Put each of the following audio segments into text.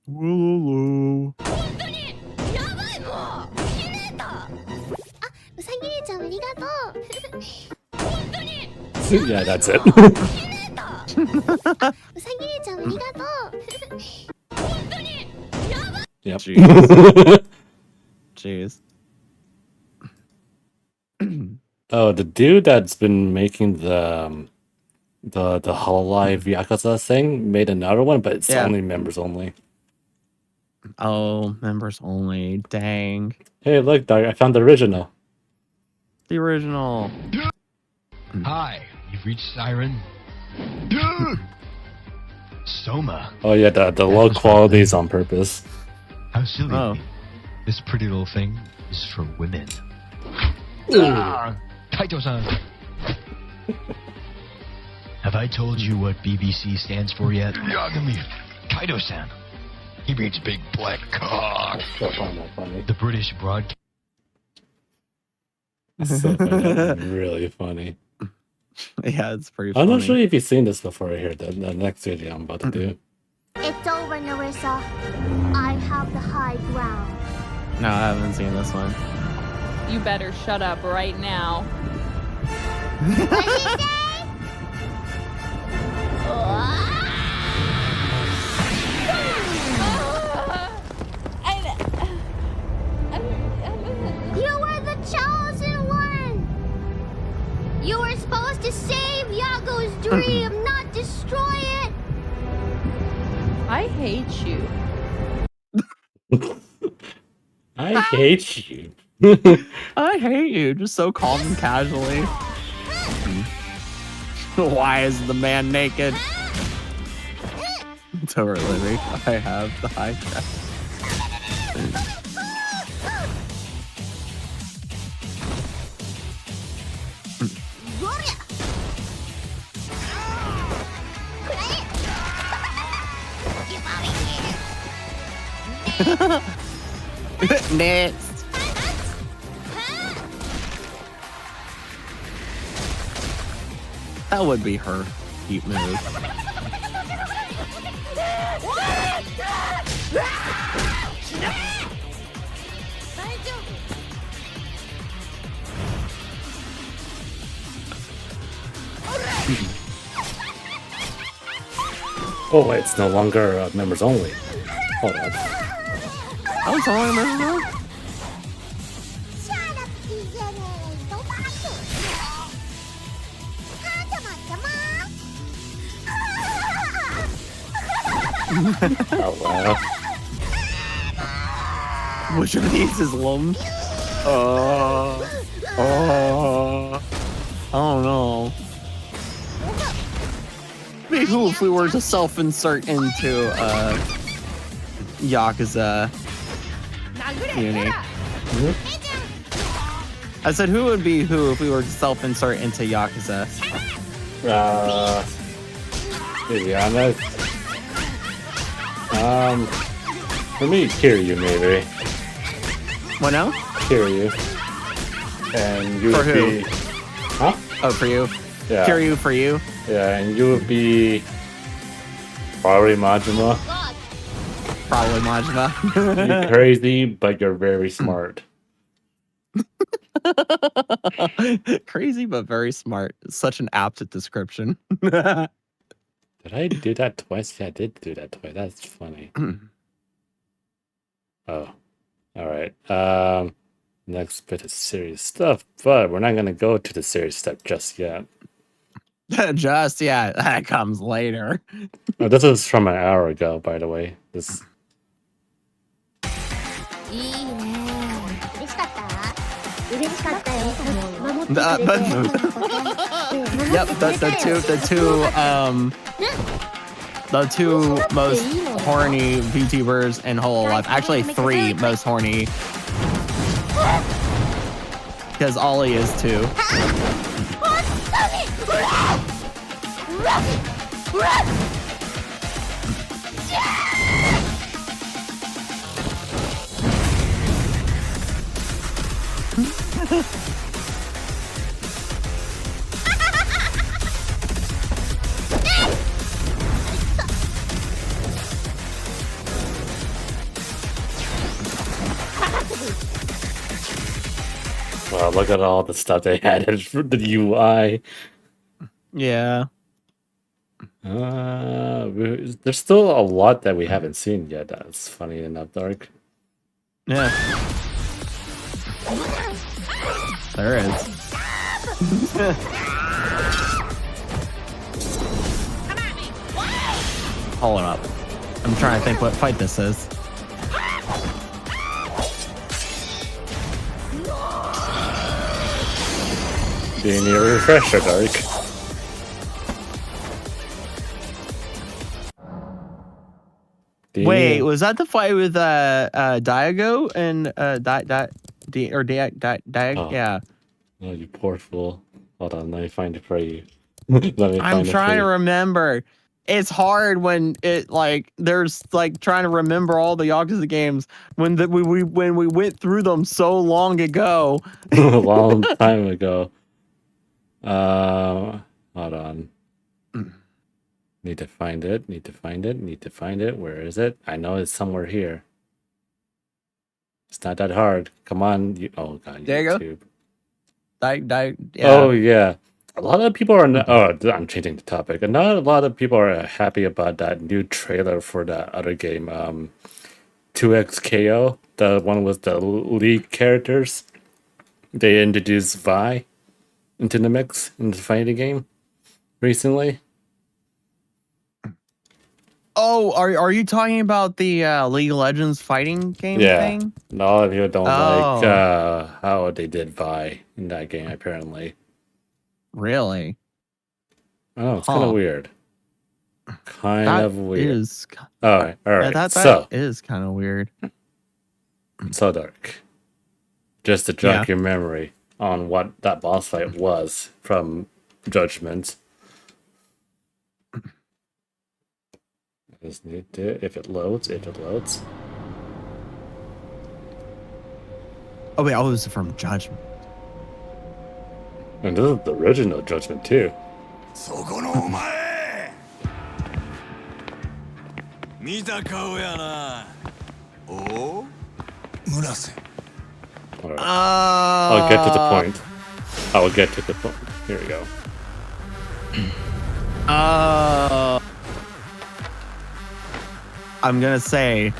Woo. Yeah, that's it. Yep. Jeez. Oh, the dude that's been making the Hololive Yakuza thing made another one, but it's only members only. Oh, members only. Dang. Hey, look, Doc, I found the original. The original. Hi, you've reached Siren. Soma. Oh yeah, the low quality is on purpose. How silly of me. This pretty little thing is for women. Kaito-san. Have I told you what BBC stands for yet? Yagami. Kaito-san. He means big black cock. The British broadcast. So funny. Really funny. Yeah, it's pretty funny. I'm not sure if you've seen this before here, the next video I'm about to do. It's over, Narissa. I have the high ground. No, I haven't seen this one. You better shut up right now. What did he say? You were the chosen one. You were supposed to save Yago's dream, not destroy it. I hate you. I hate you. I hate you. Just so calm and casually. Why is the man naked? Totally. I have the high ground. Next. That would be her heat move. Oh wait, it's no longer members only. Hold on. I was only members only? Oh wow. Which of these is Lum? I don't know. Be cool if we were to self-insert into Yakuza Uni. I said who would be who if we were to self-insert into Yakuza? To be honest. For me, Kiryu maybe. What now? Kiryu. And you For would who? be... Huh? Oh, for you? Yeah. Kiryu for you? Yeah, and you would be... Probably Majima. Probably Majima. You're crazy, but you're very smart. Crazy, but very smart. Such an apt description. Did I do that twice? Yeah, I did do that twice. That's funny. Oh. Alright. Next bit of serious stuff, but we're not gonna go to the serious stuff just yet. Just, yeah, that comes later. Oh, this is from an hour ago, by the way. This. Yep, the two most horny VTubers in whole life. Actually, three most horny. Because Ollie is too. Oh, look at all the stuff they added for the UI. Yeah. There's still a lot that we haven't seen yet. That's funny enough, Dark. Yeah. There is. Hold up. I'm trying to think what fight this is. Do you need a refresher, Dark? Wait, was that the fight with Diago and Oh. Yeah. Oh, you poor fool. Hold on, let me find it for you. I'm trying to remember. It's hard when it there's trying to remember all the Yakuza games when we went through them so long ago. A long time ago. Hold on. Need to find it. Where is it? I know it's somewhere here. It's not that hard. Come on. Oh god, There you YouTube. Yeah. Oh yeah. A lot of people are I'm changing the topic. And not a lot of people are happy about that new trailer for that other game, 2XKO, the one with the league characters. They introduced Vi into the mix in the fighting game recently. Oh, are you talking about the League of Legends fighting game thing? A lot of people don't like how they did Vi in that game, apparently. Really? Oh, it's kind of weird. Kind of weird. Is, all right. That is kind of weird. So Dark. Just to jog your memory on what that boss fight was from Judgment. Just need to, if it loads. Oh wait, it was from Judgment. And this is the original Judgment too. All right. I'll get to the point. Here we go. I'm gonna say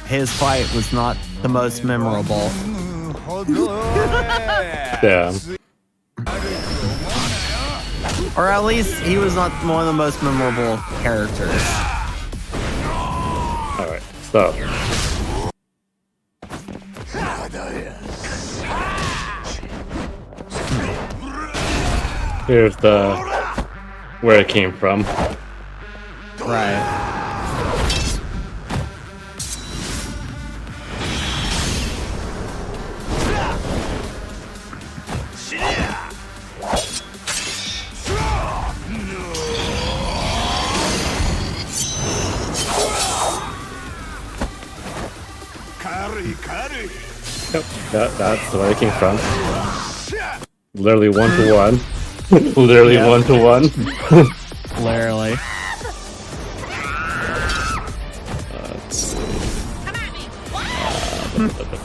his fight was not the most memorable. Yeah. Or at least he was not one of the most memorable characters. Alright, so. Here's where it came from. Right. Yep, that's where it came from. Literally 1-to-1. Literally 1-to-1. Literally.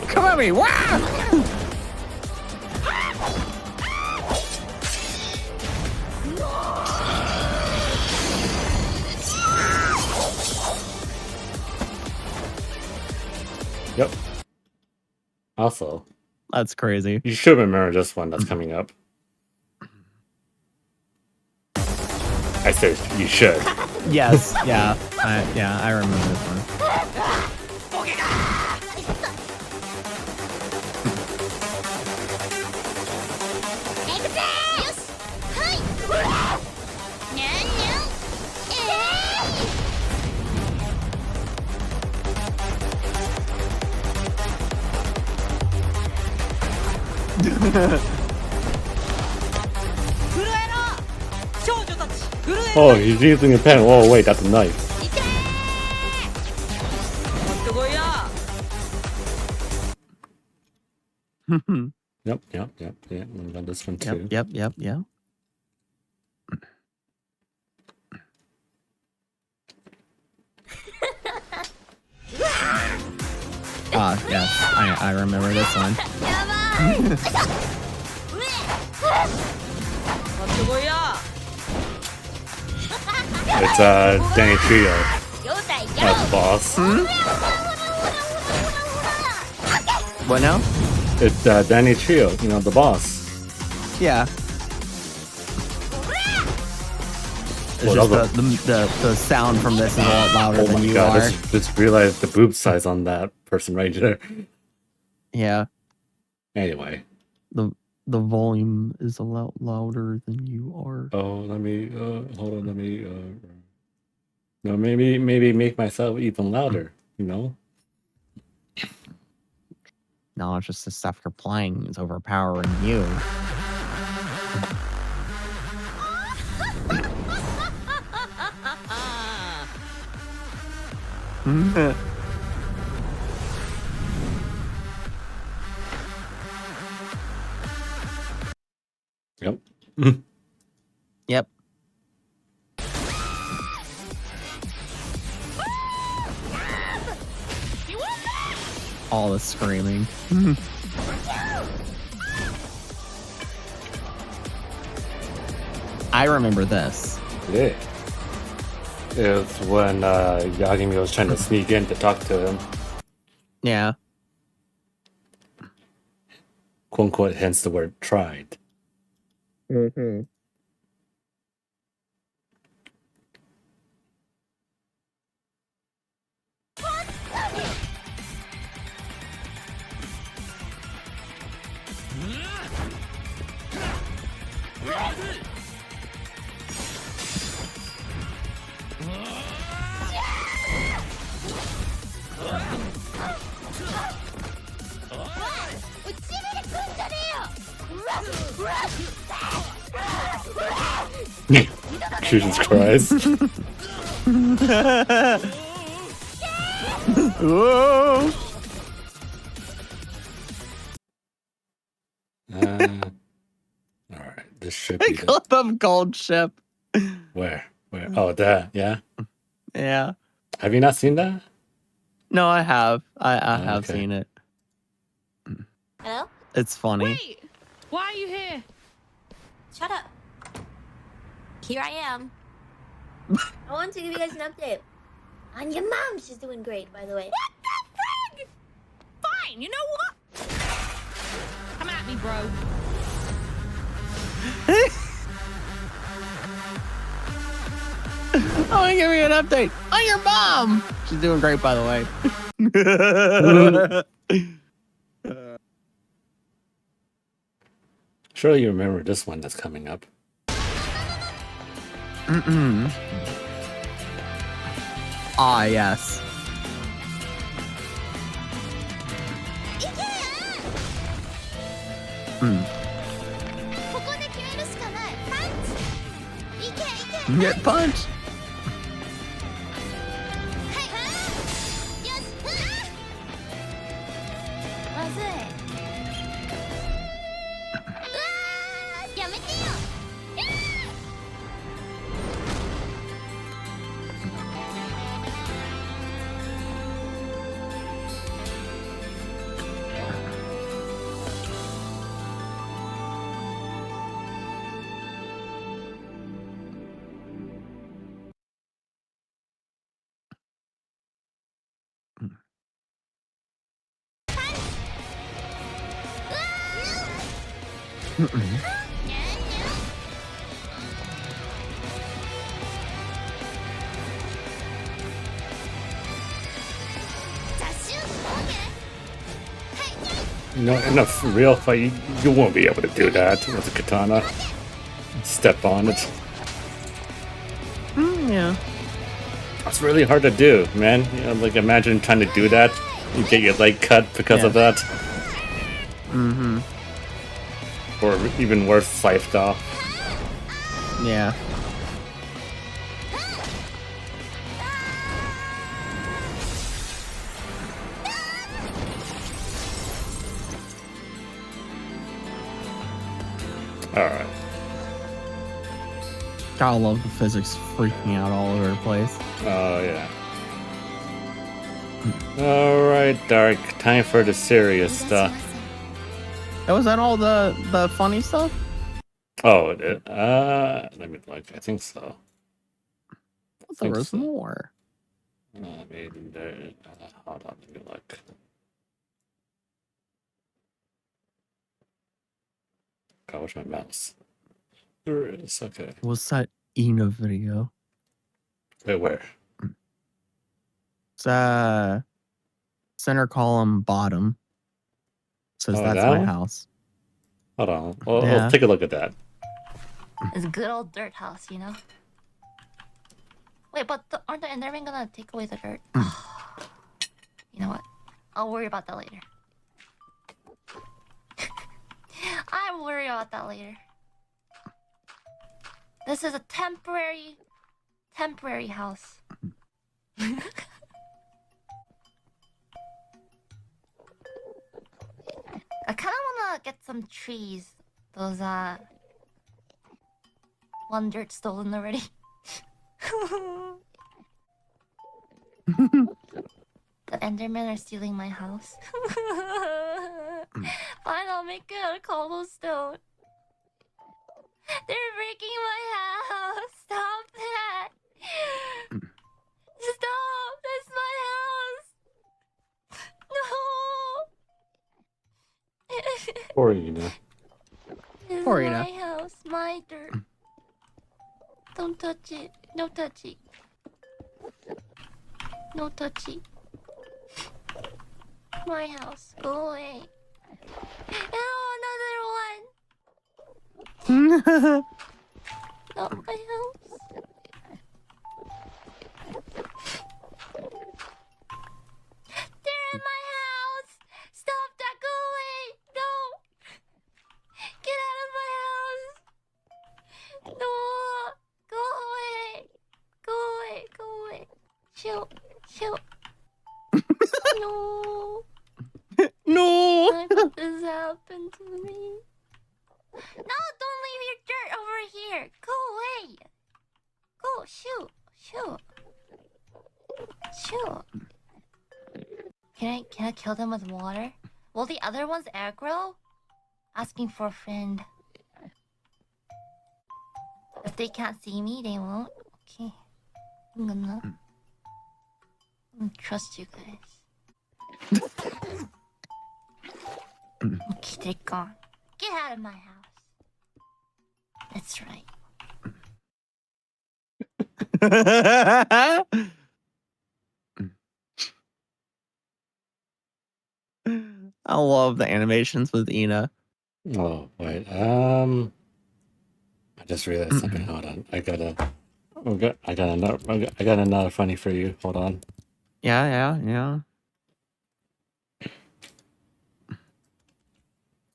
Come at me! Wow! Yep. Also, that's crazy. You should remember this one that's coming up. I said you should. Yes, yeah. I remember this one. Oh, he's using a pen. Oh, wait, that's a knife. Yep. And then this one too. Yep. Yes, I remember this one. It's Danny Trio as the boss. What now? It's Danny Trio, you know, the boss. Yeah. It's Well, just the sound from this is a lot louder Oh than my you god, are. just realized the boob size on that person right there. Yeah. Anyway. The volume is a lot louder than you are. Oh, let me, hold on, let me, no, maybe make myself even louder, you know? No, it's just the stuff you're playing is overpowering you. Yep. Yep. All the screaming. I remember this. Yeah. It was when Yagami was trying to sneak in to talk to him. Yeah. Quote unquote, hence the word tried. Mm-hmm. Jesus Christ. Whoa! Alright, this should be the... Clip of Gold Ship. Where? Oh, that, yeah? Yeah. Have you not seen that? No, I have. I Oh, have okay. seen it. Hello? It's funny. Wait, why are you here? Shut up. Here I am. I want to give you guys an update. And your mom, she's doing great, by the way. What the frig? Fine, you know what? Come at me, bro. I want to give you an update on your mom. She's doing great, by the way. Surely you remember this one that's coming up. Ah, yes. Get punched. You know, in a real fight, you won't be able to do that with a katana. Step on it. Yeah. It's really hard to do, man. You know, like imagine trying to do that. You get your leg cut because of that. Mm-hmm. Or even worse, sliced off. Yeah. Alright. Gotta love the physics freaking out all over the place. Oh, yeah. Alright, Dark. Time for the serious stuff. Oh, was that all the funny stuff? Oh, let me look. I think so. There was more. I mean, hold on, let me look. God, where's my mouse? There it is. Okay. What's that Ina video? Wait, where? It's center column bottom. Says Oh, that's that my one? house. Hold on. Well, Yeah. let's take a look at that. It's a good old dirt house, you know? Wait, but aren't the Endermen gonna take away the dirt? You know what? I'll worry about that later. I'm worried about that later. This is a temporary house. I kind of wanna get some trees. Those one dirt stolen already. The Endermen are stealing my house. Fine, I'll make it out of cobblestone. They're breaking my house. Stop that. Stop. That's my house. No. Or you know. This is Or, you my know. house. My dirt. Don't touch it. No touchy. No touchy. My house. Go away. Oh, another one. Not my house. They're in my house. Stop that. Go away. No. Get out of my house. No. Go away. Go away. Go away. Chill. Chill. No. No. Why did this happen to me? No, don't leave your dirt over here. Go away. Go, shoot, shoot, shoot. Can I kill them with water? Will the other ones aggro? Asking for a friend. If they can't see me, they won't. Okay, I'm gonna trust you guys. Okay, they're gone. Get out of my house. That's right. I love the animations with Ina. Oh, wait. I just realized something. Hold on. I got another funny for you. Hold on. Yeah.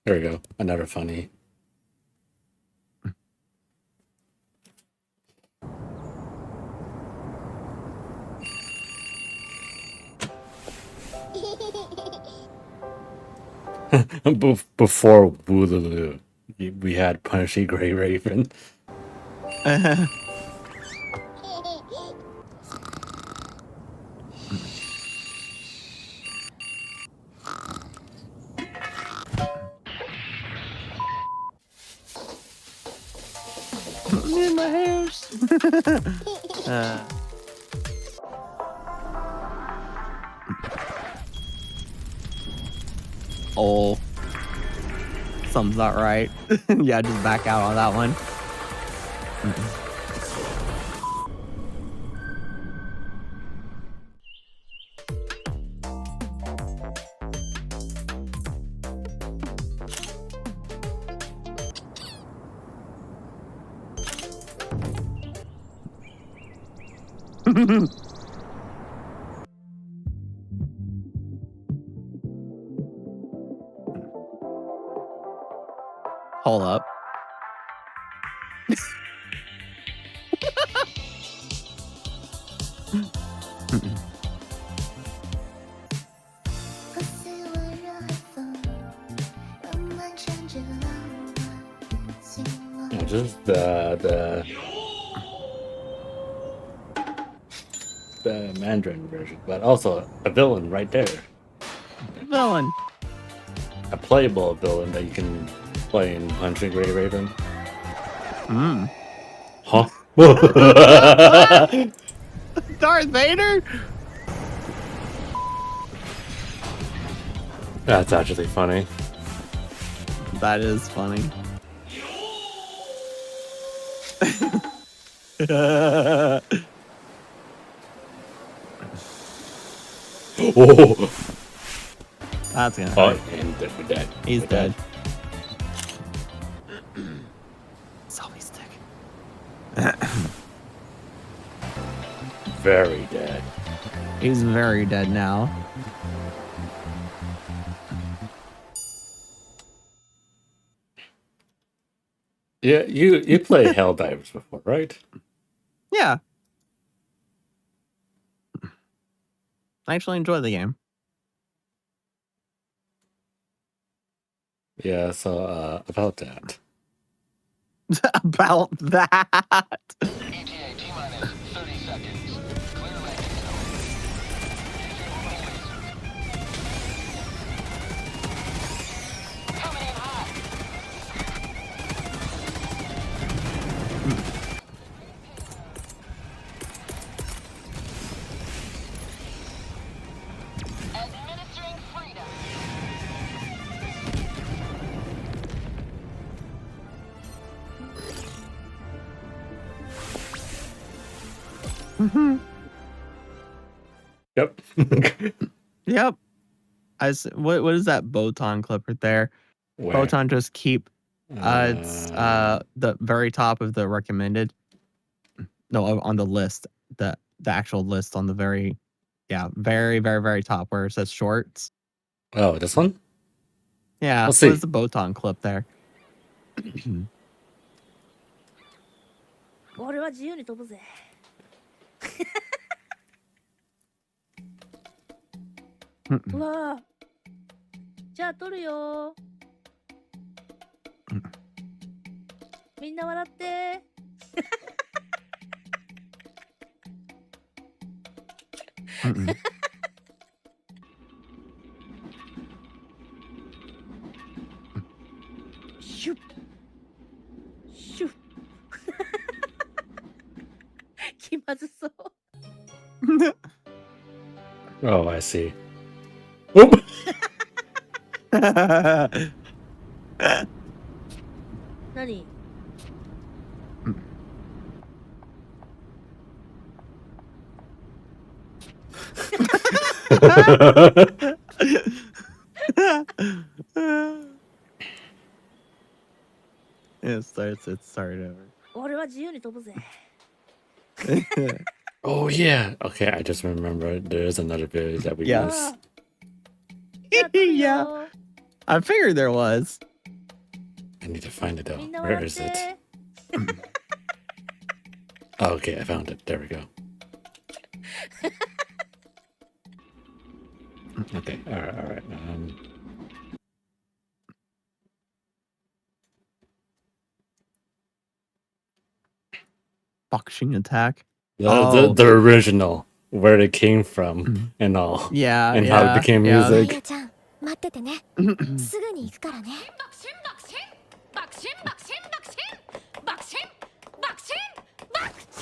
There we go. Another funny. Before Wooloo, we had Punishy Grey Raven. In my house. Oh, something's not right. Yeah, just back out on that one. Hold up. Yeah, just the Mandarin version, but also a villain right there. Villain. a playable villain that you can play in Punching Gray Raven. Huh? Darth Vader? That's actually funny. That is funny. Oh, That's gonna oh, hurt. and we're dead. He's We're dead. Selfie stick. Very dead. He's very dead now. Yeah, you played Helldivers before, right? Yeah. I actually enjoy the game. Yeah, so about that. About that. ETA T-minus 30 seconds. Clear landing zone. Coming in hot. Administering freedom. Yep. Yep. What is that Botan clip right there? Where? Botan just keep it's the very top of the recommended. No, on the list. The actual list on the very very, very, very top where it says shorts. Oh, this one? Yeah. Let's What see. is the Botan clip there? 俺は自由に飛ぶぜ。うわあ。じゃあ撮るよ。みんな笑って。シュッ。シュッ。気まずそう。 Oh, I see. Oop!何 It started over. 俺は自由に飛ぶぜ。 Oh yeah. Okay, I just remembered there's another video that we Yeah. missed. じゃあ撮る Yeah. よ。 I figured there was. I need to find it though. みんな Where 笑っ is it? て。 Oh, okay, I found it. There we go. Okay, all right. Boxing attack. The original, where it came from, and all, Yeah. and yeah, how it became yeah. マ music. ヤちゃん待っててねすぐに行くからね爆心爆心爆心爆心爆心爆心爆心爆心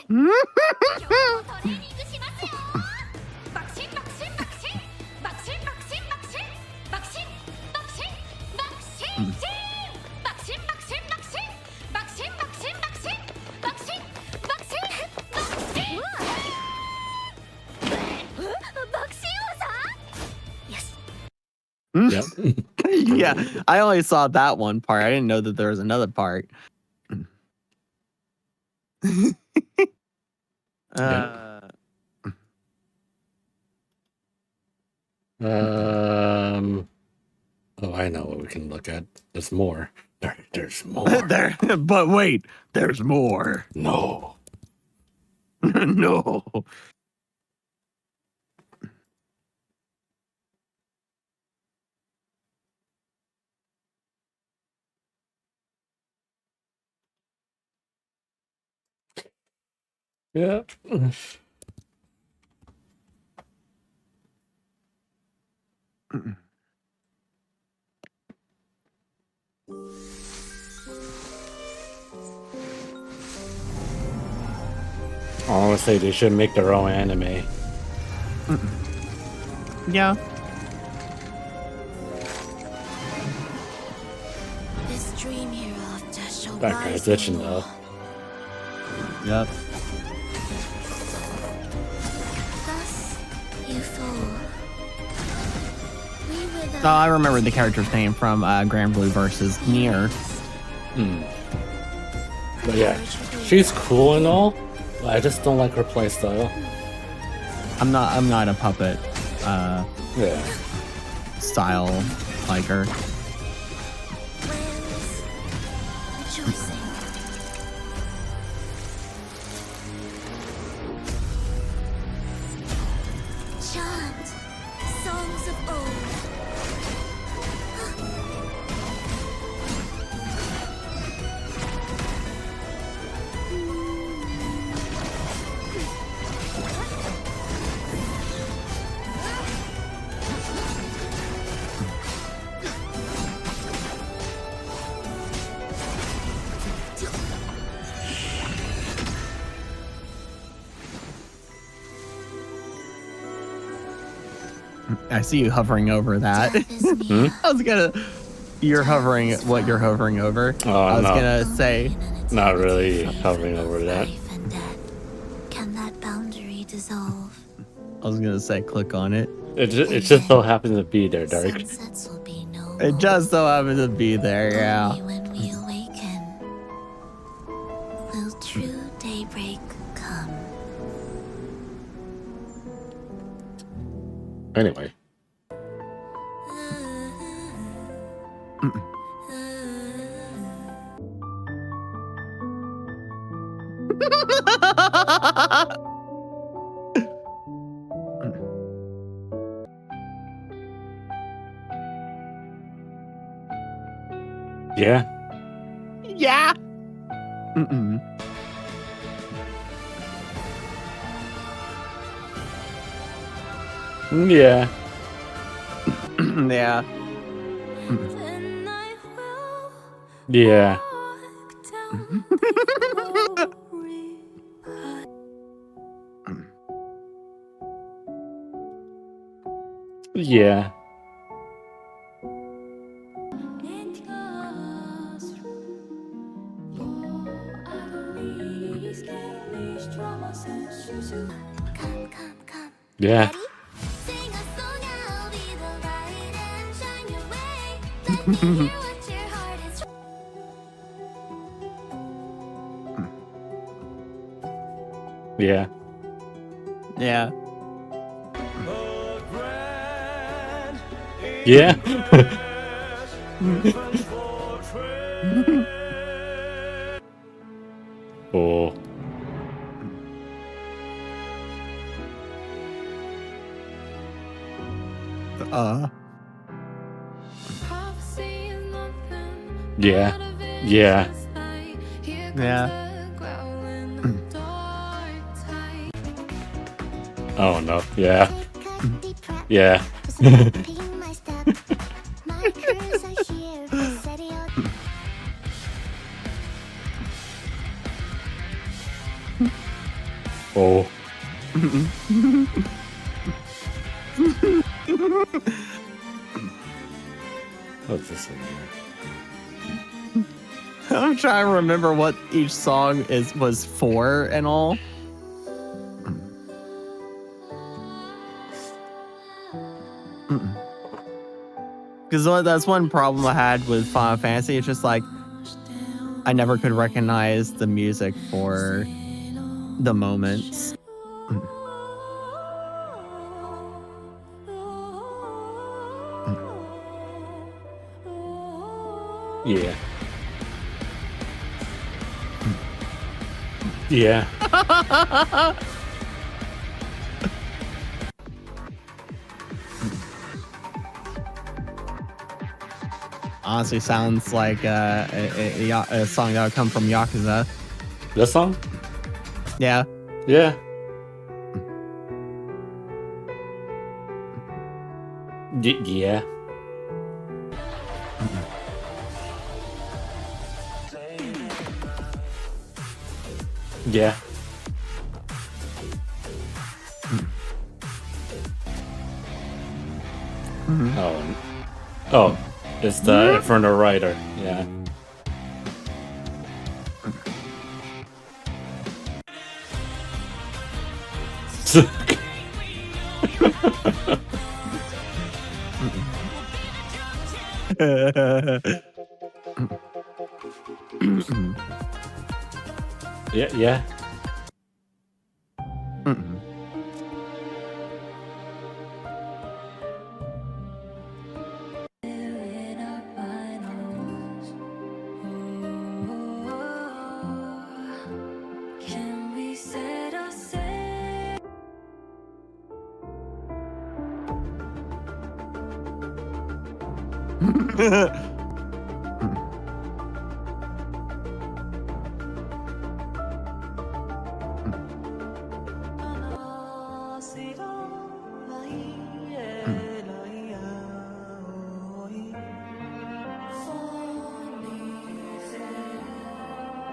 今日もトレーニングしますよ爆心爆心爆心爆心爆心爆心爆心爆心爆心爆心爆心爆心爆心爆心爆心爆心爆心爆心王さん Yep. Yeah. I only saw that one part. I didn't know that there was another part. Oh, I know what we can look at. There's more. There's more. But wait, there's more. No. No. Yeah. I want to say they should make their own anime. Yeah. This dream hero of death shall That rise transition no though. more. Yep. Thus, you fall. We were the Oh, I remember the character's name from Grand Blue versus Nier. But yeah, she's cool and all, but I just don't like her playstyle. I'm not a puppet Yeah. style like her. Winds rejoicing. Chant songs of old. I see you hovering over that. Death is near. I was gonna. You're hovering. What you're hovering over? Oh, I was no. gonna say. Not really hovering over that. Life and death. Can that boundary dissolve? I was gonna say click on it. It just so happens to be there, Dark. Sunsets will be no It more. just so happened to be there. Yeah. Only when we awaken will true daybreak come. Anyway. Yeah. Yeah. Mm-mm. Yeah. Yeah. Then I will Yeah. walk down the glory path. Yeah. Come, come, come. Yeah. Ready? Sing a song, I'll be the light and shine your way. Let me hear what your heart is. Yeah. Yeah. Yeah. Oh. Yeah. Yeah. Yeah. Oh no. Yeah. Yeah. Oh. What's this in here? I'm trying to remember what each song was for and all. Because that's one problem I had with Final Fantasy. It's just like I never could recognize the music for the moments. Yeah. Yeah. Honestly, sounds like a song that would come from Yakuza. This song? Yeah. Yeah. Yeah. Yeah. Oh, it's the Inferno Rider. Yeah. Yeah.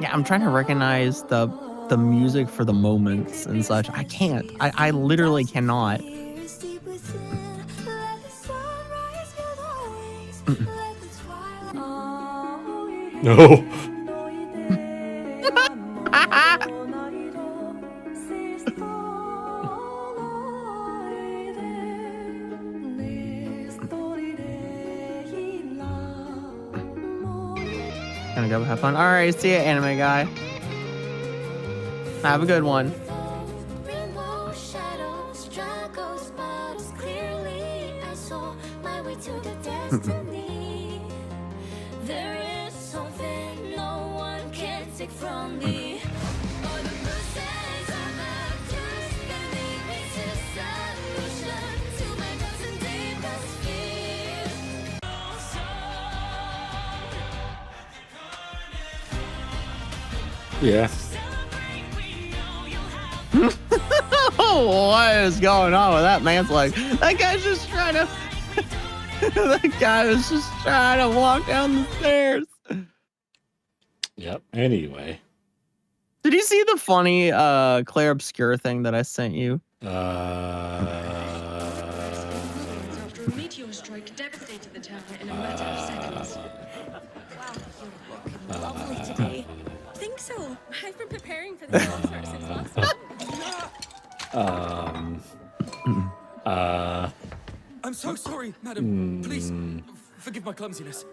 Yeah, I'm trying to recognize the music for the moments and such. I can't. I literally cannot. No. Gonna go have fun. All right, see ya, anime guy. Have a good one. Rainbow shadows, struggles, but as clearly I saw my way to the destiny. There is something no one can take from me. All the bruises of actors that lead me to solution to my doubts and deepest fears. Yeah. What is going on with that man's like? That guy's just trying to. That guy was just trying to walk down the stairs. Yep. Anyway. Did you see the funny Claire Obscure thing that I sent you? After a meteor strike devastated the tower in a matter of seconds. Wow, you're looking lovely today. Think so. I've been preparing for this concert since last month. I'm so sorry, madam. Please forgive my clumsiness.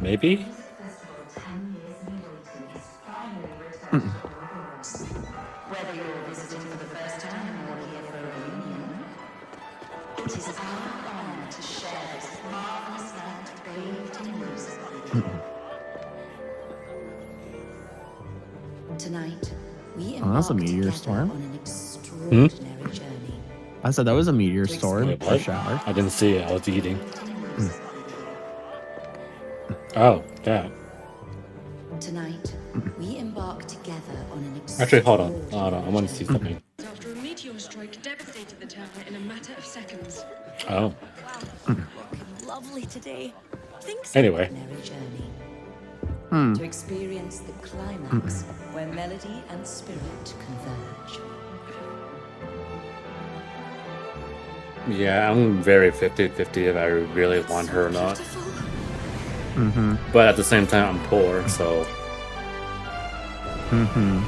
Maybe? Whether you're visiting for the first time or here for a reunion, it is our honor to share this marvelous land bathed in music. Tonight, we Oh, that's a embark meteor together storm. on an extraordinary journey. I said that was a meteor storm. Wait, For what? shower. I didn't see it. I was eating. Oh, yeah. Tonight, we embark together on an Actually, hold on. extraordinary Hold on. I want to see something. After a meteor strike devastated the tower in a matter of seconds. Oh. Wow, you're looking lovely today. Think so. Anyway. journey. Hmm. To experience the climax where melody and spirit converge. Yeah, I'm very 50-50 if I really want her or not. Mm-hmm. But at the same time, I'm poor, so... Mm-hmm.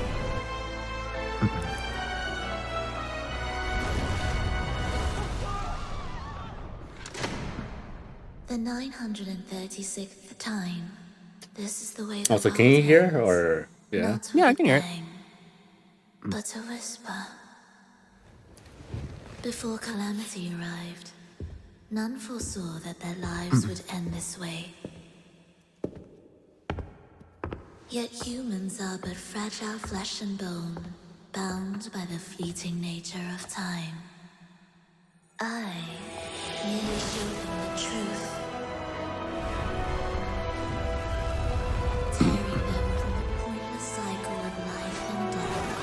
The 936th time. This is the way. Oh, so can you hear? Or... Yeah? Yeah, I can hear it. But a whisper. Before calamity arrived, none foresaw that their lives would end this way. Yet humans are but fragile flesh and bone, bound by the fleeting nature of time. I merely showed them the truth, tearing them from the pointless cycle of life and death.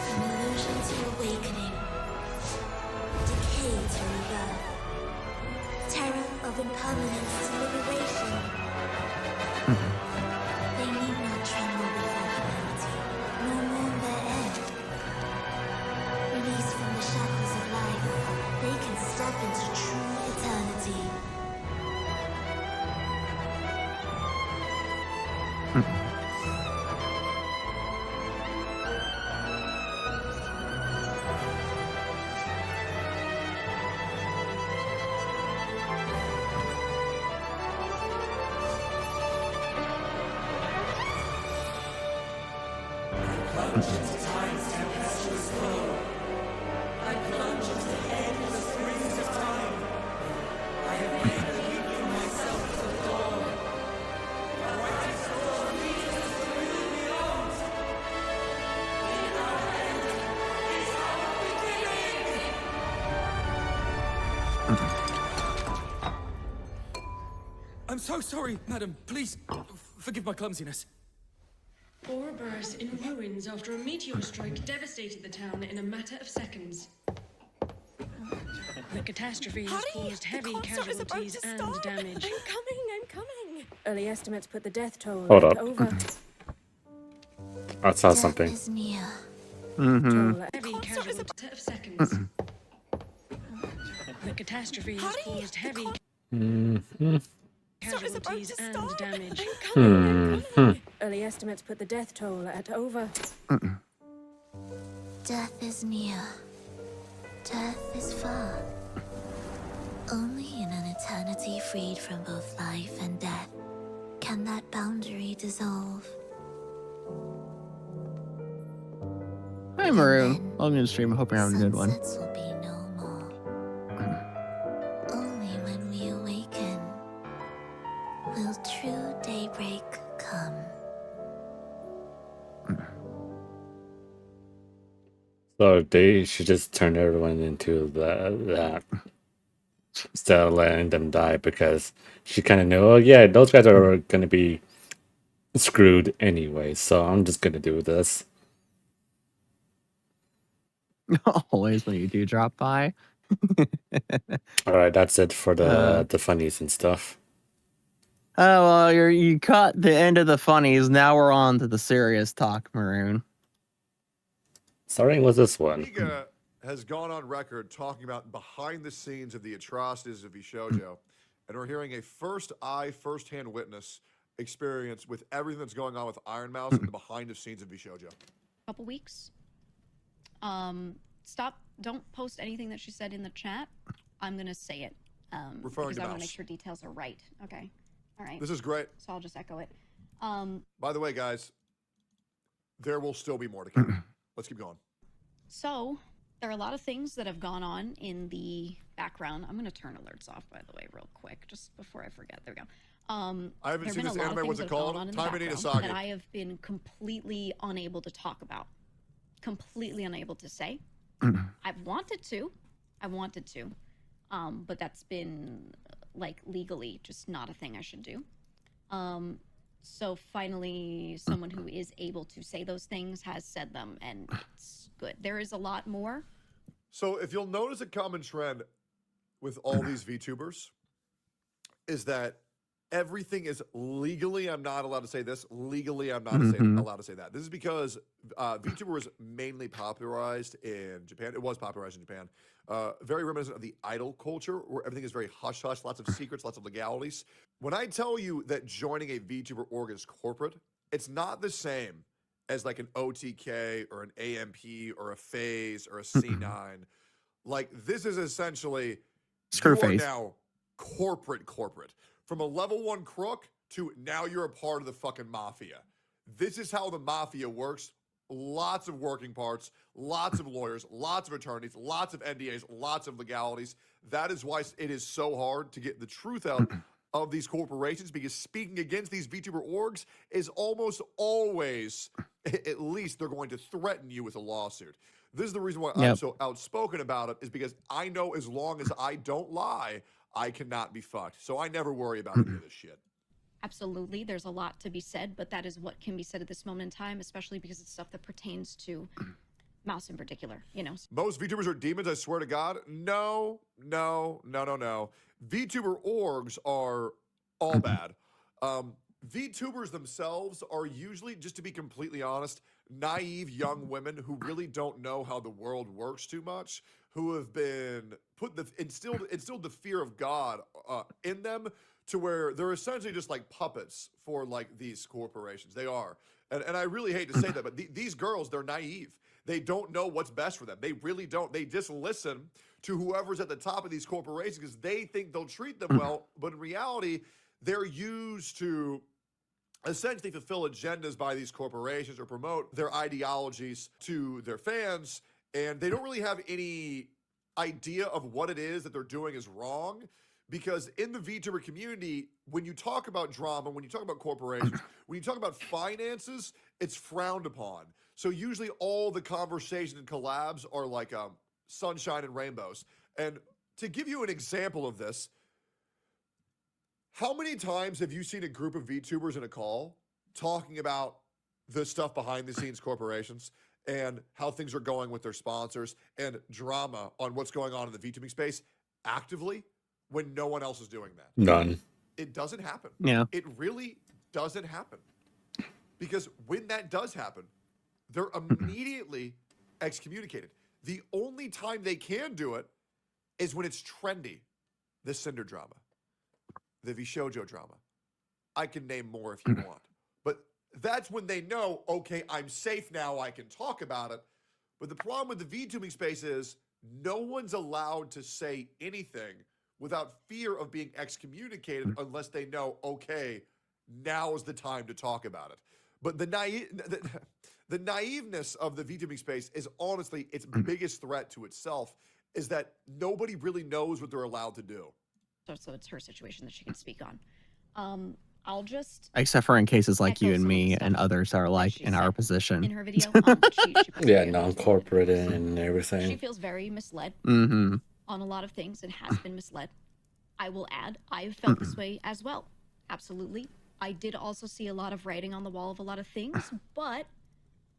From illusion to awakening, I'm so sorry, madam. Please, forgive my clumsiness. Ouroboros in ruins after a meteor strike devastated the town in a matter of seconds. The catastrophe has caused heavy casualties and damage. I'm coming. Early estimates put the death toll Hold at up. over. I saw Death something. is near. Toll at Heavy casualties of seconds. The catastrophe has caused heavy casualties and damage. Early estimates put the death toll at over. Death is near. Death is far. Only in an eternity freed from both life and death can that boundary dissolve. Hi, Maroon. Welcome to the stream. I hope you're having a good one. Sunsets will be no more. Only when we awaken will true daybreak come. So they should just turn everyone into that instead of letting them die, because she kind of knew, oh yeah, those guys are going to be screwed anyway, so I'm just going to do this. Always when you do drop by. All right, that's it for the funnies and stuff. Oh, well, you caught the end of the funnies. Now we're on to the serious talk, Maroon. Starting with this one. Liga has gone on record talking about behind the scenes of the atrocities of Vishojo, and we're hearing a first-hand witness experience with everything that's going on with Ironmouse and the behind the scenes of Vishojo. Couple weeks. Don't post anything that she said in the chat. I'm gonna say it. Referring because to I want to Mouse. make sure details are right. Okay. All right. This is great. So I'll just echo it. By the way, guys, there will still be more to come. Let's keep going. So there are a lot of things that have gone on in the background. I'm gonna turn alerts off, by the way, real quick, just before I forget. There we go. I haven't seen this anime. What's it called? Time and Sagi. That I have been completely unable to talk about. Completely unable to say. I've wanted to. But that's been like legally just not a thing I should do. So finally, someone who is able to say those things has said them, and it's good. There is a lot more. So if you'll notice a common trend with all these VTubers is that everything is legally, I'm not allowed to say this. Legally, I'm not allowed to say that. This is because VTuber was mainly popularized in Japan. It was popularized in Japan. Very reminiscent of the idol culture, where everything is very hush-hush, lots of secrets, lots of legalities. When I tell you that joining a VTuber org is corporate, it's not the same as like an OTK or an AMP or a FaZe or a C9. Like, this is essentially you are now corporate. From a level 1 crook to now you're a part of the fucking mafia. This is how the mafia works. Lots of working parts, lots of lawyers, lots of attorneys, lots of NDAs, lots of legalities. That is why it is so hard to get the truth out of these corporations, because speaking against these VTuber orgs is almost always, at least they're going to threaten you with a lawsuit. This is the reason why I'm so outspoken about it, is because I know as long as I don't lie, I cannot be fucked. So I never worry about any of this shit. Absolutely, there's a lot to be said, but that is what can be said at this moment in time, especially because it's stuff that pertains to Mouse in particular, you know. Most VTubers are demons, I swear to God. No. VTuber orgs are all bad. VTubers themselves are usually, just to be completely honest, naive young women who really don't know how the world works too much, who have been instilled the fear of God in them, to where they're essentially just like puppets for like these corporations. They are. And I really hate to say that, but these girls, they're naive. They don't know what's best for them. They really don't. They just listen to whoever's at the top of these corporations because they think they'll treat them well. But in reality, they're used to essentially fulfill agendas by these corporations or promote their ideologies to their fans, and they don't really have any idea of what it is that they're doing is wrong. Because in the VTuber community, when you talk about drama, when you talk about corporations, when you talk about finances, it's frowned upon. So usually all the conversation and collabs are like sunshine and rainbows. And to give you an example of this, how many times have you seen a group of VTubers in a call talking about the stuff behind the scenes corporations and how things are going with their sponsors and drama on what's going on in the VTubing space actively when no one else is doing that? None. It doesn't happen. Yeah. It really doesn't happen. Because when that does happen, they're immediately excommunicated. The only time they can do it is when it's trendy. The Cinder drama, the Vishojo drama. I can name more if you want. But that's when they know, okay, I'm safe now, I can talk about it. But the problem with the VTubing space is no one's allowed to say anything without fear of being excommunicated unless they know, okay, now is the time to talk about it. But the naiveness of the VTubing space is honestly its biggest threat to itself, is that nobody really knows what they're allowed to do. So it's her situation that she can speak on. I'll just Except for in cases like echo you and some of the me stuff and others are that like she in our said position. in her video. But she Yeah, non-corporate and everything. She feels very misled Mm-hmm. on a lot of things and has been misled. I will add, I've felt this way as well. Absolutely. I did also see a lot of writing on the wall of a lot of things, but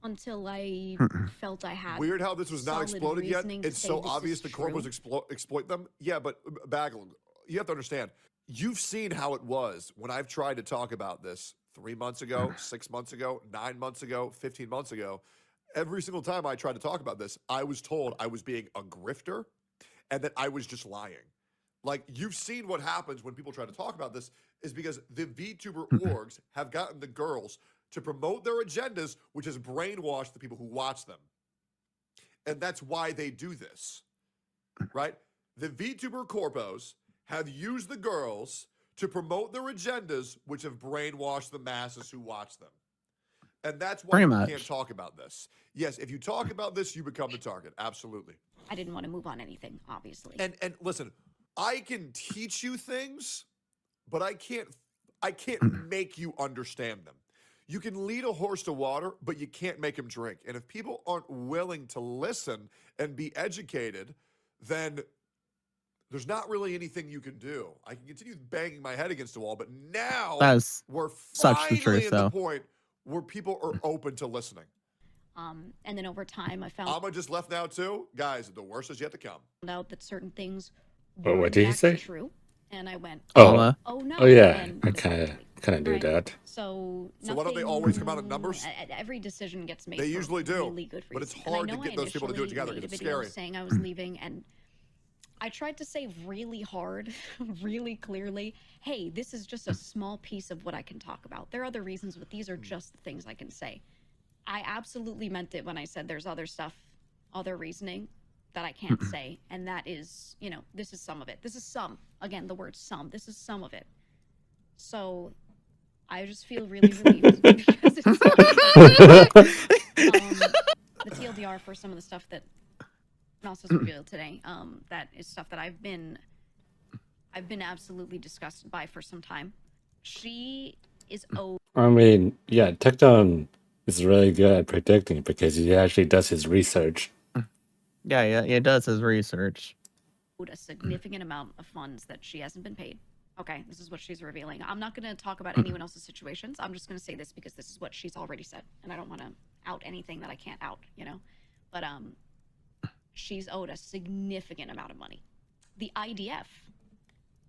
until I felt I had Weird how this was not solid exploded yet. reasoning to It's say so this obvious is the corpos exploit them. Yeah, but Bagel, you have to understand. You've seen how it was when I've tried to talk about this 3 months ago, 6 months ago, 9 months ago, 15 months ago. Every single time I tried to talk about this, I was told I was being a grifter and that I was just lying. Like, you've seen what happens when people try to talk about this is because the VTuber orgs have gotten the girls to promote their agendas, which has brainwashed the people who watch them. And that's why they do this, right? The VTuber corpos have used the girls to promote their agendas, which have brainwashed the masses who watch them. And that's why you can't talk about this. Yes, if you talk about this, you become the target. Absolutely. I didn't want to move on anything, obviously. And listen, I can teach you things, but I can't make you understand them. You can lead a horse to water, but you can't make him drink. And if people aren't willing to listen and be educated, then there's not really anything you can do. I can continue banging my head against the wall, but now we're finally at the point where people are open to listening. And then over time, I found Amma just left now too. Guys, the worst is yet to come. out that certain things Oh, were what in did you fact say? true. And I went, Oh, oh no. oh yeah, And I kind of do that. So why don't they always come out in numbers? Every decision gets made. They usually do, really good but it's reason. hard to get those people to do it together because it's scary. Saying I was leaving, and I tried to say really hard, really clearly, hey, this is just a small piece of what I can talk about. There are other reasons, but these are just the things I can say. I absolutely meant it when I said there's other stuff, other reasoning that I can't say. And that is, you know, this is some of it. This is some. Again, the word some. This is some of it. So I just feel really relieved because it's the TLDR for some of the stuff that Mouse has revealed today. That is stuff that I've been absolutely disgusted by for some time. She is I mean, yeah, Tecton is really good at predicting because he actually does his research. Yeah, he does his research. A significant amount of funds that she hasn't been paid. Okay, this is what she's revealing. I'm not going to talk about anyone else's situations. I'm just going to say this because this is what she's already said, and I don't want to out anything that I can't out, you know. But she's owed a significant amount of money. The IDF,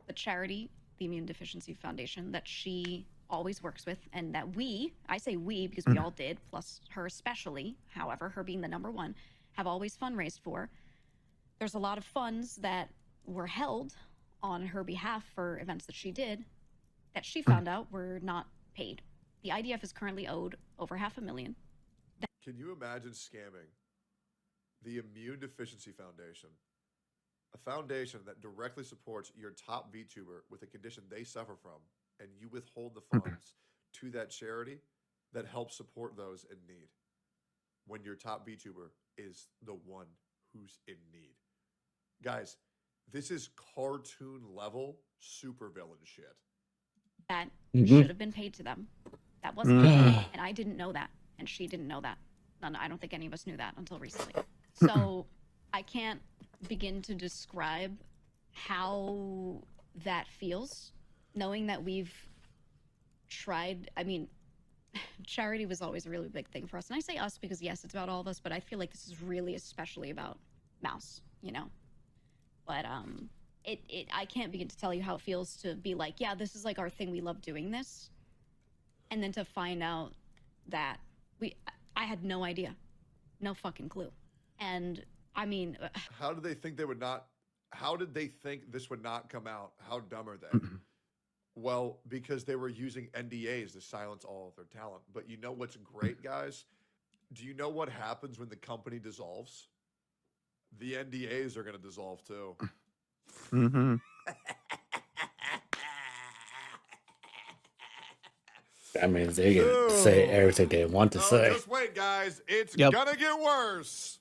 the charity, the Immune Deficiency Foundation that she always works with, and that I say we because we all did, plus her especially, however, her being the number one, have always fundraised for. There's a lot of funds that were held on her behalf for events that she did that she found out were not paid. The IDF is currently owed over $500,000. Can you imagine scamming the Immune Deficiency Foundation, a foundation that directly supports your top VTuber with a condition they suffer from, and you withhold the funds to that charity that helps support those in need. When your top VTuber is the one who's in need. Guys, this is cartoon level supervillain shit. That should have been paid to them. That wasn't paid, and I didn't know that, and she didn't know that. None, I don't think any of us knew that until recently. So I can't begin to describe how that feels, knowing that we've tried. I mean, charity was always a really big thing for us, and I say us because yes, it's about all of us, but I feel like this is really especially about Mouse, you know. But I can't begin to tell you how it feels to be like, yeah, this is like our thing, we love doing this, and then to find out that I had no idea, no fucking clue. And I mean, how did they think they would not? How did they think this would not come out? How dumb are they? Well, because they were using NDAs to silence all of their talent. But you know what's great, guys? Do you know what happens when the company dissolves? The NDAs are going to dissolve too. Mm-hmm. That means they can say everything they want to say. Just wait, guys. It's gonna get worse.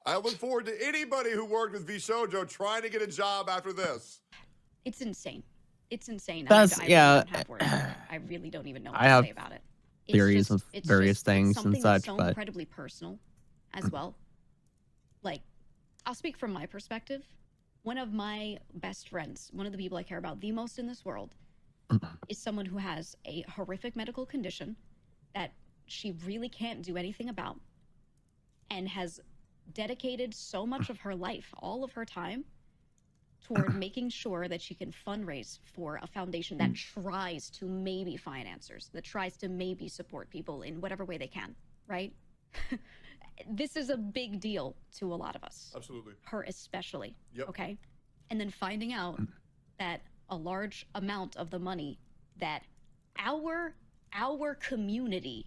I look forward to anybody who worked with VShojo trying to get a job after this. it's insane. It's insane. That's I really don't have words. I really don't even know what to say about it. It's theories just, of it's various just, things it's something and such, that's so but incredibly personal as well. Like, I'll speak from my perspective. One of my best friends, one of the people I care about the most in this world, is someone who has a horrific medical condition that she really can't do anything about, and has dedicated so much of her life, all of her time, toward making sure that she can fundraise for a foundation that tries to maybe find answers, that tries to maybe support people in whatever way they can, right? This is a big deal to a lot of us. Absolutely. Her especially. Yep. Okay? And then finding out that a large amount of the money that our community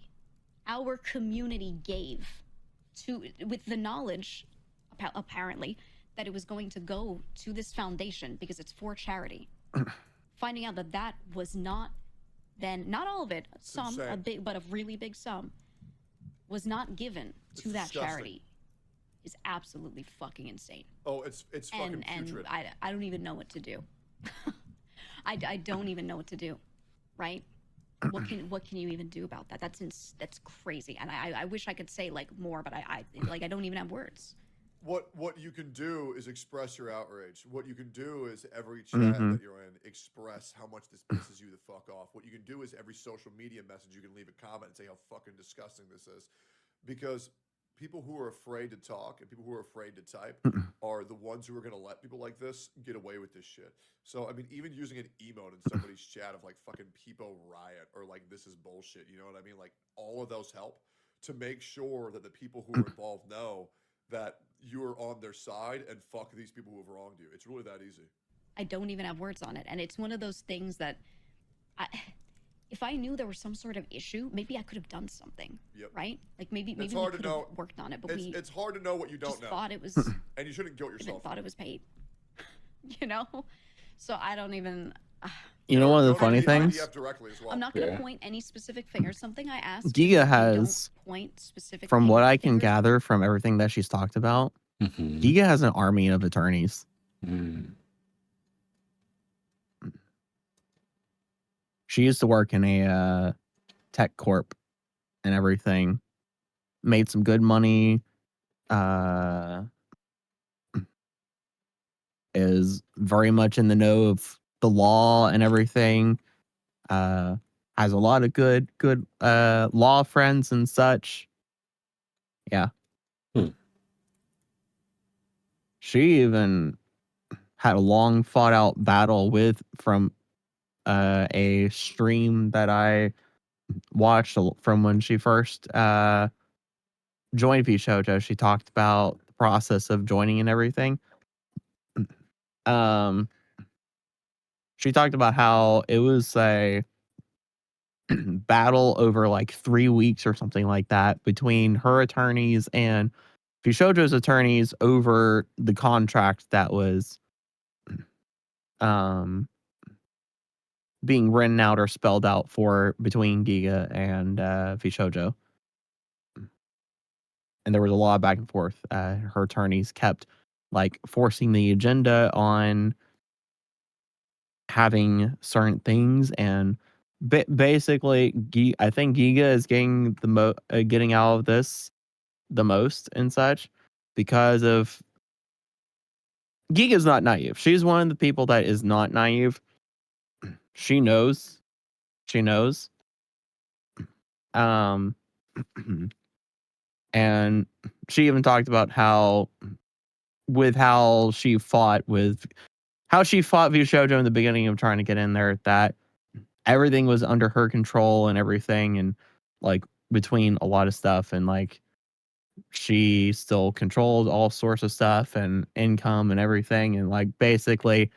gave to, with the knowledge, apparently, that it was going to go to this foundation because it's for charity. Finding out that that was not, then not all of it, some, a big, but a really big sum, was not given to that charity is absolutely fucking insane. Oh, it's fucking putrid. And I don't even know what to do. I don't even know what to do, right? What can you even do about that? That's crazy. And I wish I could say like more, but I don't even have words. What you can do is express your outrage. What you can do is every chat that you're in, express how much this pisses you the fuck off. What you can do is every social media message, you can leave a comment and say how fucking disgusting this is. Because people who are afraid to talk and people who are afraid to type are the ones who are going to let people like this get away with this shit. So, I mean, even using an emote in somebody's chat of like fucking Peepo Riot or like this is bullshit, you know what I mean? Like all of those help to make sure that the people who are involved know that you are on their side and fuck these people who have wronged you. It's really that easy. I don't even have words on it. And it's one of those things that if I knew there was some sort of issue, maybe I could have done something, right? Like maybe we could have worked on it, but it's hard to know what you don't know. Thought it was, and you shouldn't guilt yourself. Thought it was paid, you know. So I don't even. You know, one of the funny things. I'm not going to point any specific fingers. Something I asked. Giga has, point specific from what I can gather from everything that she's talked about, Giga has an army of attorneys. She used to work in a tech corp and everything. Made some good money. Is very much in the know of the law and everything. Has a lot of good law friends and such. Yeah. She even had a long fought out battle from a stream that I watched from when she first joined VShojo. She talked about the process of joining and everything. She talked about how it was a battle over like 3 weeks or something like that between her attorneys and VShojo's attorneys over the contract that was being written out or spelled out for between Giga and Vishojo. And there was a lot of back and forth. Her attorneys kept like forcing the agenda on having certain things, and basically, I think Giga is getting getting out of this the most and such because of Giga's not naive. She's one of the people that is not naive. She knows. She knows. And she even talked about how she fought Vishojo in the beginning of trying to get in there, that everything was under her control and everything, and like between a lot of stuff, and like she still controlled all sorts of stuff and income and everything, and like basically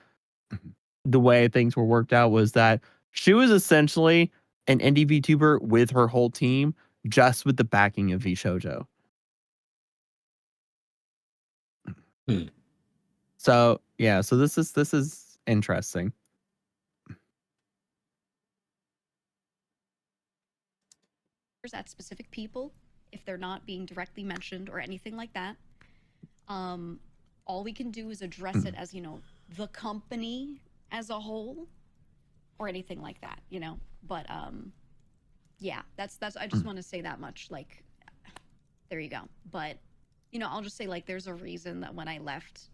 the way things were worked out was that she was essentially an indie VTuber with her whole team, just with the backing of Vishojo. So yeah, so this is interesting. At specific people, if they're not being directly mentioned or anything like that, all we can do is address it as, the company as a whole, or anything like that, but yeah, that's I just want to say that much. Like, there you go. But I'll just say, like, there's a reason that when I left,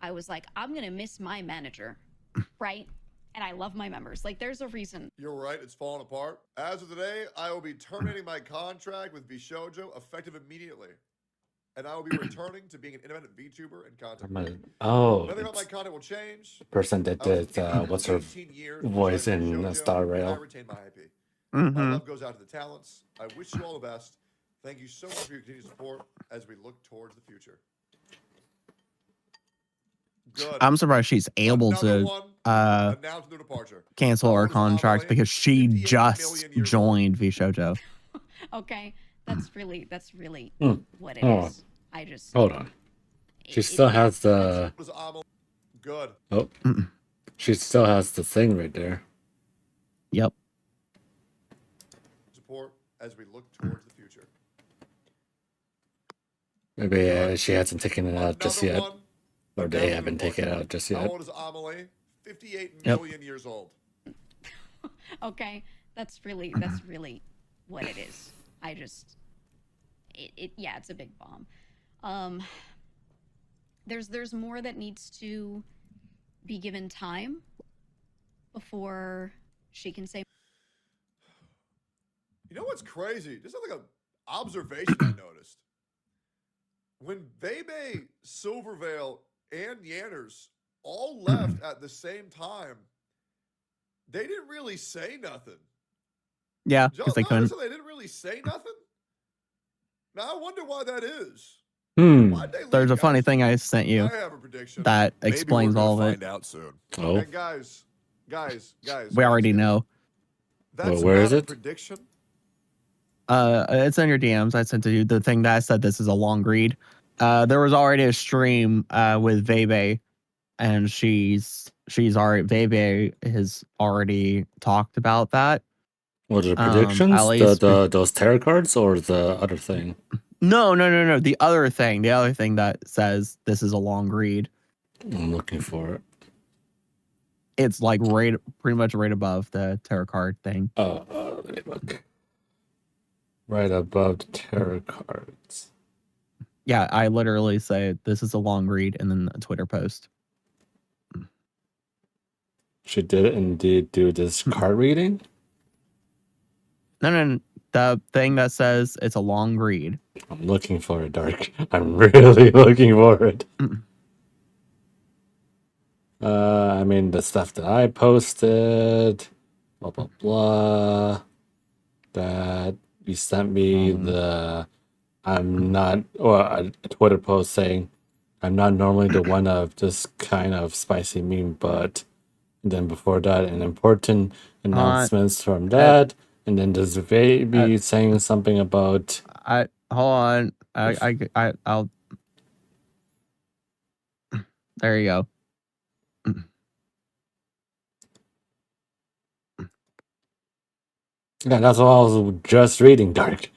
I was like, I'm gonna miss my manager, right? And I love my members. Like, there's a reason. You're right, it's falling apart. As of today, I will be terminating my contract with Vishojo effective immediately. And I will be returning to being an independent VTuber and content creator. Nothing about my content will change. The person that did what's her voice in Star Rail. I retain my IP. My love goes out to the talents. I wish you all the best. Thank you so much for your continued support as we look towards the future. Good. I'm surprised she's able to cancel her contract because she just joined Vishojo. Okay, that's really what it is. I just hold on. She still has the good. Oh, she still has the thing right there. Yep. Support as we look towards the future. Maybe she hasn't taken it out just yet. Or they haven't taken it out just yet. How old is Amelie? 58 million years old. Okay, that's really what it is. I just yeah, it's a big bomb. There's more that needs to be given time before she can say. You know what's crazy? Just like an observation I noticed. When Bebe, Silvervale, and Yanners all left at the same time, they didn't really say nothing. Yeah, because they couldn't. They didn't really say nothing. Now I wonder why that is. There's a funny thing I sent you. I have a prediction. That explains all of it. Find out soon. Oh, and guys, we already know. That's where is it? Prediction. It's in your DMs. I sent to you the thing that said this is a long read. There was already a stream with Vebe, and she's already Vebe has already talked about that. What are the predictions? Those tarot cards or the other thing? No. The other thing that says this is a long read. I'm looking for it. It's like pretty much right above the tarot card thing. Let me look. Right above the tarot cards. Yeah, I literally say this is a long read, and then a Twitter post. She did indeed do this card reading? No. The thing that says it's a long read. I'm looking for it, Dark. I'm really looking for it. I mean, the stuff that I posted, blah, blah, blah, that you sent me I'm not, or a Twitter post saying, I'm not normally the one of this kind of spicy meme, but then before that, an important announcements from Dad, and then there's a baby saying something about. Hold on, I'll. There you go. Yeah, that's what I was just reading, Dark.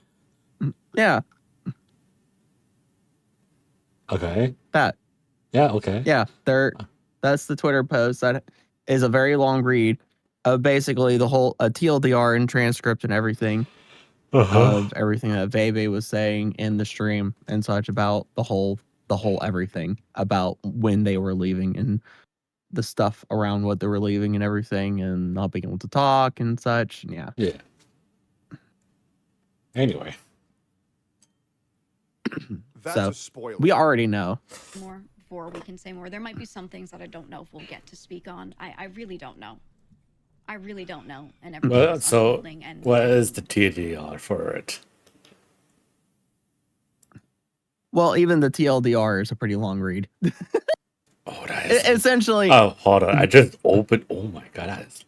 Yeah, Okay. that. Yeah, okay. Yeah, that's the Twitter post that is a very long read of basically the whole TLDR and transcript and everything of everything that Vebe was saying in the stream and such about the whole everything about when they were leaving and the stuff around what they were leaving and everything and not being able to talk and such. Yeah. Yeah. Anyway. That's So a spoiler. we already know. More before we can say more. There might be some things that I don't know if we'll get to speak on. I really don't know. I really don't know. And everything Well, is so unfolding and what is the TDR for it? Well, even the TLDR is a pretty long read. Oh, that is Essentially. Oh, hold on. I just opened. Oh my god, that is.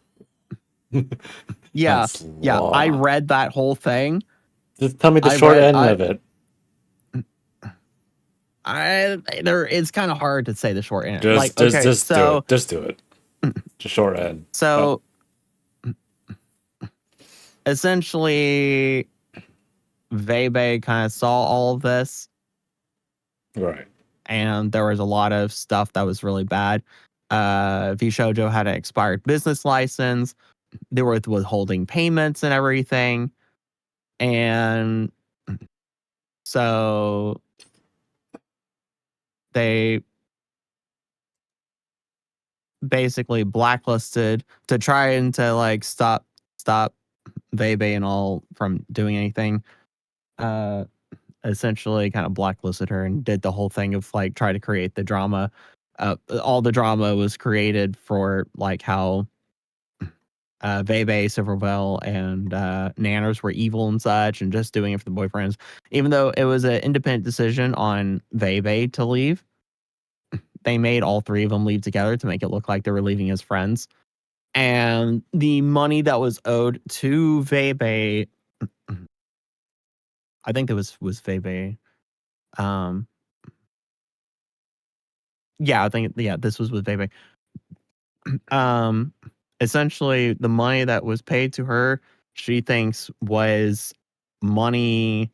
Yeah. That's Yeah. I long. read that whole thing. Just tell me the short end of it. It's kind of hard to say the short end. Just do it. Just do it. The short end. So essentially, Vebe kind of saw all of this. Right. And there was a lot of stuff that was really bad. Vishojo had an expired business license. They were withholding payments and everything. And so they basically blacklisted to try and to like stop Vebe and all from doing anything. Essentially kind of blacklisted her and did the whole thing of like try to create the drama. All the drama was created for like how Vebe, Silverwell, and Nanners were evil and such, and just doing it for the boyfriends. Even though it was an independent decision on Vebe to leave, they made all three of them leave together to make it look like they were leaving as friends. And the money that was owed to Vebe, I think it was Vebe. Yeah, I think this was with Vebe. Essentially, the money that was paid to her, she thinks was money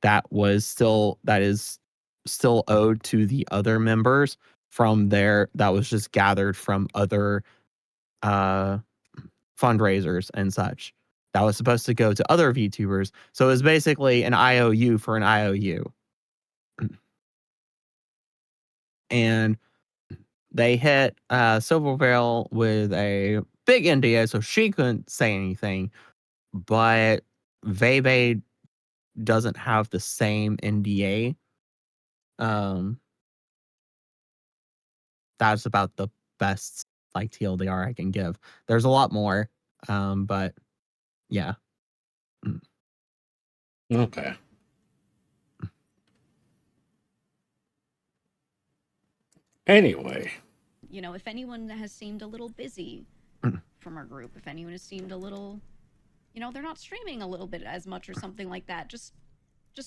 that is still owed to the other members from that was just gathered from other fundraisers and such. That was supposed to go to other VTubers. So it was basically an IOU for an IOU. And they hit Silvervale with a big NDA, so she couldn't say anything. But Vebe doesn't have the same NDA. That's about the best like TLDR I can give. There's a lot more, but yeah. Okay. Anyway. You know, if anyone has seemed a little busy from our group, if anyone has seemed a little, you know, they're not streaming a little bit as much or something like that, just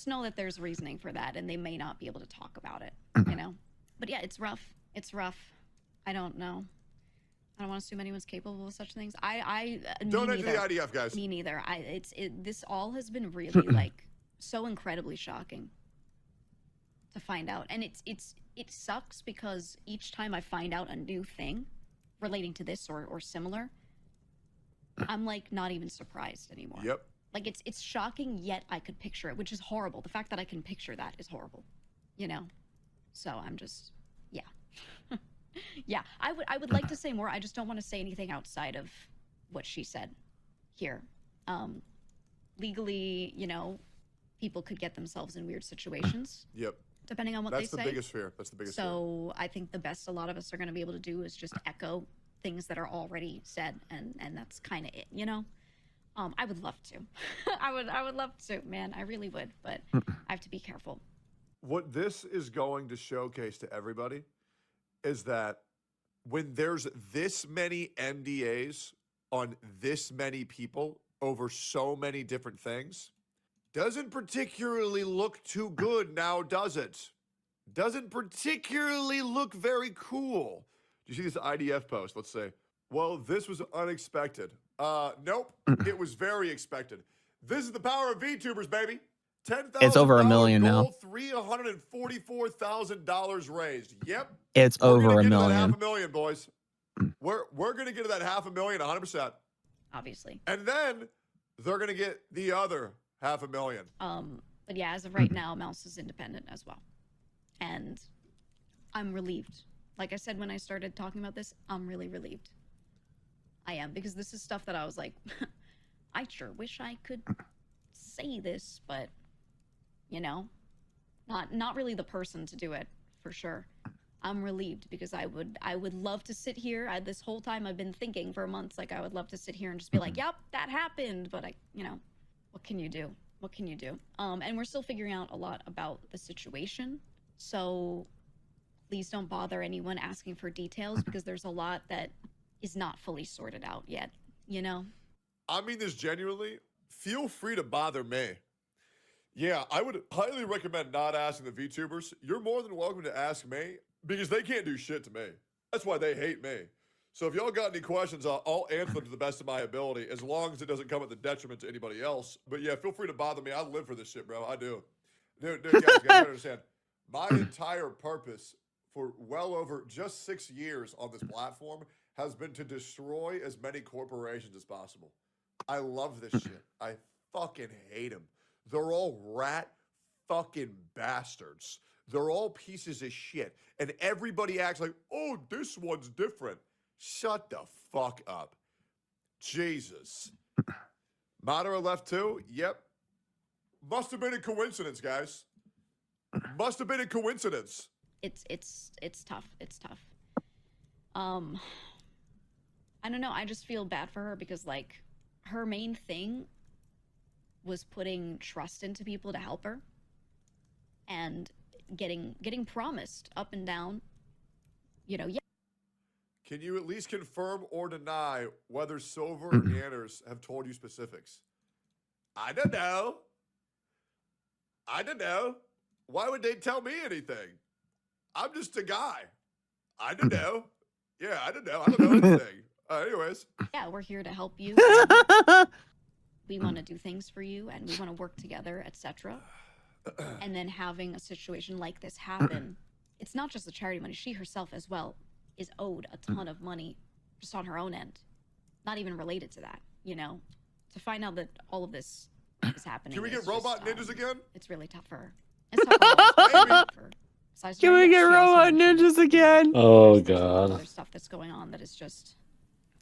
know that there's reasoning for that and they may not be able to talk about it, you know? But yeah, it's rough. It's rough. I don't know. I don't want to assume anyone's capable of such things. Don't enter the IDF, guys. Me neither. This all has been really like so incredibly shocking to find out, and it sucks because each time I find out a new thing relating to this or similar, I'm like not even surprised anymore. Yep. Like it's shocking, yet I could picture it, which is horrible. The fact that I can picture that is horrible, you know. So I'm just, yeah. Yeah, I would like to say more. I just don't want to say anything outside of what she said here. Legally, you know, people could get themselves in weird situations. Yep. Depending on what they say. That's the biggest fear. That's the biggest fear. So I think the best a lot of us are going to be able to do is just echo things that are already said, and that's kind of it, you know. I would love to. I would love to, man. I really would, but I have to be careful. What this is going to showcase to everybody is that when there's this many NDAs on this many people over so many different things, doesn't particularly look too good now, does it? Doesn't particularly look very cool. Do you see this IDF post? Let's say, well, this was unexpected. Nope. It was very expected. This is the power of VTubers, baby. $10,000 It's over $1 million now. $344,000 raised. Yep. It's We're over gonna $1 get to that million. $500,000, boys. We're gonna get to that $500,000 100%. Obviously. And then they're gonna get the other $500,000. But yeah, as of right now, Mouse is independent as well. And I'm relieved. Like I said when I started talking about this, I'm really relieved. I am, because this is stuff that I was like, I sure wish I could say this, but you know, not really the person to do it, for sure. I'm relieved because I would love to sit here. This whole time I've been thinking for months, like I would love to sit here and just be like, yep, that happened. But what can you do? What can you do? And we're still figuring out a lot about the situation. So please don't bother anyone asking for details, because there's a lot that is not fully sorted out yet, you know? I mean this genuinely. Feel free to bother me. Yeah, I would highly recommend not asking the VTubers. You're more than welcome to ask me, because they can't do shit to me. That's why they hate me. So if y'all got any questions, I'll answer them to the best of my ability, as long as it doesn't come at the detriment to anybody else. But yeah, feel free to bother me. I live for this shit, bro. I do. Dude, guys, you gotta understand. My entire purpose for well over just 6 years on this platform has been to destroy as many corporations as possible. I love this shit. I fucking hate them. They're all rat fucking bastards. They're all pieces of shit. And everybody acts like, oh, this one's different. Shut the fuck up. Jesus. Madara left too? Yep. Must have been a coincidence, guys. Must have been a coincidence. It's tough. It's tough. I don't know. I just feel bad for her because, like, her main thing was putting trust into people to help her, and getting promised up and down, yeah. Can you at least confirm or deny whether Silver or Anders have told you specifics? I don't know. Why would they tell me anything? I'm just a guy. I don't know. Yeah, I don't know. I don't know anything. Anyways. Yeah, we're here to help you. We want to do things for you, and we want to work together, etc. And then having a situation like this happen, it's not just the charity money. She herself as well is owed a ton of money just on her own end, not even related to that, to find out that all of this is happening. Can we get robot ninjas again? It's really tough for her. It's tough for her. Can we get robot ninjas again? Oh god. Other stuff that's going on that is just,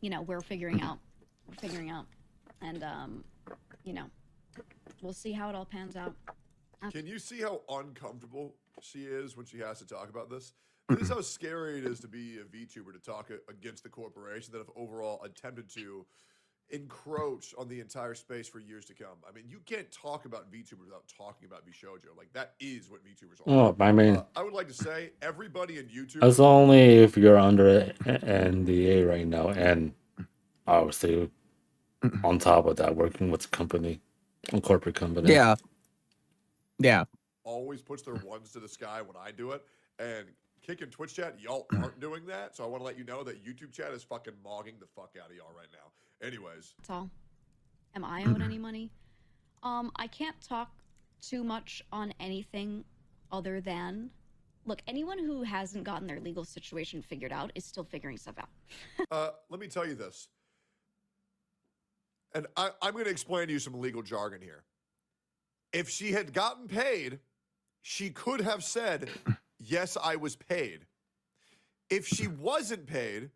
we're figuring out. And we'll see how it all pans out. Can you see how uncomfortable she is when she has to talk about this? This is how scary it is to be a VTuber, to talk against the corporation that have overall attempted to encroach on the entire space for years to come. I mean, you can't talk about VTubers without talking about VShojo. Like, that is what VTubers are. Oh, I mean, I would like to say everybody in YouTube. That's only if you're under NDA right now, and obviously on top of that, working with a corporate company. Yeah. Always puts their ones to the sky when I do it, and Kick and Twitch chat, y'all aren't doing that. So I want to let you know that YouTube chat is fucking mogging the fuck out of y'all right now. Anyways. That's all. Am I owed any money? I can't talk too much on anything other than, look, anyone who hasn't gotten their legal situation figured out is still figuring stuff out. Let me tell you this. And I'm going to explain to you some legal jargon here. If she had gotten paid, she could have said, yes, I was paid. If she wasn't paid,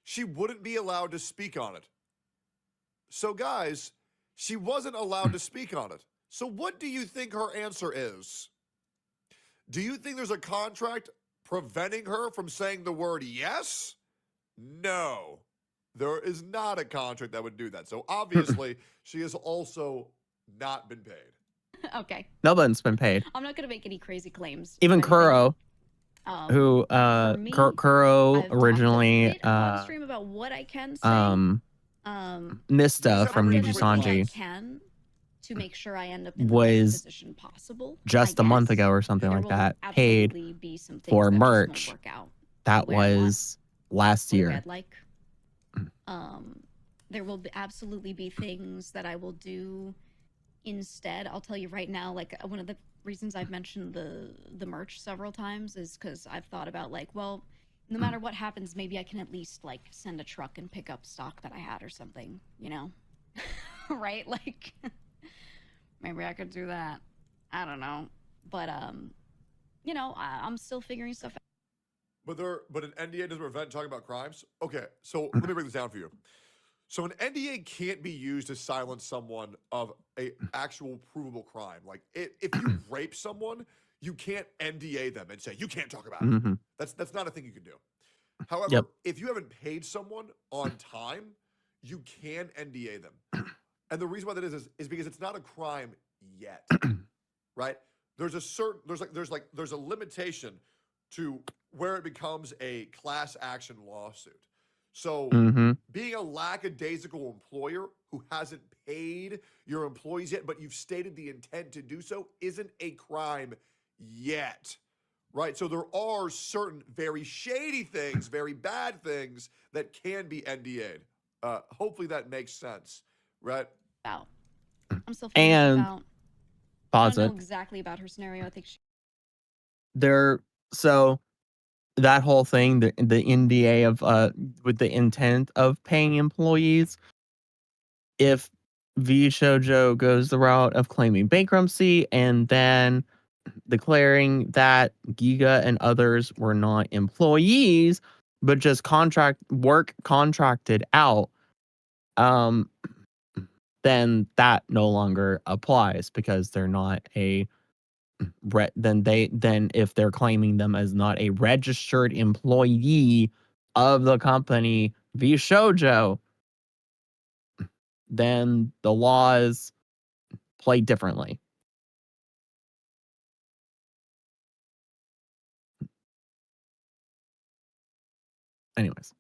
she wouldn't be allowed to speak on it. So, guys, she wasn't allowed to speak on it. So what do you think her answer is? Do you think there's a contract preventing her from saying the word yes? No. There is not a contract that would do that. So, obviously, she has also not been paid. Okay. Nobody's been paid. I'm not going to make any crazy claims. Even Kuro, who Kuro originally on stream about what I can say. Nista from Niji Sanji can to make sure I end up in the best position possible. Just a month ago or something like that, paid for merch. That was last year. there will absolutely be things that I will do instead. I'll tell you right now, like one of the reasons I've mentioned the merch several times is because I've thought about like, well, no matter what happens, maybe I can at least like send a truck and pick up stock that I had or something, you know? Right? Like maybe I could do that. I don't know. But you know, I'm still figuring stuff out. But an NDA doesn't prevent talking about crimes? Okay, so let me break this down for you. So an NDA can't be used to silence someone of a actual provable crime. Like if you rape someone, you can't NDA them and say you can't talk about it. That's not a thing you can do. However, if you haven't paid someone on time, you can NDA them. And the reason why that is because it's not a crime yet. Right? There's a limitation to where it becomes a class action lawsuit. So being a lackadaisical employer who hasn't paid your employees yet, but you've stated the intent to do so, isn't a crime yet, right? So there are certain very shady things, very bad things that can be NDA'd. Hopefully that makes sense, right? I'm still figuring stuff out. I don't know exactly about her scenario. I think so that whole thing, the NDA of with the intent of paying employees, if V Shoujo goes the route of claiming bankruptcy and then declaring that Giga and others were not employees but just contracted out, then that no longer applies because they're not a then if they're claiming them as not a registered employee of the company V Shoujo, then the laws play differently. Anyways.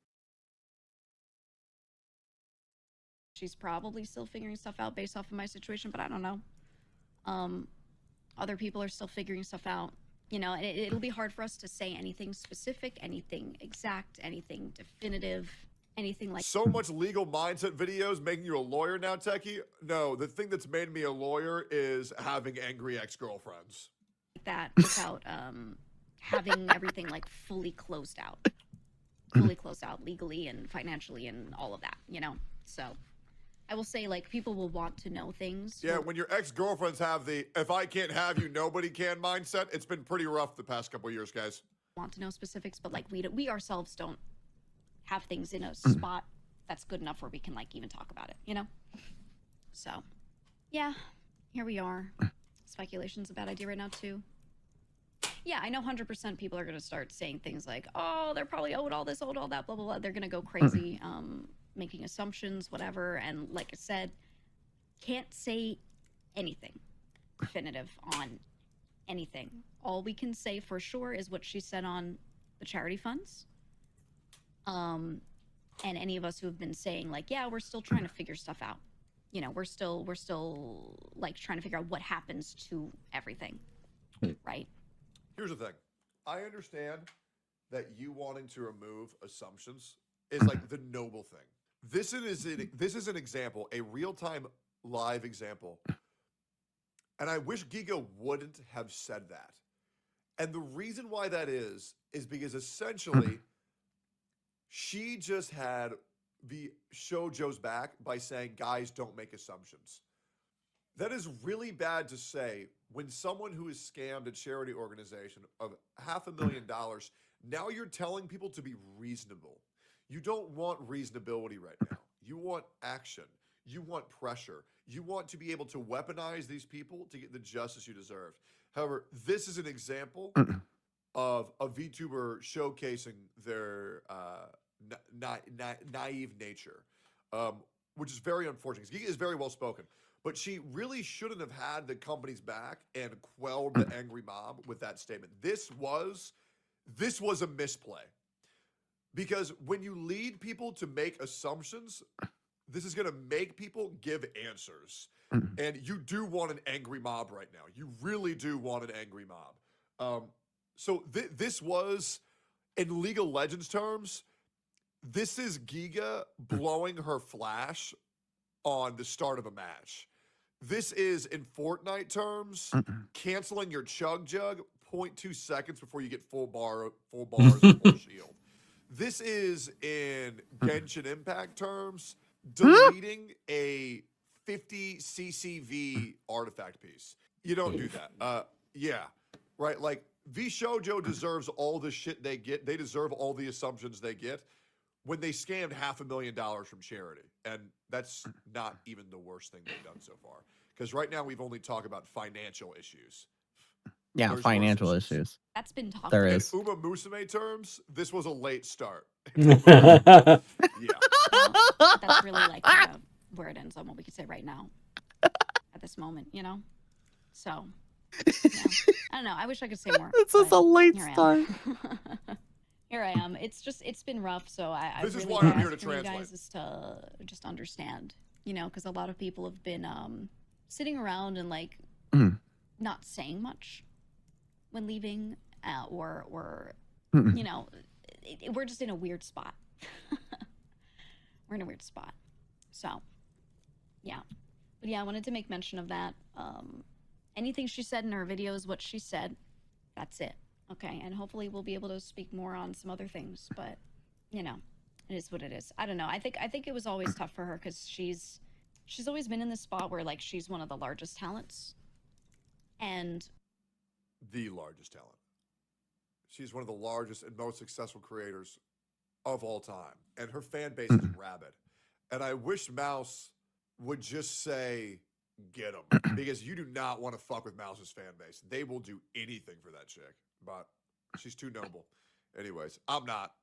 she's probably still figuring stuff out based off of my situation, but I don't know. Other people are still figuring stuff out, you know, and it'll be hard for us to say anything specific, anything exact, anything definitive, anything like so much legal mindset videos making you a lawyer now, Techie. No, the thing that's made me a lawyer is having angry ex-girlfriends. that without having everything like fully closed out legally and financially and all of that, you know. So I will say, like, people will want to know things. Yeah, when your ex-girlfriends have the "if I can't have you, nobody can" mindset, it's been pretty rough the past couple of years, guys. Want to know specifics, but like we ourselves don't have things in a spot that's good enough where we can like even talk about it, you know. So yeah, here we are. Speculation's a bad idea right now too. Yeah, I know 100% people are gonna start saying things like, oh, they're probably owed all this, owed all that, blah blah blah. They're gonna go crazy, making assumptions, whatever. And like I said, can't say anything definitive on anything. All we can say for sure is what she said on the charity funds. And any of us who have been saying like, yeah, we're still trying to figure stuff out. You know, we're still like trying to figure out what happens to everything, right? Here's the thing. I understand that you wanting to remove assumptions is like the noble thing. This is an example, a real-time live example. And I wish Giga wouldn't have said that. And the reason why that is because essentially she just had the shoujo's back by saying, guys, don't make assumptions. That is really bad to say when someone who has scammed a charity organization of $500,000, now you're telling people to be reasonable. You don't want reasonability right now. You want action. You want pressure. You want to be able to weaponize these people to get the justice you deserve. However, this is an example of a VTuber showcasing their naive nature, which is very unfortunate. Giga is very well spoken, but she really shouldn't have had the company's back and quelled the angry mob with that statement. This was a misplay. Because when you lead people to make assumptions, this is going to make people give answers. And you do want an angry mob right now. You really do want an angry mob. So this was, in League of Legends terms, This is Giga blowing her flash on the start of a match. This is, in Fortnite terms, canceling your chug jug 0.2 seconds before you get full bars or full shield. This is, in Genshin Impact terms, deleting a 50 CCV artifact piece. You don't do that. Yeah, right? Like, VShojo deserves all the shit they get. They deserve all the assumptions they get when they scammed $500,000 from charity. And that's not even the worst thing they've done so far. Because right now we've only talked about financial issues. Yeah, There's financial worse issues. That's been talked There about. is. In Uma Musume terms, this was a late start. Yeah. That's really like kind of where it ends on what we could say right now at this moment, you know? So, yeah. I don't know. I wish I could say more. This was a late start. Here I am. It's been rough, so I This is really why I'm here to ask from you translate. guys is to just understand, you know, because a lot of people have been sitting around and like not saying much when leaving, or you know, we're just in a weird spot. We're in a weird spot. So, yeah. But yeah, I wanted to make mention of that. Anything she said in her video is what she said. That's it. Okay, and hopefully we'll be able to speak more on some other things, but you know, it is what it is. I don't know. I think it was always tough for her because she's always been in this spot where like she's one of the largest talents. And The largest talent. She's one of the largest and most successful creators of all time. And her fan base is rabid. And I wish Mouse would just say, get him. Because you do not want to fuck with Mouse's fan base. They will do anything for that chick. But she's too noble. Anyways, I'm not.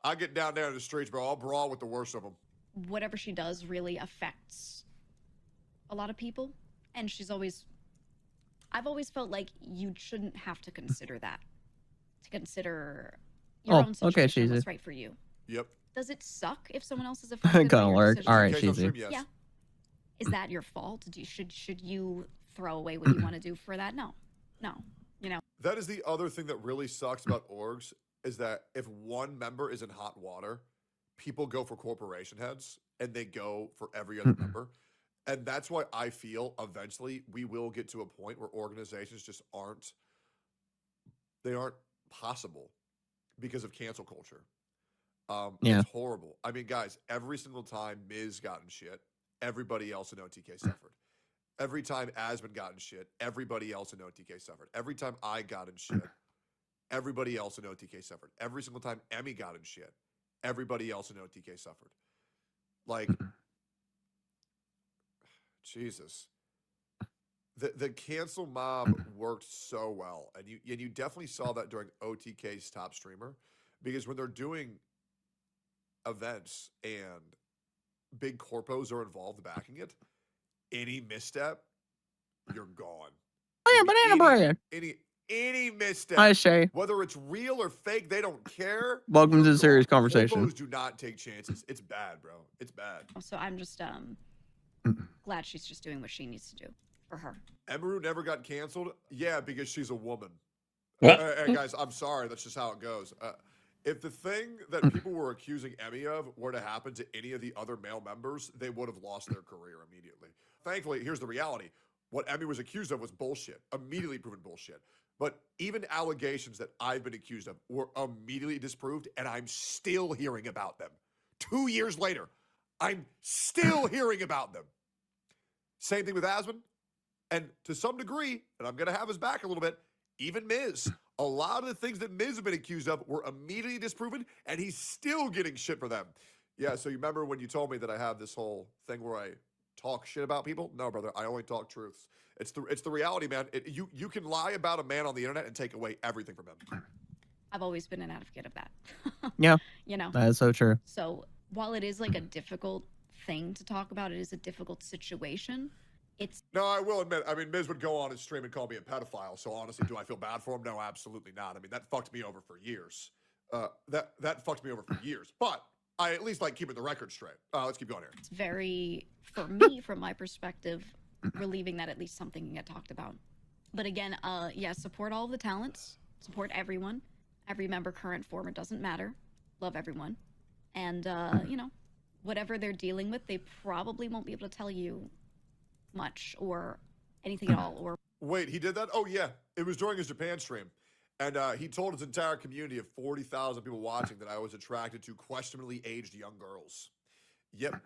I get down there in the streets, bro. I'll brawl with the worst of them. whatever she does really affects a lot of people. And I've always felt like you shouldn't have to consider that. To consider your own situation and what's right for you. Yep. Does it suck if someone else is affected by your decision? All right, cheesy. Yes. Yeah. Is that your fault? Should you throw away what you want to do for that? No. You know. That is the other thing that really sucks about orgs is that if one member is in hot water, people go for corporation heads and they go for every other member. And that's why I feel eventually we will get to a point where organizations just aren't possible because of cancel culture. It's horrible. I mean, guys, every single time Miz got in shit, everybody else in OTK suffered. Every time Asmund got in shit, everybody else in OTK suffered. Every time I got in shit, everybody else in OTK suffered. Every single time Emmy got in shit, everybody else in OTK suffered. Like, Jesus. The cancel mob worked so well. And you definitely saw that during OTK's top streamer. Because when they're doing events and big corpos are involved backing it, any misstep, you're gone. Oh yeah, banana bread. Any misstep. Hi, Shay. Whether it's real or fake, they don't care. Welcome to the serious conversation. Corpos do not take chances. It's bad, bro. It's bad. So I'm just glad she's just doing what she needs to do for her. Emeru never got canceled. Yeah, because she's a woman. What? Guys, I'm sorry. That's just how it goes. If the thing that people were accusing Emmy of were to happen to any of the other male members, they would have lost their career immediately. Thankfully, here's the reality. What Emmy was accused of was bullshit. Immediately proven bullshit. But even allegations that I've been accused of were immediately disproved, and I'm still hearing about them. 2 years later, I'm still hearing about them. Same thing with Asmund. And to some degree, and I'm going to have his back a little bit, even Miz. A lot of the things that Miz has been accused of were immediately disproven, and he's still getting shit for them. Yeah, so you remember when you told me that I have this whole thing where I talk shit about people? No, brother, I only talk truths. It's the reality, man. You can lie about a man on the internet and take away everything from him. I've always been an advocate of that. Yeah. You know. That is so true. So while it is like a difficult thing to talk about, it is a difficult situation. No, I will admit, I mean, Miz would go on his stream and call me a pedophile, so honestly, do I feel bad for him? No, absolutely not. I mean, that fucked me over for years. That fucked me over for years. But I at least like keeping the record straight. Let's keep going here. It's very, for me, from my perspective, relieving that at least something can get talked about. But again, yeah, support all of the talents. Support everyone. Every member, current, former, doesn't matter. Love everyone. And, you know, whatever they're dealing with, they probably won't be able to tell you much or anything at all. Or Wait, he did that? Oh, yeah. It was during his Japan stream. And he told his entire community of 40,000 people watching that I was attracted to questionably aged young girls. Yep.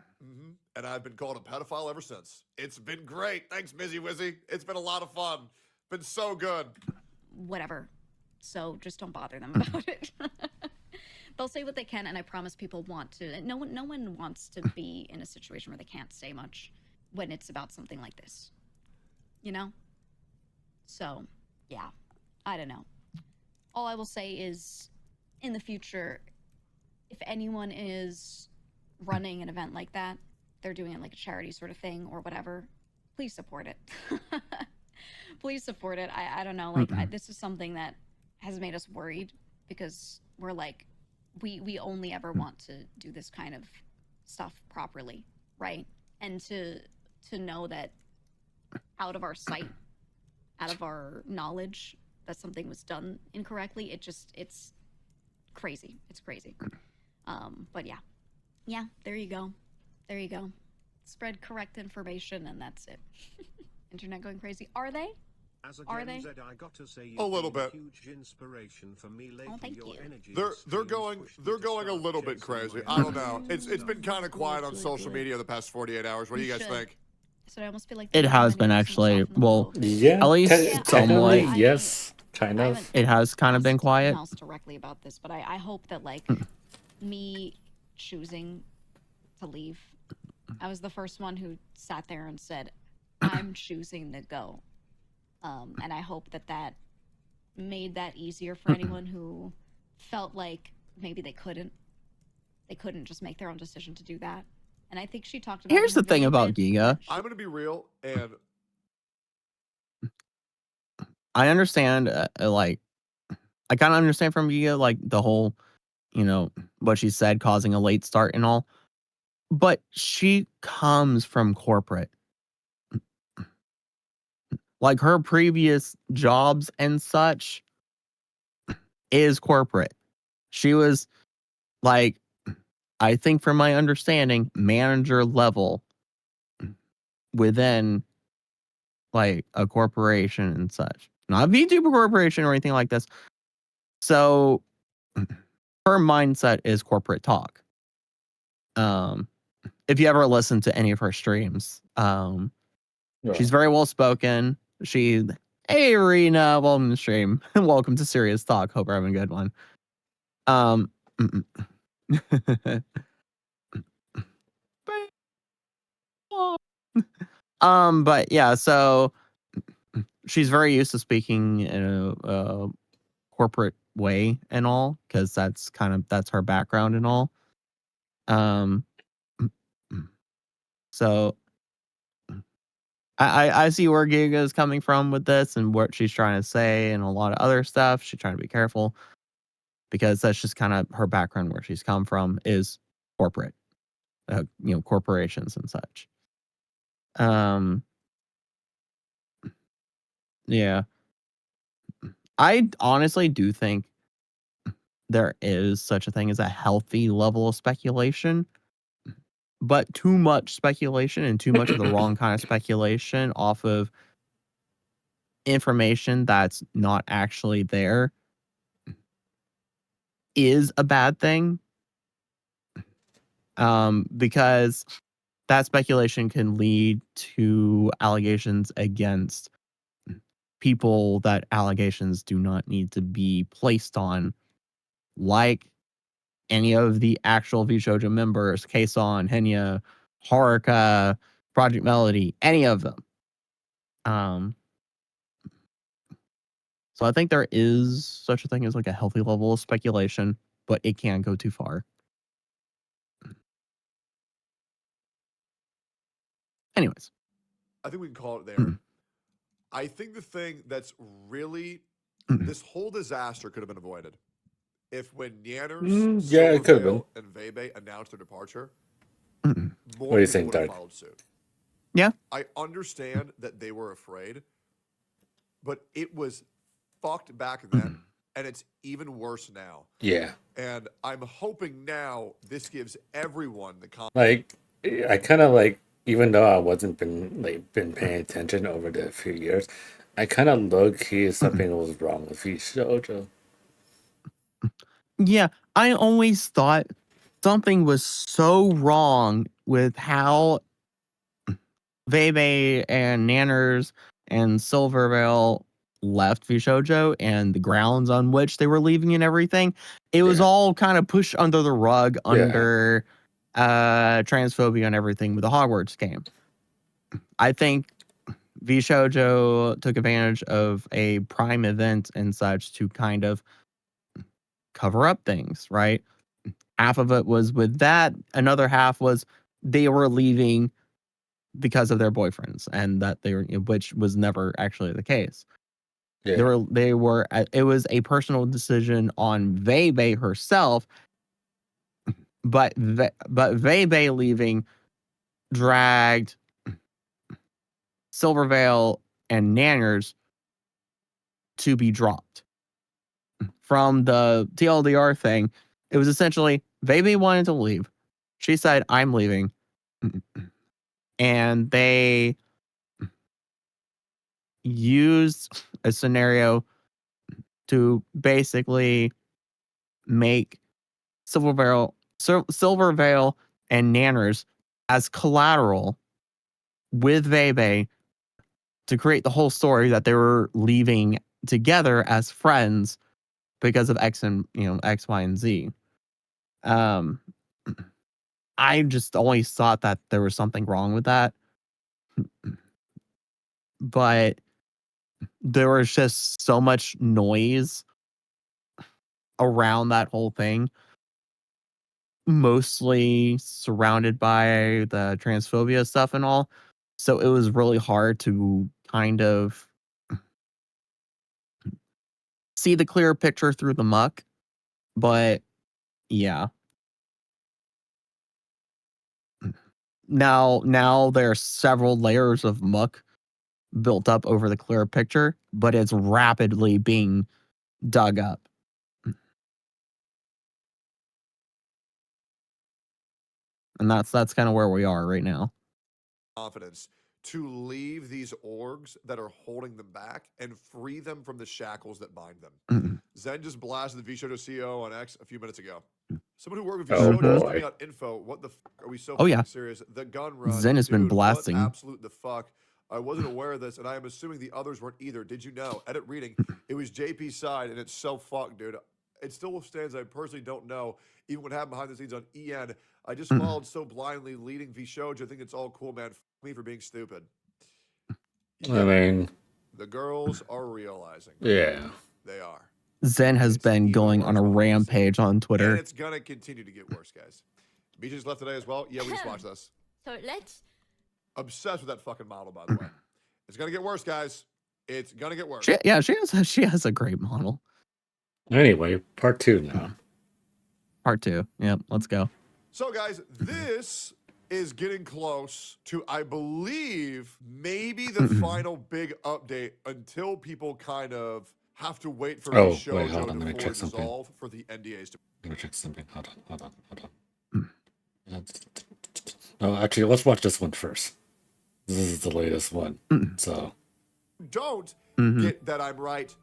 And I've been called a pedophile ever since. It's been great. Thanks, Mizzy Wizzy. It's been a lot of fun. Been so good. whatever. So just don't bother them about it. They'll say what they can, and I promise people want to. No one wants to be in a situation where they can't say much when it's about something like this. You know? So, yeah. I don't know. All I will say is, in the future, if anyone is running an event like that, they're doing it like a charity sort of thing or whatever, please support it. Please support it. I don't know, like, this is something that has made us worried because we're like, we only ever want to do this kind of stuff properly, right? And to know that out of our sight, out of our knowledge that something was done incorrectly, it's crazy. It's crazy. But yeah, there you go. Spread correct information, and that's it. Internet going crazy. Are they? Are they? I got to say a little bit. Huge inspiration for me lately. Oh, thank Your you. energy They're going a little bit crazy. I don't know. It's been kind of quiet on social media the past 48 hours. What do you guys think? So I almost feel like It has been actually. Well, Yeah, at least technically, somewhat. yes, kind of. It has kind of been quiet. Else directly about this, but I hope that like me choosing to leave, I was the first one who sat there and said, I'm choosing to go. And I hope that made that easier for anyone who felt like maybe they couldn't just make their own decision to do that. And I think she talked about. Here's the thing about Giga. I'm going to be real, and I understand, like, I kind of understand from Giga, like, the whole, you know, what she said causing a late start and all. But she comes from corporate. Like, her previous jobs and such is corporate. She was, like, I think from my understanding, manager level within, like, a corporation and such. Not a VTuber corporation or anything like this. So, her mindset is corporate talk. If you ever listen to any of her streams, she's very well spoken. Hey Rena, welcome to the stream. Welcome to Serious Talk. Hope you're having a good one. But yeah, so she's very used to speaking in a corporate way and all, because that's her background and all. So I see where Giga is coming from with this and what she's trying to say and a lot of other stuff. She's trying to be careful because that's just kind of her background, where she's come from is corporate, corporations and such. Yeah. I honestly do think there is such a thing as a healthy level of speculation, but too much speculation and too much of the wrong kind of speculation off of information that's not actually there is a bad thing. Because that speculation can lead to allegations against people that allegations do not need to be placed on, like any of the actual VShojo members, Kason, Henya, Haruka, Project Melody, any of them. So I think there is such a thing as like a healthy level of speculation, but it can go too far. Anyways. I think we can call it there. I think the thing that's really, this whole disaster could have been avoided if when Yanners, Silvervale, and Vebe announced their departure, more people would have followed suit. Yeah. I understand that they were afraid, but it was fucked back then and it's even worse now. Yeah. And I'm hoping now this gives everyone the like I kind of like, even though I wasn't been paying attention over the few years, I kind of low key something was wrong with Shoujo. Yeah, I always thought something was so wrong with how Vebe and Nanners and Silvervale left Vishojo and the grounds on which they were leaving and everything. It was Yeah. all kind of pushed under the rug under transphobia and everything with the Hogwarts game. I think Vishojo took advantage of a prime event and such to kind of cover up things, right? Half of it was with that. Another half was they were leaving because of their boyfriends, and that they were, which was never actually the case. Yeah. They were. It was a personal decision on Vebe herself, but Vebe leaving dragged Silvervale and Nanners to be dropped from the TLDR thing. It was essentially Vebe wanted to leave. She said, "I'm leaving," and they used a scenario to basically make Silvervale and Nanners as collateral with Vebe to create the whole story that they were leaving together as friends because of X and X, Y, and Z. I just always thought that there was something wrong with that, but there was just so much noise around that whole thing, mostly surrounded by the transphobia stuff and all. So it was really hard to kind of see the clear picture through the muck. But yeah. Now there are several layers of muck built up over the clear picture, but it's rapidly being dug up. And that's kind of where we are right now. Confidence to leave these orgs that are holding them back and free them from the shackles that bind them. Zen just blasted the Vishojo CEO on X a few minutes ago. Someone who worked with Vishojo is giving out info. What the fuck? Are we so fucking serious? The gun run. Zen has been blasting. What absolute the fuck? I wasn't aware of this, and I am assuming the others weren't either. Did you know? Edit reading. It was JP's side, and it's so fucked, dude. It still stands. I personally don't know even what happened behind the scenes on EN. I just followed so blindly, leading Vishojo. I think it's all cool, man. F me for being stupid. I mean, the girls are realizing. Yeah, they are. Zen has been going on a rampage on Twitter. And it's gonna continue to get worse, guys. Beach just left today as well. Yeah, we just watched this. So let's. Obsessed with that fucking model, by the way. It's gonna get worse, guys. It's gonna get worse. She has a great model. Anyway, part 2 now. Part 2. Yep, let's go. So, guys, this is getting close to, I believe, maybe the final big update until people kind of have to wait for wait, Vishojo hold on, let me to check dissolve for the NDAs to. Let me check something. Hold on. No, actually, let's watch this one first. This is the latest one. So Don't get that I'm right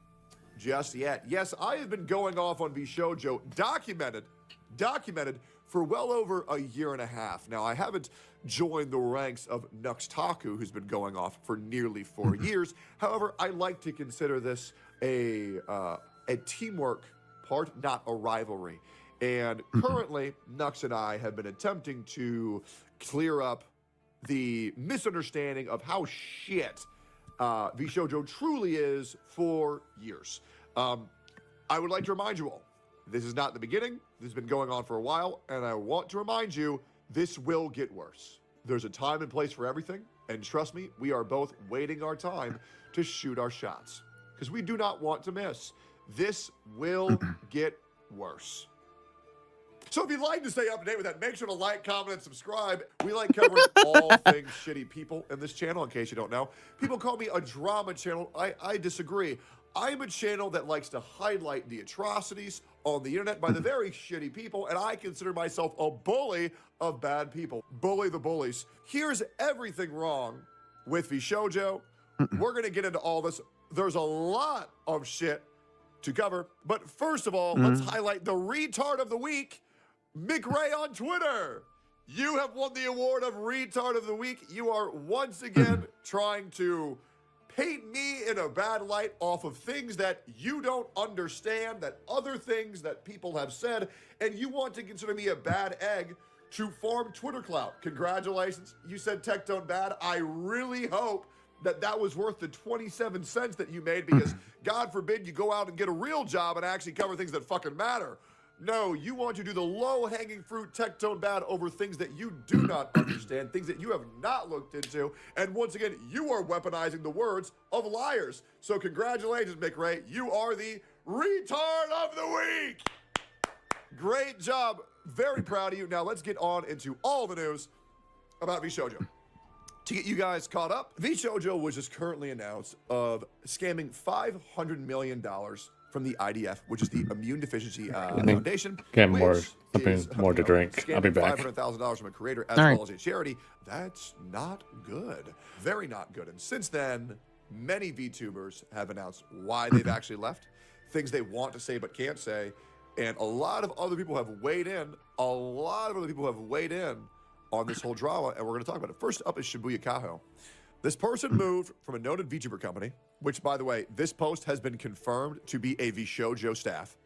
just yet. Yes, I have been going off on Vishojo, documented for well over a year and a half. Now, I haven't joined the ranks of Nuxtaku, who's been going off for nearly 4 years. However, I like to consider this a teamwork part, not a rivalry. And currently, Nux and I have been attempting to clear up the misunderstanding of how shit Vishojo truly is for years. I would like to remind you all, this is not the beginning. This has been going on for a while, and I want to remind you, this will get worse. There's a time and place for everything, and trust me, we are both waiting our time to shoot our shots, because we do not want to miss. This will get worse. So if you'd like to stay up to date with that, make sure to like, comment, and subscribe. We like covering all things shitty people in this channel, in case you don't know. People call me a drama channel. I disagree. I'm a channel that likes to highlight the atrocities on the internet by the very shitty people, and I consider myself a bully of bad people. Bully the bullies. Here's everything wrong with VShojo. We're going to get into all this. There's a lot of shit to cover, but first of all, let's highlight the retard of the week, McRae on Twitter. You have won the award of retard of the week. You are once again trying to paint me in a bad light off of things that you don't understand, that other things that people have said, and you want to consider me a bad egg to farm Twitter clout. Congratulations. You said tech don't bad. I really hope that that was worth the 27 cents that you made, because God forbid you go out and get a real job and actually cover things that fucking matter. No, you want to do the low-hanging fruit tech tone bad over things that you do not understand, things that you have not looked into, and once again, you are weaponizing the words of liars. So congratulations, McRae. You are the retard of the week. Great job. Very proud of you. Now let's get on into all the news about VShojo. To get you guys caught up, VShojo was just currently announced of scamming $500 million from the IDF, which is the Immune Deficiency Foundation. Get more to drink. I'll be back. $500,000 from a creator as well as a charity. That's not good. Very not good. And since then, many VTubers have announced why they've actually left, things they want to say but can't say, and a lot of other people have weighed in. On this whole drama, and we're going to talk about it. First up is Shibuya Kaho. This person moved from a noted VTuber company, which, by the way, this post has been confirmed to be a VShojo staff.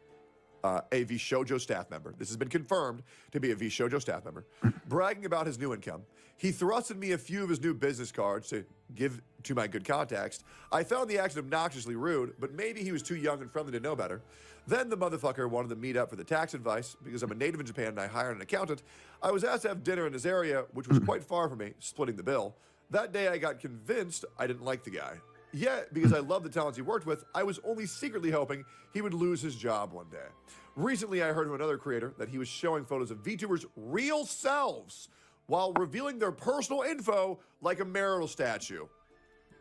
A VShojo staff member. This has been confirmed to be a VShojo staff member. Bragging about his new income. He thrusted me a few of his new business cards to give to my good context. I found the action obnoxiously rude, but maybe he was too young and friendly to know better. Then the motherfucker wanted to meet up for the tax advice. Because I'm a native in Japan and I hired an accountant, I was asked to have dinner in his area, which was quite far from me, splitting the bill. That day I got convinced I didn't like the guy. Yet, because I love the talents he worked with, I was only secretly hoping he would lose his job one day. Recently, I heard from another creator that he was showing photos of VTubers' real selves while revealing their personal info like a marital statue.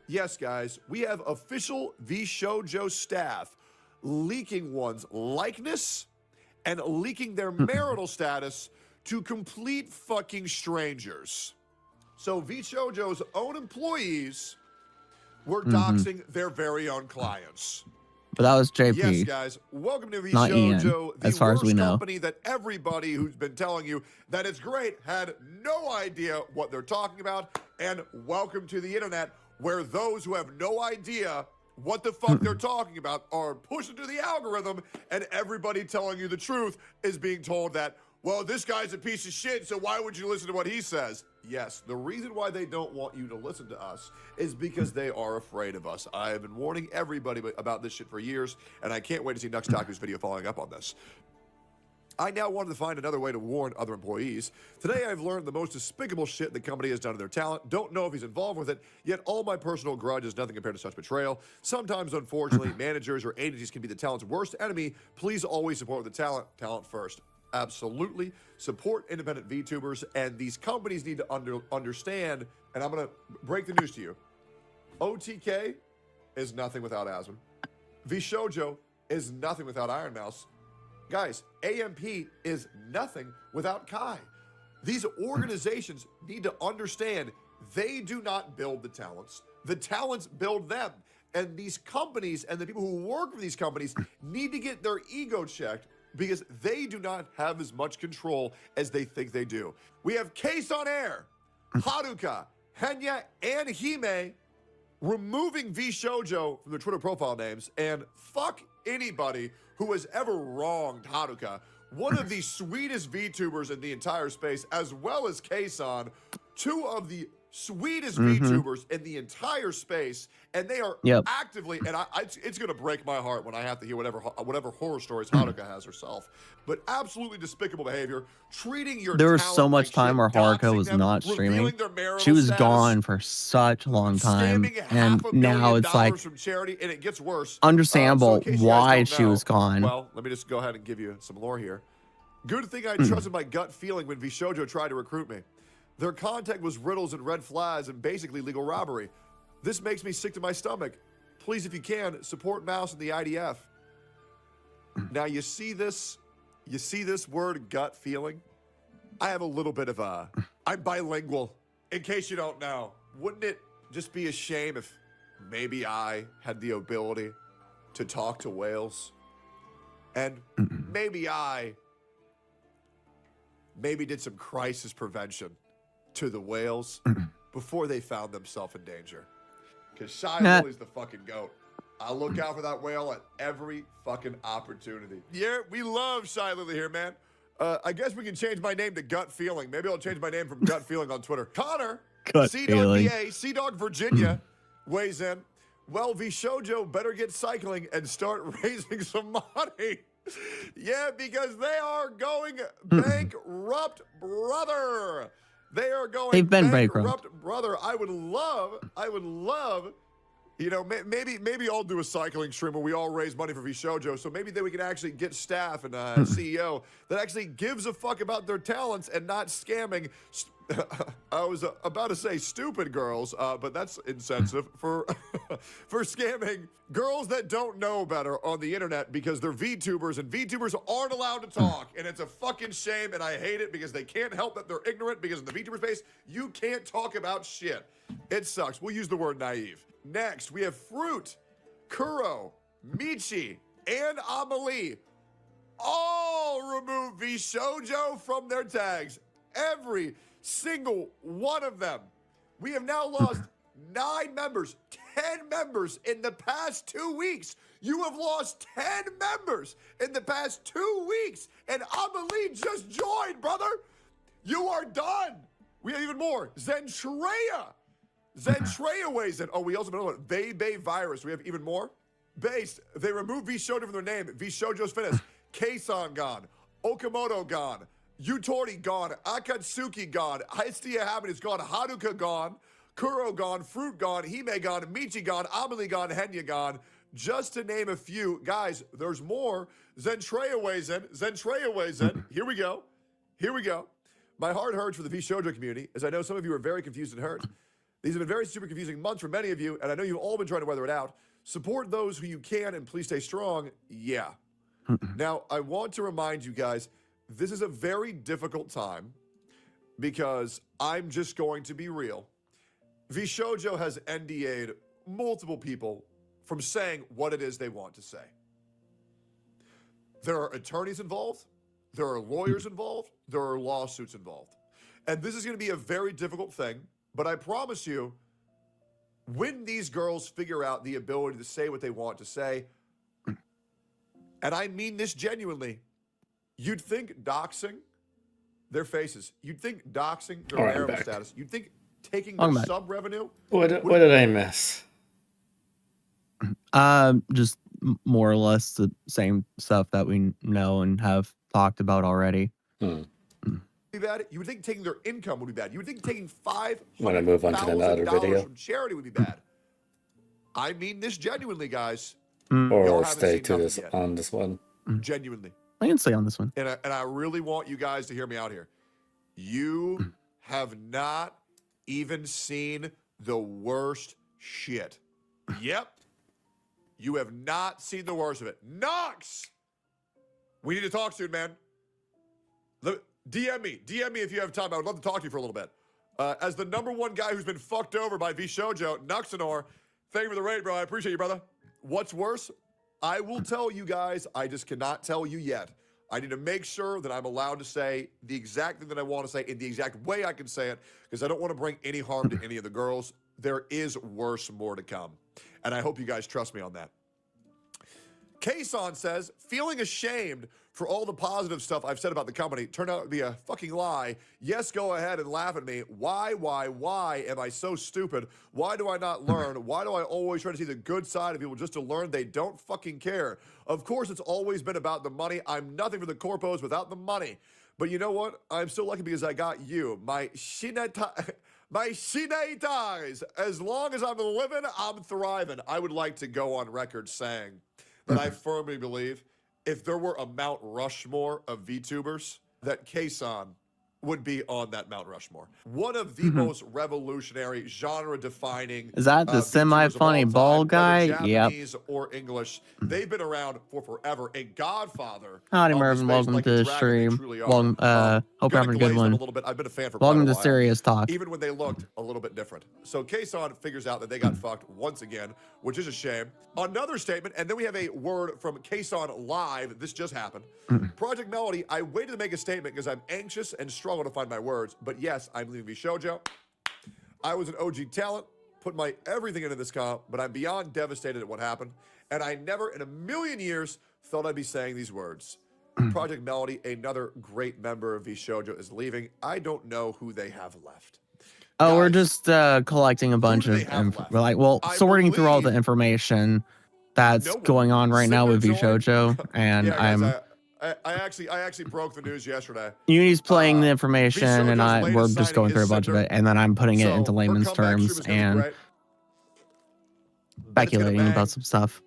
Yes, guys, we have official VShojo staff leaking one's likeness and leaking their marital status to complete fucking strangers. So VShojo's own employees were doxing their very own clients. But that was JP. Yes, guys. Welcome to Not Ian, VShojo, the as far as worst we know. company that everybody who's been telling you that it's great had no idea what they're talking about. And welcome to the internet, where those who have no idea what the fuck they're talking about are pushed into the algorithm, and everybody telling you the truth is being told that, well, this guy's a piece of shit, so why would you listen to what he says? Yes, the reason why they don't want you to listen to us is because they are afraid of us. I have been warning everybody about this shit for years, and I can't wait to see Nuxtaku's video following up on this. I now wanted to find another way to warn other employees. Today, I've learned the most despicable shit the company has done to their talent. Don't know if he's involved with it, yet all my personal grudge is nothing compared to such betrayal. Sometimes, unfortunately, managers or agencies can be the talent's worst enemy. Please always support the talent. Talent first. Absolutely. Support independent VTubers, and these companies need to understand, and I'm going to break the news to you. OTK is nothing without Asmon. VShojo is nothing without Ironmouse. Guys, AMP is nothing without Kai. These organizations need to understand they do not build the talents. The talents build them. And these companies and the people who work for these companies need to get their ego checked, because they do not have as much control as they think they do. We have Case on Air, Haruka, Henya, and Hime removing VShojo from their Twitter profile names, and fuck anybody who has ever wronged Haruka, one of the sweetest VTubers in the entire space, as well as Kason, two of the sweetest VTubers in the entire space, and they are actively, and it's going to break my heart when I have to hear whatever horror stories Haruka has herself, but absolutely despicable behavior, treating your There was so talent much like time shit, where Haruka doxing was them, not streaming. revealing their marital She was status, gone for such a long time, scamming and $500 now million it's like from charity, and it gets worse. understandable In case you guys why don't she know, was gone. Well, let me just go ahead and give you some lore here. Good thing I trusted my gut feeling when VShojo tried to recruit me. Their contact was riddles and red flags and basically legal robbery. This makes me sick to my stomach. please, if you can, support Mouse and the IDF. Now you see this word gut feeling? I have a little bit of I'm bilingual, in case you don't know. Wouldn't it just be a shame if maybe I had the ability to talk to whales? And maybe I did some crisis prevention to the whales before they found themselves in danger. Because Shy Lily's the fucking goat. I'll look out for that whale at every fucking opportunity. Yeah, we love Shy Lily here, man. I guess we can change my name to Gut Feeling. Maybe I'll change my name from Gut Feeling on Twitter. Connor, C-Dog VA, C-Dog Virginia, weighs in. Well, Vishojo better get cycling and start raising some money. Yeah, because they are going bankrupt, brother. They are going They've been bankrupt, brother. I would love, you know, maybe I'll do a cycling stream where we all raise money for Vishojo. So maybe then we can actually get staff and CEO that actually gives a fuck about their talents and not scamming. I was about to say stupid girls, but that's insensitive for for scamming girls that don't know better on the internet because they're VTubers and VTubers aren't allowed to talk, and it's a fucking shame, and I hate it because they can't help that they're ignorant because in the VTuber space you can't talk about shit. It sucks. We'll use the word naive. Next, we have Fruit, Kuro, Michi, and Amelie all remove Vishojo from their tags. Every single one of them. We have now lost 9 members, 10 members in the past 2 weeks. You have lost 10 members in the past 2 weeks, and Amelie just joined, brother. You are done. We have even more. Zentreya weighs in. Oh, we also have another one. Bay Virus. We have even more. Based. They removed Vishojo from their name. Vishojo's finished. Keisan gone. Okamoto gone. Yutori gone. Akatsuki gone. Hestia Happiness gone. Haruka gone. Kuro gone. Fruit gone. Hime gone. Michi gone. Amelie gone. Henya gone. Just to name a few. Guys, there's more. Zentreya weighs in. Here we go. My heart hurts for the Vishojo community, as I know some of you are very confused and hurt. These have been very super confusing months for many of you, and I know you've all been trying to weather it out. Support those who you can, and please stay strong. Yeah. Now, I want to remind you guys, this is a very difficult time because I'm just going to be real. Vishojo has NDA'd multiple people from saying what it is they want to say. There are attorneys involved. There are lawyers involved. There are lawsuits involved. And this is going to be a very difficult thing, but I promise you, when these girls figure out the ability to say what they want to say, and I mean this genuinely, you'd think doxing their faces, you'd think doxing their marital status, you'd think taking their sub revenue. What did I miss? Just more or less the same stuff that we know and have talked about already. Be bad. You would think taking their income would be bad. You would think taking $500,000 from charity would be bad. I mean this genuinely, guys. Or stay to this yet. On this one. Genuinely. I can stay on this one. And I really want you guys to hear me out here. You have not even seen the worst shit. Yep. You have not seen the worst of it. Nox! We need to talk soon, man. DM me if you have time. I would love to talk to you for a little bit. As the #1 guy who's been fucked over by Vishojo, Nuxanor, thank you for the raid, bro. I appreciate you, brother. What's worse? I will tell you guys. I just cannot tell you yet. I need to make sure that I'm allowed to say the exact thing that I want to say in the exact way I can say it, because I don't want to bring any harm to any of the girls. There is worse more to come. And I hope you guys trust me on that. Keisan says, feeling ashamed for all the positive stuff I've said about the company turned out to be a fucking lie. Yes, go ahead and laugh at me. Why am I so stupid? Why do I not learn? Why do I always try to see the good side of people just to learn they don't fucking care? Of course, it's always been about the money. I'm nothing for the corpos without the money. But you know what? I'm still lucky because I got you. My shinaitais. As long as I'm living, I'm thriving. I would like to go on record saying that I firmly believe if there were a Mount Rushmore of VTubers, that Keisan would be on that Mount Rushmore. One of the most revolutionary, genre-defining. Is that the VTubers of semi-funny all time, bald guy? whether Yep. Japanese or English. They've been around for forever. A godfather. Howdy, of the Mervin. space, Welcome like to the the dragon they stream. truly are. Welcome. Hope you're Gonna having a good glaze them one. a little bit. I've been a fan for Welcome quite a to while. Serious Talk. Even when they looked a little bit different. So Kason figures out that they got fucked once again, which is a shame. Another statement, and then we have a word from Kason live. This just happened. Project Melody, I waited to make a statement because I'm anxious and struggle to find my words. But yes, I'm leaving VShojo. I was an OG talent, put my everything into this comp, but I'm beyond devastated at what happened. And I never in a million years thought I'd be saying these words. Project Melody, another great member of VShojo, is leaving. I don't know who they have left. Oh, we're Guys, just collecting a bunch do of they have left? I sorting through all the believe information that's no one. going on right now with Sigma joined. VShojo, and Yeah, guys, I'm I actually broke the news yesterday. Uni's playing the information, and VShojo's we're latest just signing going through a is bunch of Cinder. it, and then I'm putting it So into her layman's comeback stream terms is gonna be and great. But it's gonna speculating bang. about some stuff.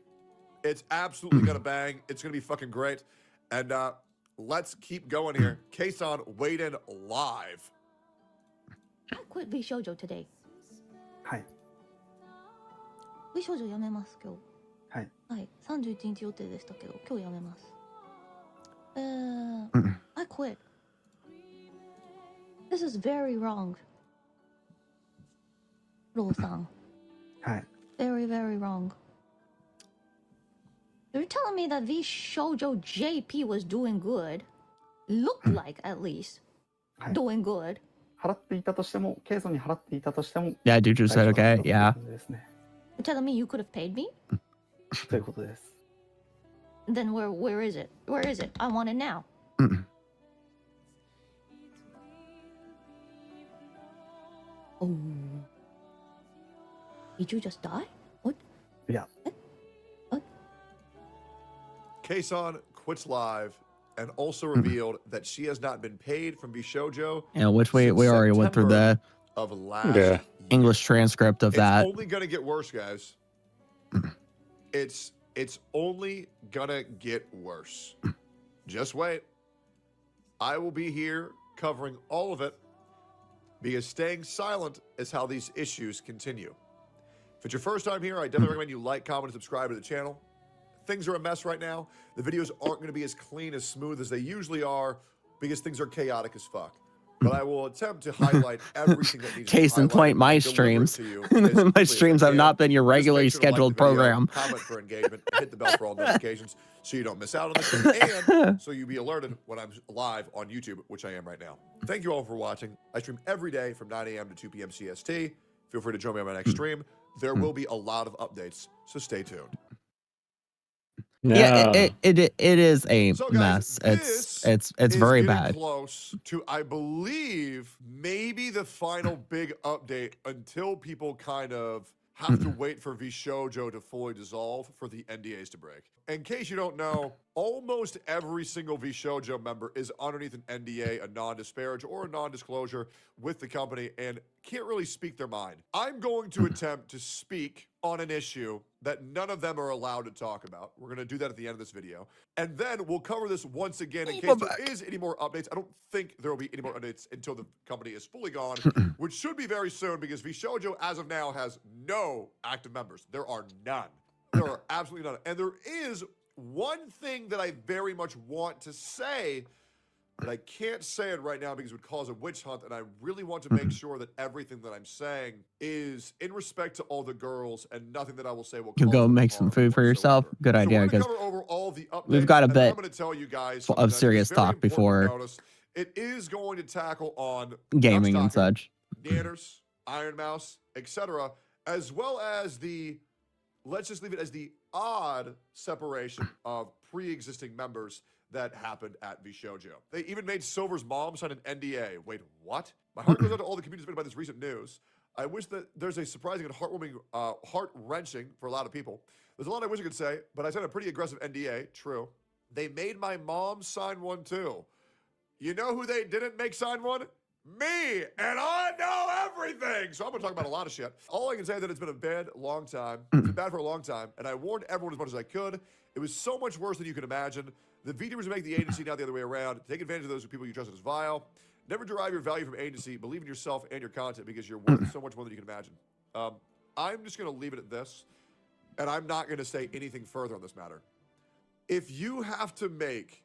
It's absolutely gonna bang. It's gonna be fucking great. And let's keep going here. Kason weighed in live. I quit VShojo today. はい VShojo やめます今日。はい。はい。31日予定でしたけど今日やめます。I quit. This is very wrong. ローさん。はい Very, very wrong. You're telling me that VShojo JP was doing good. Looked like, at least. はい Doing good. 払っていたとしても、ケイソンに払っていたとしても、 Yeah, dude just said 大丈夫 okay. だという Yeah. 感じですね。 You're telling me you could have paid me? ということです。 Then where is it? Where is it? I want it now. Oh. Did you just die? What? いや、 Kason quits live and also revealed that she has not been paid from VShojo. Yeah, which we since already went through the September of last Yeah. year. English transcript of It's that. only gonna get worse, guys. It's only gonna get worse. Just wait. I will be here covering all of it because staying silent is how these issues continue. If it's your first time here, I definitely recommend you like, comment, and subscribe to the channel. Things are a mess right now. The videos aren't going to be as clean, as smooth as they usually are because things are chaotic as fuck. But I will attempt to highlight everything that needs Case to be in point, highlighted my and delivered streams. to you as quickly My as streams I have can. not been your Just make regularly sure to like scheduled the video, program. comment for engagement, and hit the bell for all notifications so you don't miss out on this thing, and so you be alerted when I'm live on YouTube, which I am right now. Thank you all for watching. I stream every day from 9 a.m. to 2 p.m. CST. Feel free to join me on my next stream. There will be a lot of updates, so stay tuned. Yeah, it is a So, guys, mess. It's is very getting bad. close to, I believe, maybe the final big update until people kind of have to wait for VShojo to fully dissolve for the NDAs to break. In case you don't know, almost every single VShojo member is underneath an NDA, a non-disparage or a non-disclosure with the company and can't really speak their mind. I'm going to attempt to speak on an issue that none of them are allowed to talk about. We're going to do that at the end of this video. And then we'll cover this once again in case there is any more updates. I don't think there will be any more updates until the company is fully gone, which should be very soon because VShojo, as of now, has no active members. There are none. There are absolutely none. And there is one thing that I very much want to say, but I can't say it right now because it would cause a witch hunt, and I really want to make sure that everything that I'm saying is in respect to all the girls, and nothing that I will say will You cause go them make some harm food for yourself. whatsoever. Good So idea, we're gonna because cover over all the updates, we've got a and then bit I'm going to tell you guys of something that is serious very talk important to before notice. It is going to tackle on gaming and Duckstalker, such. Nanners, Ironmouse, etc., as well as the, let's just leave it as the odd separation of pre-existing members that happened at VShojo. They even made Silver's mom sign an NDA. Wait, what? My heart goes out to all the communities affected by this recent news. I wish that there's a surprising and heartwarming, heart-wrenching for a lot of people. There's a lot I wish I could say, but I signed a pretty aggressive NDA, true. They made my mom sign one too. You know who they didn't make sign one? Me, and I know everything. So I'm gonna talk about a lot of shit. All I can say is that it's been a bad, long time. It's been bad for a long time, and I warned everyone as much as I could. It was so much worse than you could imagine. The VTubers make the agency, not the other way around. Take advantage of those people you trusted as vile. Never derive your value from agency. Believe in yourself and your content because you're worth so much more than you can imagine. I'm just going to leave it at this, and I'm not going to say anything further on this matter. If you have to make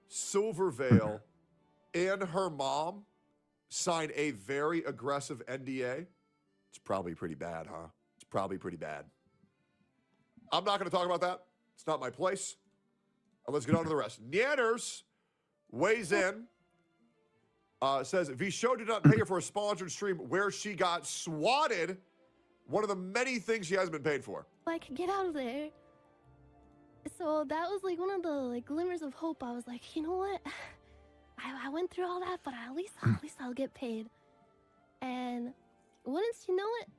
Silvervale and her mom sign a very aggressive NDA, it's probably pretty bad, huh? It's probably pretty bad. I'm not going to talk about that. It's not my place. Let's get on to the rest. Nianners weighs in, says, Visho did not pay her for a sponsored stream where she got swatted. One of the many things she hasn't been paid for. I could get out of there. So that was like one of the like glimmers of hope. I was like, you know what? I went through all that, but at least I'll get paid. And wouldn't you know it?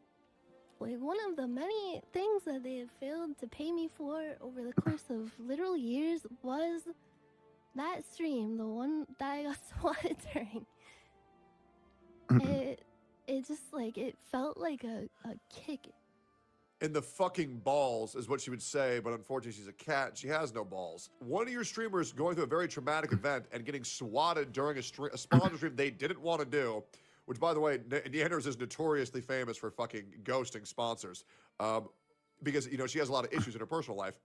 Like one of the many things that they have failed to pay me for over the course of literal years was that stream, the one that I got swatted during. It just like, it felt like a kick. In the fucking balls is what she would say, but unfortunately she's a cat. She has no balls. One of your streamers going through a very traumatic event and getting swatted during a sponsor stream they didn't want to do, which, by the way, Nianners is notoriously famous for fucking ghosting sponsors because, you know, she has a lot of issues in her personal life.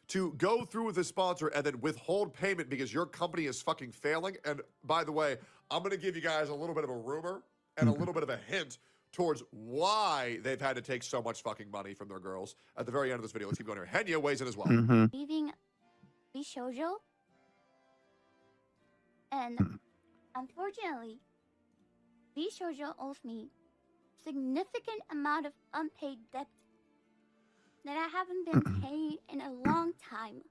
To go through with a sponsor and then withhold payment because your company is fucking failing. And by the way, I'm going to give you guys a little bit of a rumor and a little bit of a hint towards why they've had to take so much fucking money from their girls at the very end of this video. Let's keep going here. Henya weighs in as well. Leaving Shoujo. And unfortunately, Shoujo owes me significant amount of unpaid debt that I haven't been paying in a long time.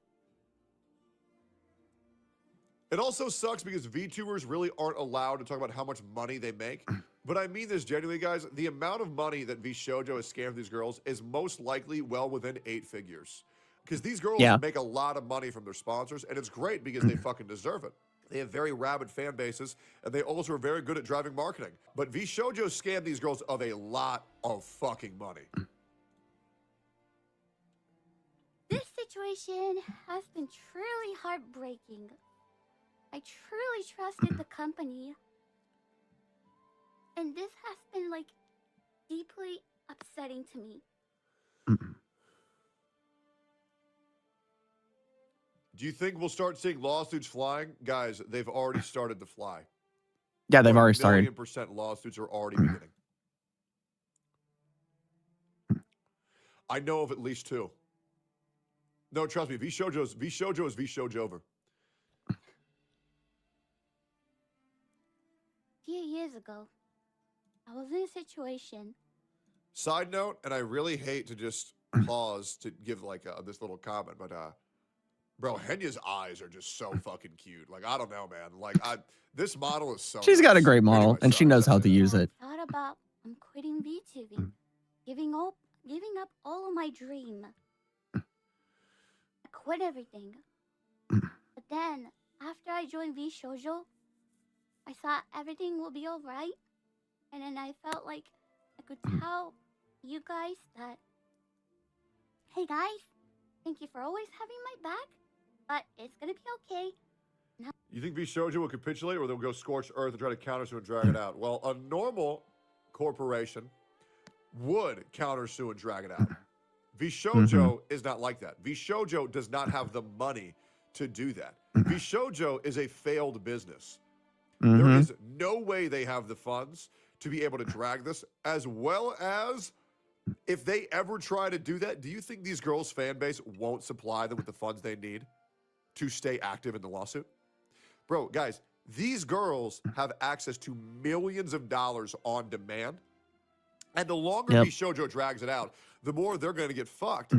It also sucks because VTubers really aren't allowed to talk about how much money they make. But I mean this genuinely, guys. The amount of money that VShojo has scammed these girls is most likely well within 8 figures. Because these girls make a lot of money from their sponsors, and it's great because they fucking deserve it. They have very rabid fan bases, and they also are very good at driving marketing. But VShojo scammed these girls of a lot of fucking money. This situation has been truly heartbreaking. I truly trusted the company. And this has been, like, deeply upsetting to me. Do you think we'll start seeing lawsuits flying? Guys, they've already started to fly. Yeah, they've already started. 1,000,000% lawsuits are already beginning. I know of at least 2. No, trust me, VShojo is VShojo over. A few years ago, I was in a situation. Side note, and I really hate to just pause to give like this little comment, but bro, Henya's eyes are just so fucking cute. Like, I don't know, man. Like, this model is so She's got a nice. great model, Anyway, and she sorry, knows how to use it. I thought about quitting VTubing, giving up all of my dream. I quit everything. But then, after I joined VShojo, I thought everything will be alright. And then I felt like I could tell you guys that, hey guys, thank you for always having my back, but it's gonna be okay. Now You think VShojo will capitulate, or they'll go scorched earth and try to countersue and drag it out? Well, a normal corporation would countersue and drag it out. VShojo is not like that. VShojo does not have the money to do that. VShojo is a failed business. There is no way they have the funds to be able to drag this, as well as if they ever try to do that, do you think these girls' fan base won't supply them with the funds they need to stay active in the lawsuit? Bro, guys, these girls have access to millions of dollars on demand. And the longer VShojo drags it out, the more they're going to get fucked.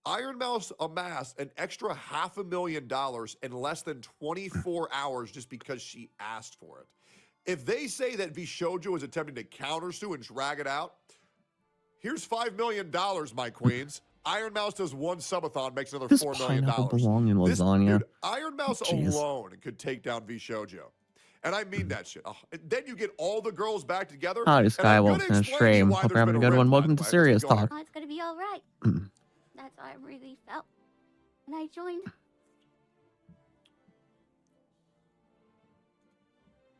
Ironmouse amassed an extra $500,000 in less than 24 hours just because she asked for it. If they say that VShojo is attempting to countersue and drag it out, here's $5 million, my queens. Ironmouse does one subathon, makes another $4 million. Belong in lasagna. Dude, Ironmouse alone could take down VShojo. And I mean that shit. Then you get all the girls back together. Howdy, Sky. Welcome to the stream. Hope you're having a good one. Welcome to Serious Talk. it's gonna be alright. That's how I really felt. And I joined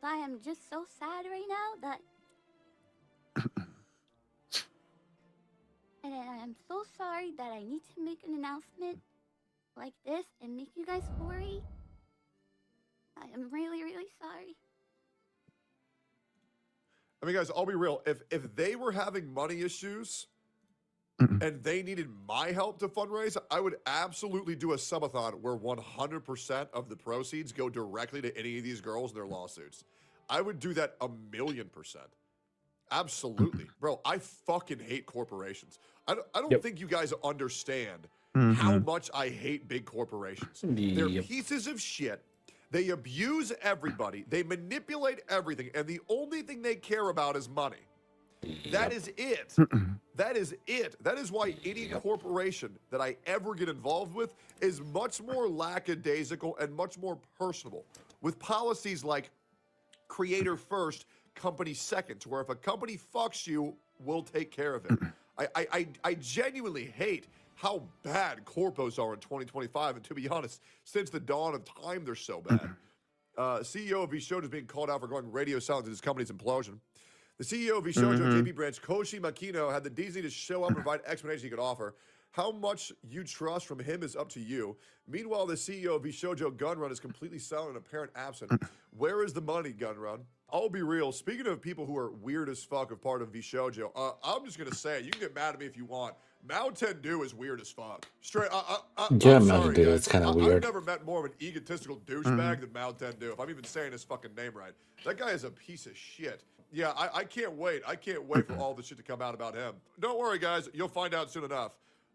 I am just so sad right now that. And I am so sorry that I need to make an announcement like this and make you guys worry. I am really, really sorry. I mean, guys, I'll be real. If they were having money issues and they needed my help to fundraise, I would absolutely do a subathon where 100% of the proceeds go directly to any of these girls and their lawsuits. I would do that 1,000,000%. Absolutely. Bro, I fucking hate corporations. I don't think you guys understand how much I hate big corporations. They're pieces of shit. They abuse everybody. They manipulate everything. And the only thing they care about is money. That is it. That is it. That is why any corporation that I ever get involved with is much more lackadaisical and much more personable, with policies like creator first, company second, where if a company fucks you, we'll take care of it. I genuinely hate how bad corpos are in 2025, and to be honest, since the dawn of time, they're so bad. CEO of VShojo is being called out for going radio silent in his company's implosion. The CEO of VShojo, JP Branch, Koshi Makino, had the decency to show up and provide explanations he could offer. How much you trust from him is up to you. Meanwhile, the CEO of VShojo Gunrun is completely silent and apparent absent. Where is the money, Gunrun? I'll be real. Speaking of people who are weird as fuck of part of VShojo, I'm just going to say it. You can get mad at me if you want. Mao Tendu is weird as fuck. Straight, I'm sorry, guys. It's kind of weird. I've never met more of an egotistical douchebag than Mao Tendu, if I'm even saying his fucking name right. That guy is a piece of shit. Yeah, I can't wait. I can't wait for all the shit to come out about him. Don't worry, guys. You'll find out soon enough.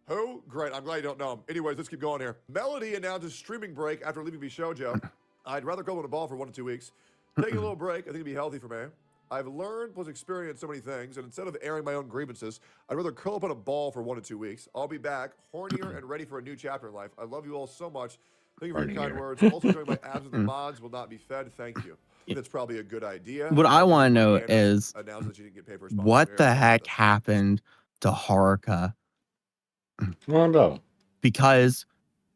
Who? Great. I'm glad you don't know him. Anyways, let's keep going here. Melody announces streaming break after leaving VShojo. I'd rather go on a ball for 1 to 2 weeks. Taking a little break, I think it'd be healthy for me. I've learned plus experienced so many things, and instead of airing my own grievances, I'd rather curl up on a ball for 1 to 2 weeks. I'll be back, hornier and ready for a new chapter in life. I love you all so much. Thank you for your kind words. Also, during my absence, the mods will not be fed. Thank you. That's probably a good idea. What I want to know Hannah is announced that she didn't get paid for her what sponsorship. the heck happened to Haruka? Oh, no. Because,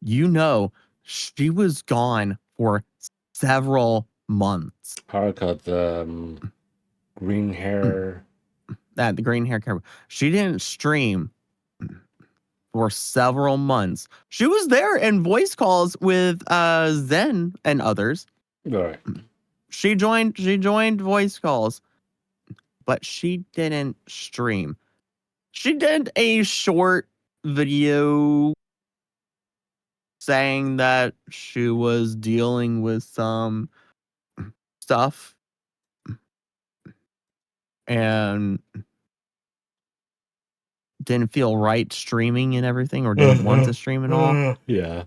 she was gone for several months. Haruka, the green hair. The green hair character. She didn't stream for several months. She was there in voice calls with Zen and others. Right. She joined voice calls, but she didn't stream. She did a short video saying that she was dealing with some stuff and didn't feel right streaming and everything, or didn't want to stream at all. Yeah.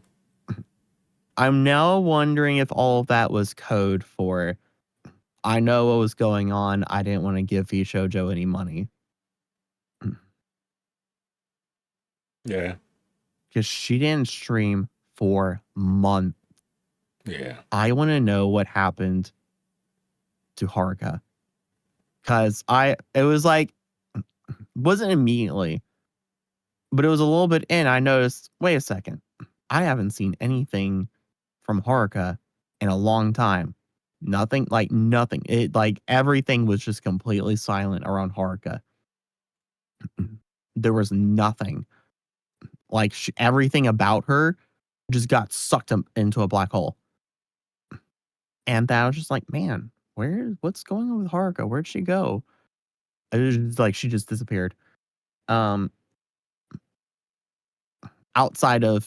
I'm now wondering if all of that was code for, I know what was going on. I didn't want to give VShojo any money. Yeah. Because she didn't stream for months. Yeah. I want to know what happened to Haruka. Because it was like, wasn't immediately, but it was a little bit in. I noticed, wait a second, I haven't seen anything from Haruka in a long time. Nothing. It like everything was just completely silent around Haruka. There was nothing. Like everything about her just got sucked into a black hole. And I was just like, man, what's going on with Haruka? Where'd she go? It was just like she just disappeared. Outside of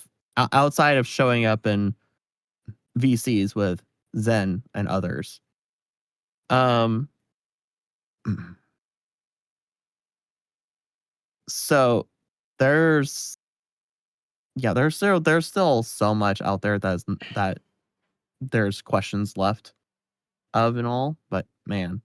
showing up in VCs with Zen and others. So there's still so much out there that there's questions left of and all, but man.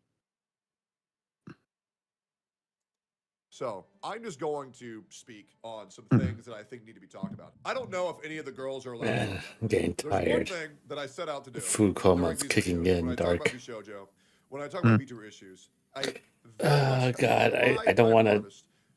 So I'm just going to speak on some things that I think need to be talked about. I don't know if any of the girls are allowed to Man, I'm getting There's one tired. thing that I set out to do. Food coma's kicking in, dark. When I talk about VTuber issues, Oh god, I don't want to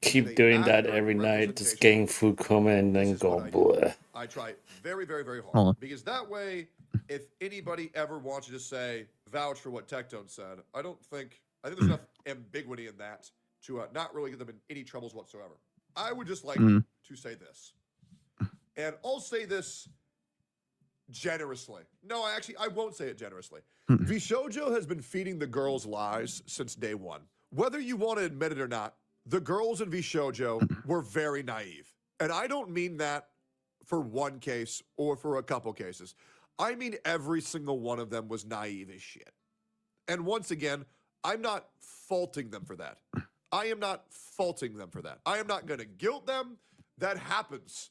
keep doing that every night, just getting food coma and then go bleh. I try very, very, very hard. Because that way, if anybody ever wants you to say vouch for what Tectone said. I think there's enough ambiguity in that to not really get them in any troubles whatsoever. I would just like to say this, and I'll say this generously. No, I won't say it generously. Vishojo has been feeding the girls lies since day one. Whether you want to admit it or not, the girls in Vishojo were very naive. And I don't mean that for one case or for a couple cases. I mean every single one of them was naive as shit. And once again, I'm not faulting them for that. I am not faulting them for that. I am not going to guilt them. That happens,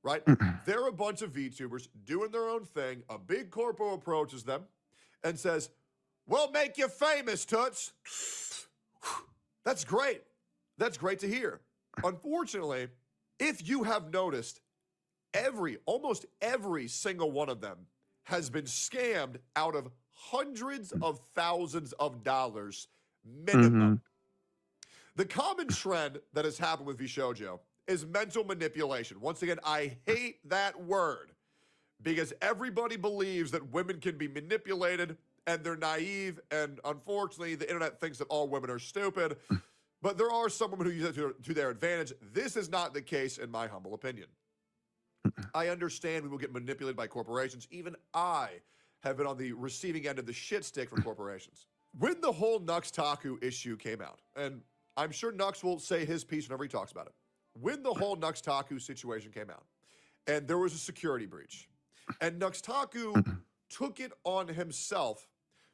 right? They're a bunch of VTubers doing their own thing. A big corpo approaches them and says, "We'll make you famous, Toots." That's great. That's great to hear. Unfortunately, if you have noticed, almost every single one of them has been scammed out of hundreds of thousands of dollars minimum. The common trend that has happened with Vishojo is mental manipulation. Once again, I hate that word because everybody believes that women can be manipulated and they're naive, and unfortunately, the internet thinks that all women are stupid, but there are some women who use it to their advantage. This is not the case, in my humble opinion. I understand we will get manipulated by corporations. Even I have been on the receiving end of the shit stick from corporations. When the whole Nux Taku issue came out, and I'm sure Nux will say his piece whenever he talks about it. When the whole Nux Taku situation came out, and there was a security breach, and Nux Taku took it on himself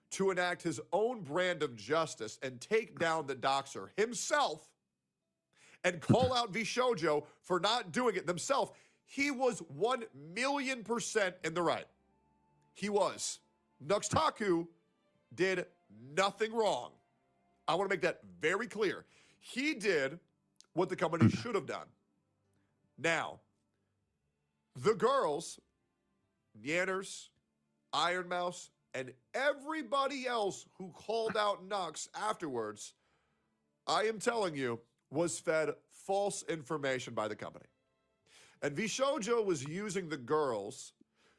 to enact his own brand of justice and take down the doxer himself and call out Vishojo for not doing it themselves, he was 1,000,000% in the right. He was. Nux Taku did nothing wrong. I want to make that very clear. He did what the company should have done. Now, the girls, Nyanners, Ironmouse, and everybody else who called out Nux afterwards, I am telling you, was fed false information by the company. And Vishojo was using the girls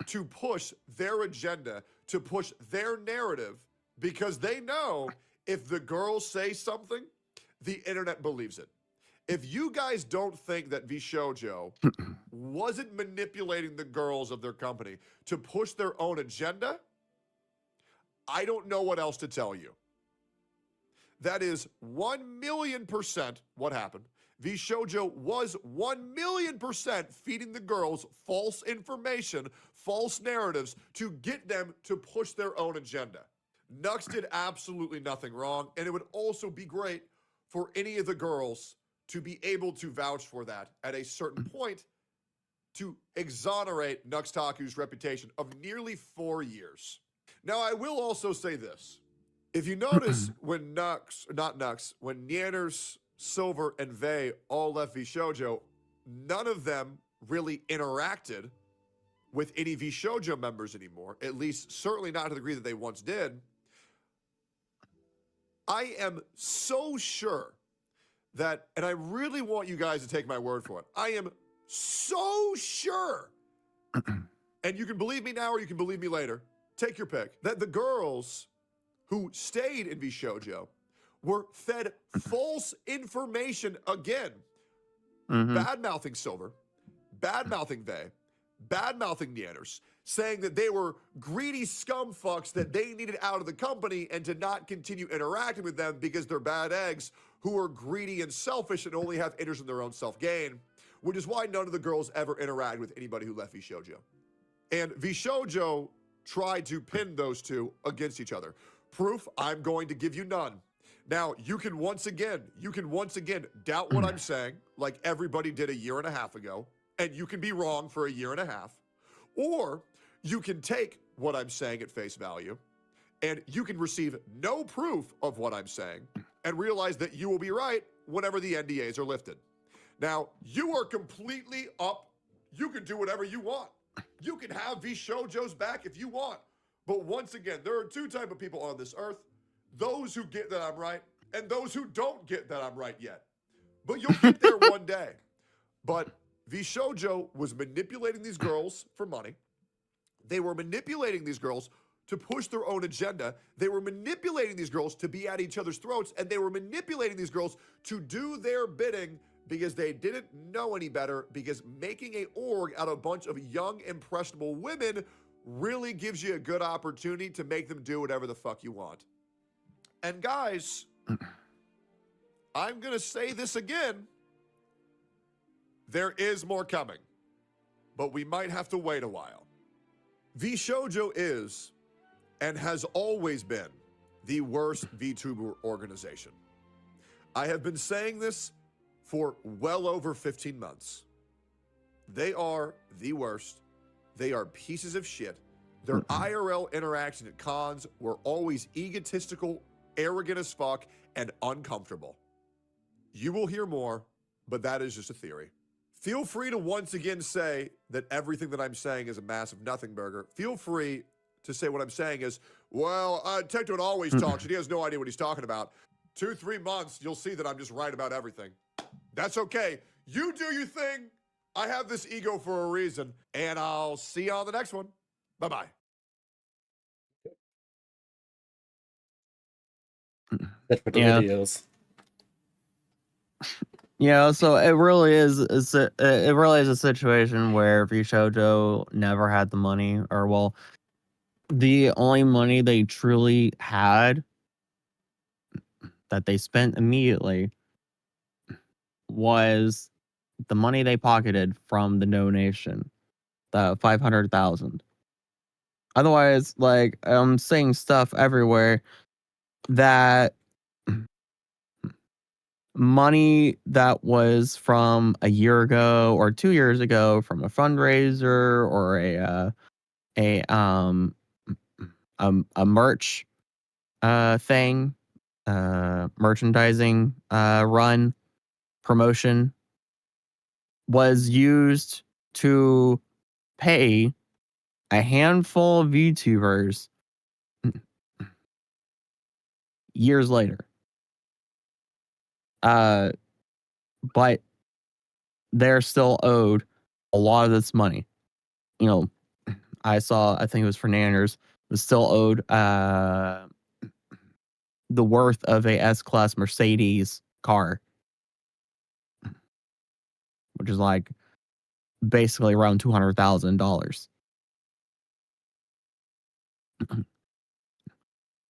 to push their agenda, to push their narrative, because they know if the girls say something, the internet believes it. If you guys don't think that Vishojo wasn't manipulating the girls of their company to push their own agenda, I don't know what else to tell you. That is 1,000,000% what happened. Vishojo was 1,000,000% feeding the girls false information, false narratives to get them to push their own agenda. Nux did absolutely nothing wrong, and it would also be great for any of the girls to be able to vouch for that at a certain point to exonerate Nux Taku's reputation of nearly 4 years. Now, I will also say this. If you notice when when Nyanners, Silver, and Vey all left Vishojo, none of them really interacted with any Vishojo members anymore, at least certainly not to the degree that they once did. I am so sure that, and I really want you guys to take my word for it, I am so sure, and you can believe me now or you can believe me later, take your pick, that the girls who stayed in Vishojo were fed false information again, bad-mouthing Silver, bad-mouthing Vey, bad-mouthing Nyanners, saying that they were greedy scumfucks that they needed out of the company and to not continue interacting with them because they're bad eggs who are greedy and selfish and only have interest in their own self-gain, which is why none of the girls ever interacted with anybody who left Vishojo. And Vishojo tried to pin those two against each other. Proof, I'm going to give you none. Now, you can once again doubt what I'm saying, like everybody did a year and a half ago, and you can be wrong for a year and a half, or you can take what I'm saying at face value, and you can receive no proof of what I'm saying, and realize that you will be right whenever the NDAs are lifted. Now, you are completely up. You can do whatever you want. You can have Vishojo's back if you want. But once again, there are two types of people on this earth. Those who get that I'm right, and those who don't get that I'm right yet. But you'll get there one day. But Vishojo was manipulating these girls for money. They were manipulating these girls to push their own agenda. They were manipulating these girls to be at each other's throats, and they were manipulating these girls to do their bidding because they didn't know any better, because making a org out of a bunch of young, impressionable women really gives you a good opportunity to make them do whatever the fuck you want. And guys, I'm going to say this again. There is more coming, but we might have to wait a while. VShojo is and has always been the worst VTuber organization. I have been saying this for well over 15 months. They are the worst. They are pieces of shit. Their IRL interaction at cons were always egotistical, arrogant as fuck, and uncomfortable. You will hear more, but that is just a theory. Feel free to once again say that everything that I'm saying is a massive nothing burger. Feel free to say what I'm saying is, well, Tecton always talks and he has no idea what he's talking about. 2-3 months, you'll see that I'm just right about everything. That's okay. You do your thing. I have this ego for a reason, and I'll see you on the next one. Bye-bye. That's for the Yeah. videos. Yeah, so it really is a situation where VShojo never had the money, or well, the only money they truly had that they spent immediately was the money they pocketed from the donation, the 500,000. Otherwise, like, I'm seeing stuff everywhere that money that was from a year ago or 2 years ago from a fundraiser or a merch thing, merchandising run promotion was used to pay a handful of YouTubers years later. But they're still owed a lot of this money. You know, I think it was Fernandez was still owed the worth of a S-Class Mercedes car, which is like basically around $200,000.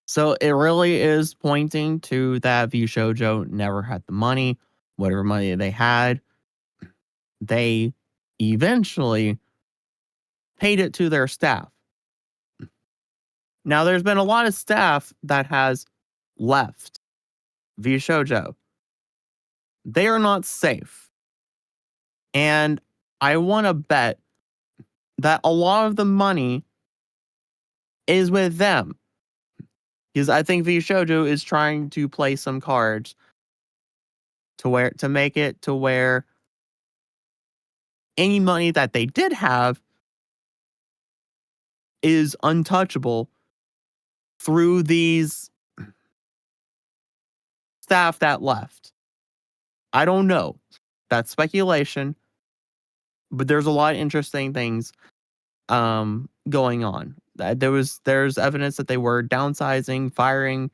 So it really is pointing to that VShojo never had the money. Whatever money they had, they eventually paid it to their staff. Now, there's been a lot of staff that has left VShojo. They are not safe. And I want to bet that a lot of the money is with them. Because I think VShojo is trying to play some cards to make it to where any money that they did have is untouchable through these staff that left. I don't know. That's speculation. But there's a lot of interesting things going on. There's evidence that they were downsizing, firing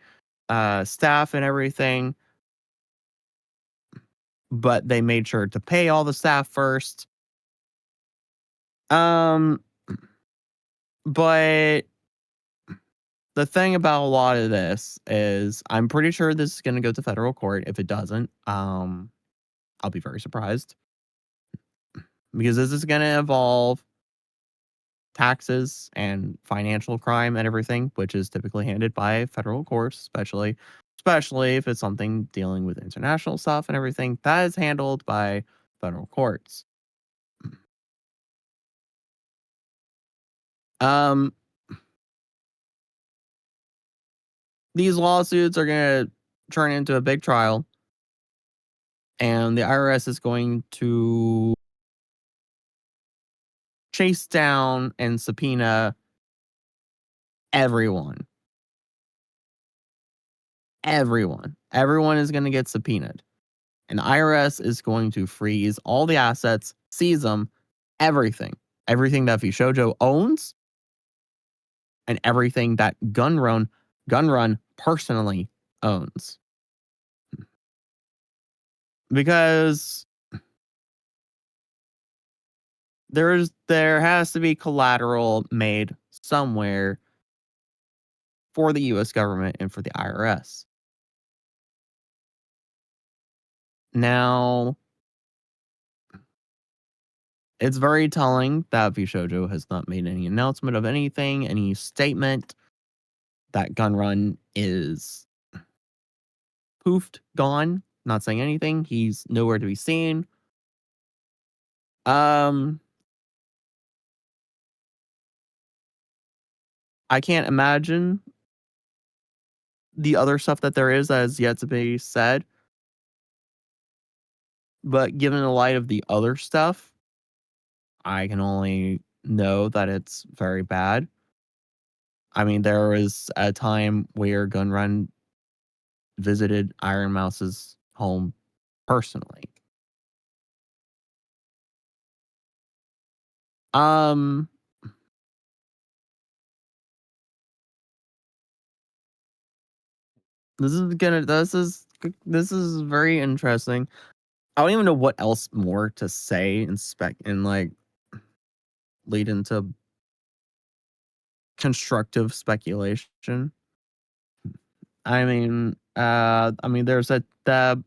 staff and everything, but they made sure to pay all the staff first. But the thing about a lot of this is I'm pretty sure this is going to go to federal court. If it doesn't, I'll be very surprised, because this is going to involve taxes and financial crime and everything, which is typically handled by federal courts, especially if it's something dealing with international stuff and everything. That is handled by federal courts. These lawsuits are going to turn into a big trial, and the IRS is going to chase down and subpoena everyone. Everyone is going to get subpoenaed. And the IRS is going to freeze all the assets, seize them, everything. Everything that VShojo owns and everything that Gunrun personally owns. Because there has to be collateral made somewhere for the US government and for the IRS. Now, it's very telling that Vishojo has not made any announcement of anything, any statement that Gunrun is poofed, gone, not saying anything. He's nowhere to be seen. I can't imagine the other stuff that there is that has yet to be said. But given the light of the other stuff, I can only know that it's very bad. I mean, there was a time where Gunrun visited Ironmouse's home personally. This is very interesting. I don't even know what else more to say and like lead into constructive speculation. I mean, there's the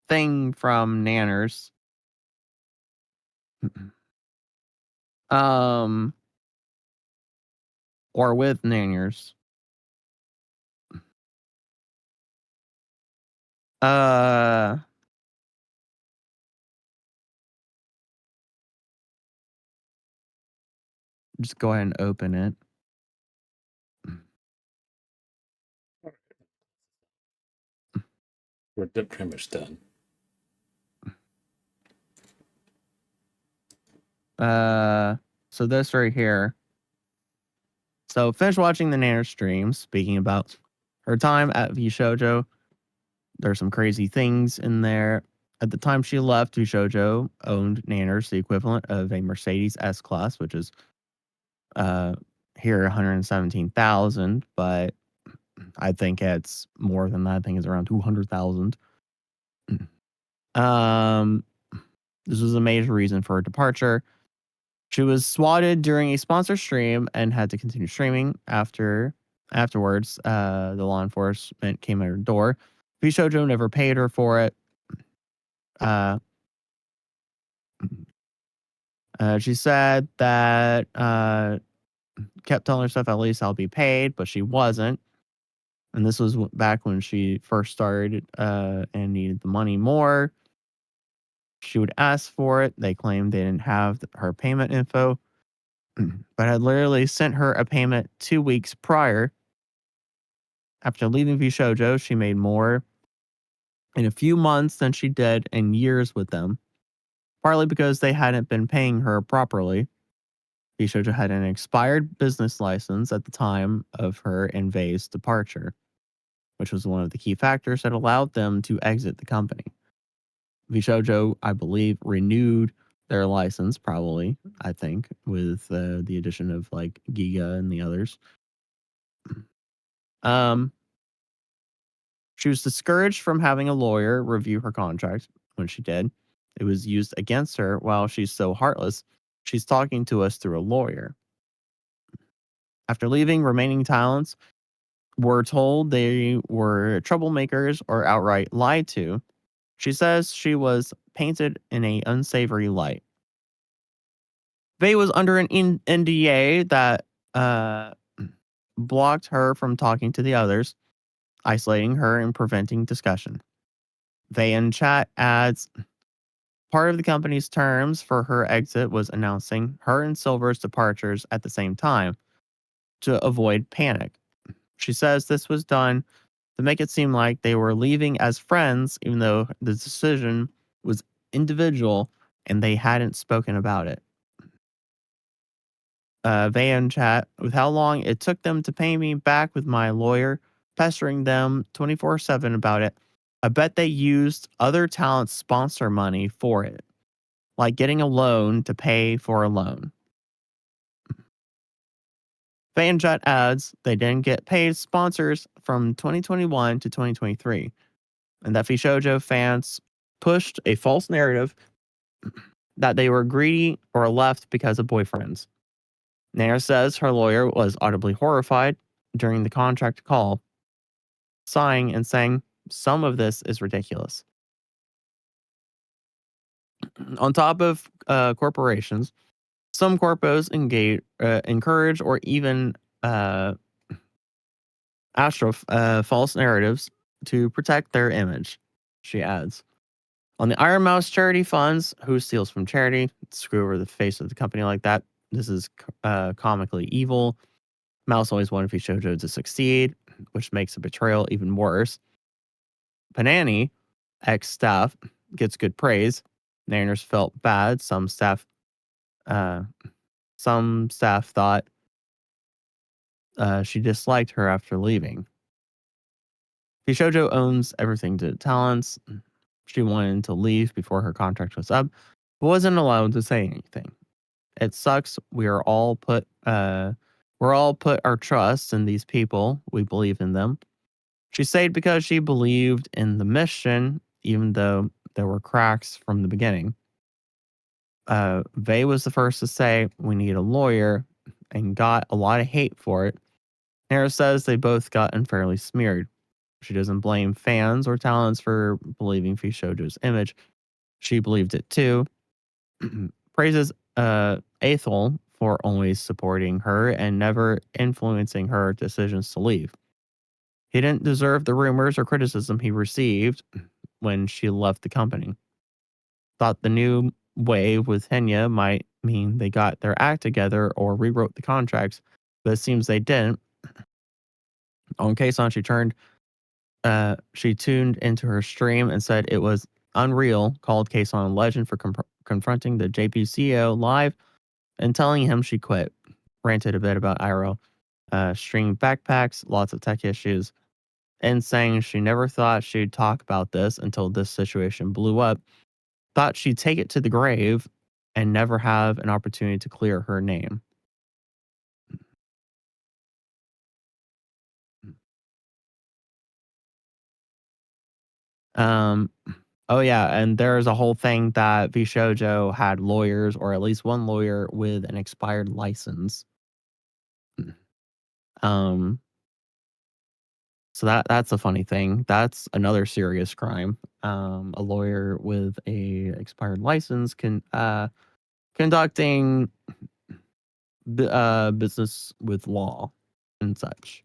thing from Nanners. Or with Nanners. Just go ahead and open it. We're pretty much done. So this right here. So finish watching the Nanner stream, speaking about her time at Vishojo. There's some crazy things in there. At the time she left, Vishojo owned Nanners, the equivalent of a Mercedes S-Class, which is here 117,000, but I think it's more than that. I think it's around 200,000. This was a major reason for her departure. She was swatted during a sponsor stream and had to continue streaming afterwards. The law enforcement came at her door. Vishojo never paid her for it. She said that kept telling herself, at least I'll be paid, but she wasn't. And this was back when she first started and needed the money more. She would ask for it. They claimed they didn't have her payment info, but had literally sent her a payment 2 weeks prior. After leaving Vishojo, she made more in a few months than she did in years with them, partly because they hadn't been paying her properly. Vishojo had an expired business license at the time of her and Vei's departure, which was one of the key factors that allowed them to exit the company. Vishojo, I believe, renewed their license, probably, I think, with the addition of like Giga and the others. She was discouraged from having a lawyer review her contract. When she did, it was used against her. While she's so heartless, she's talking to us through a lawyer. After leaving, remaining talents were told they were troublemakers or outright lied to. She says she was painted in an unsavory light. Vei was under an NDA that blocked her from talking to the others, isolating her and preventing discussion. Vei in chat adds, part of the company's terms for her exit was announcing her and Silver's departures at the same time to avoid panic. She says this was done to make it seem like they were leaving as friends, even though the decision was individual and they hadn't spoken about it. Vei in chat, with how long it took them to pay me back with my lawyer, pestering them 24/7 about it, I bet they used other talent's sponsor money for it, like getting a loan to pay for a loan. FanJet adds they didn't get paid sponsors from 2021 to 2023, and that Shoujo fans pushed a false narrative that they were greedy or left because of boyfriends. Nair says her lawyer was audibly horrified during the contract call, sighing and saying, "Some of this is ridiculous." On top of corporations, some corpos encourage or even false narratives to protect their image, she adds. On the Ironmouse charity funds, who steals from charity? Screw over the face of the company like that. This is comically evil. Mouse always wanted Shoujo to succeed, which makes the betrayal even worse. Panani, ex-staff, gets good praise. Nairners felt bad. Some staff thought she disliked her after leaving. Shoujo owns everything to talents. She wanted to leave before her contract was up, but wasn't allowed to say anything. It sucks. We're all put our trust in these people. We believe in them. She stayed because she believed in the mission, even though there were cracks from the beginning. Vey was the first to say we need a lawyer and got a lot of hate for it. Nara says they both got unfairly smeared. She doesn't blame fans or talents for believing Shoujo's image. She believed it too. Praises Aethel for always supporting her and never influencing her decisions to leave. He didn't deserve the rumors or criticism he received when she left the company. Thought the new wave with Henya might mean they got their act together or rewrote the contracts, but it seems they didn't. On Kason, she tuned into her stream and said it was unreal, called Kason a legend for confronting the JP CEO live and telling him she quit. Ranted a bit about Iroh. Streamed backpacks, lots of tech issues, and saying she never thought she'd talk about this until this situation blew up. Thought she'd take it to the grave and never have an opportunity to clear her name. Oh yeah, and there's a whole thing that Shoujo had lawyers, or at least one lawyer with an expired license. So that's a funny thing. That's another serious crime. A lawyer with a expired license conducting business with law and such.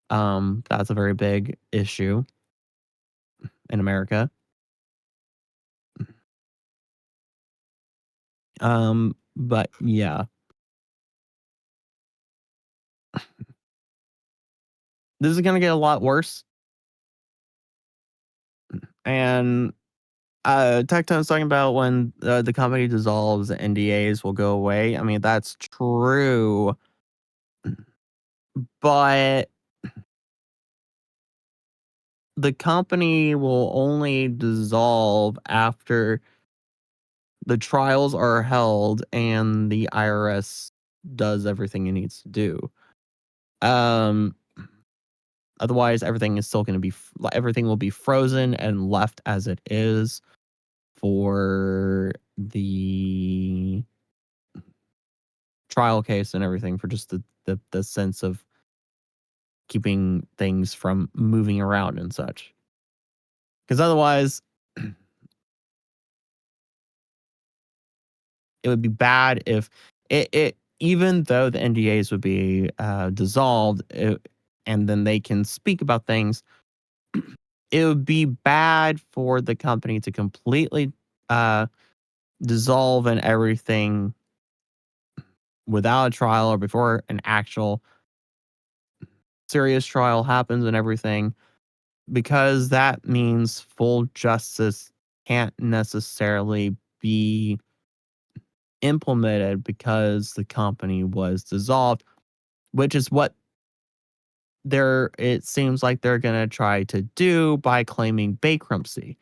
That's a very big issue in America. But yeah. This is gonna get a lot worse. And Tecton's talking about when the company dissolves, the NDAs will go away. I mean, that's true. But the company will only dissolve after the trials are held and the IRS does everything it needs to do. Otherwise, everything is still going to be everything will be frozen and left as it is for the trial case and everything, for just the sense of keeping things from moving around and such. Because otherwise, it would be bad if it even though the NDAs would be dissolved, and then they can speak about things, it would be bad for the company to completely dissolve and everything without a trial or before an actual serious trial happens and everything, because that means full justice can't necessarily be implemented because the company was dissolved, which is what it seems like they're going to try to do by claiming bankruptcy.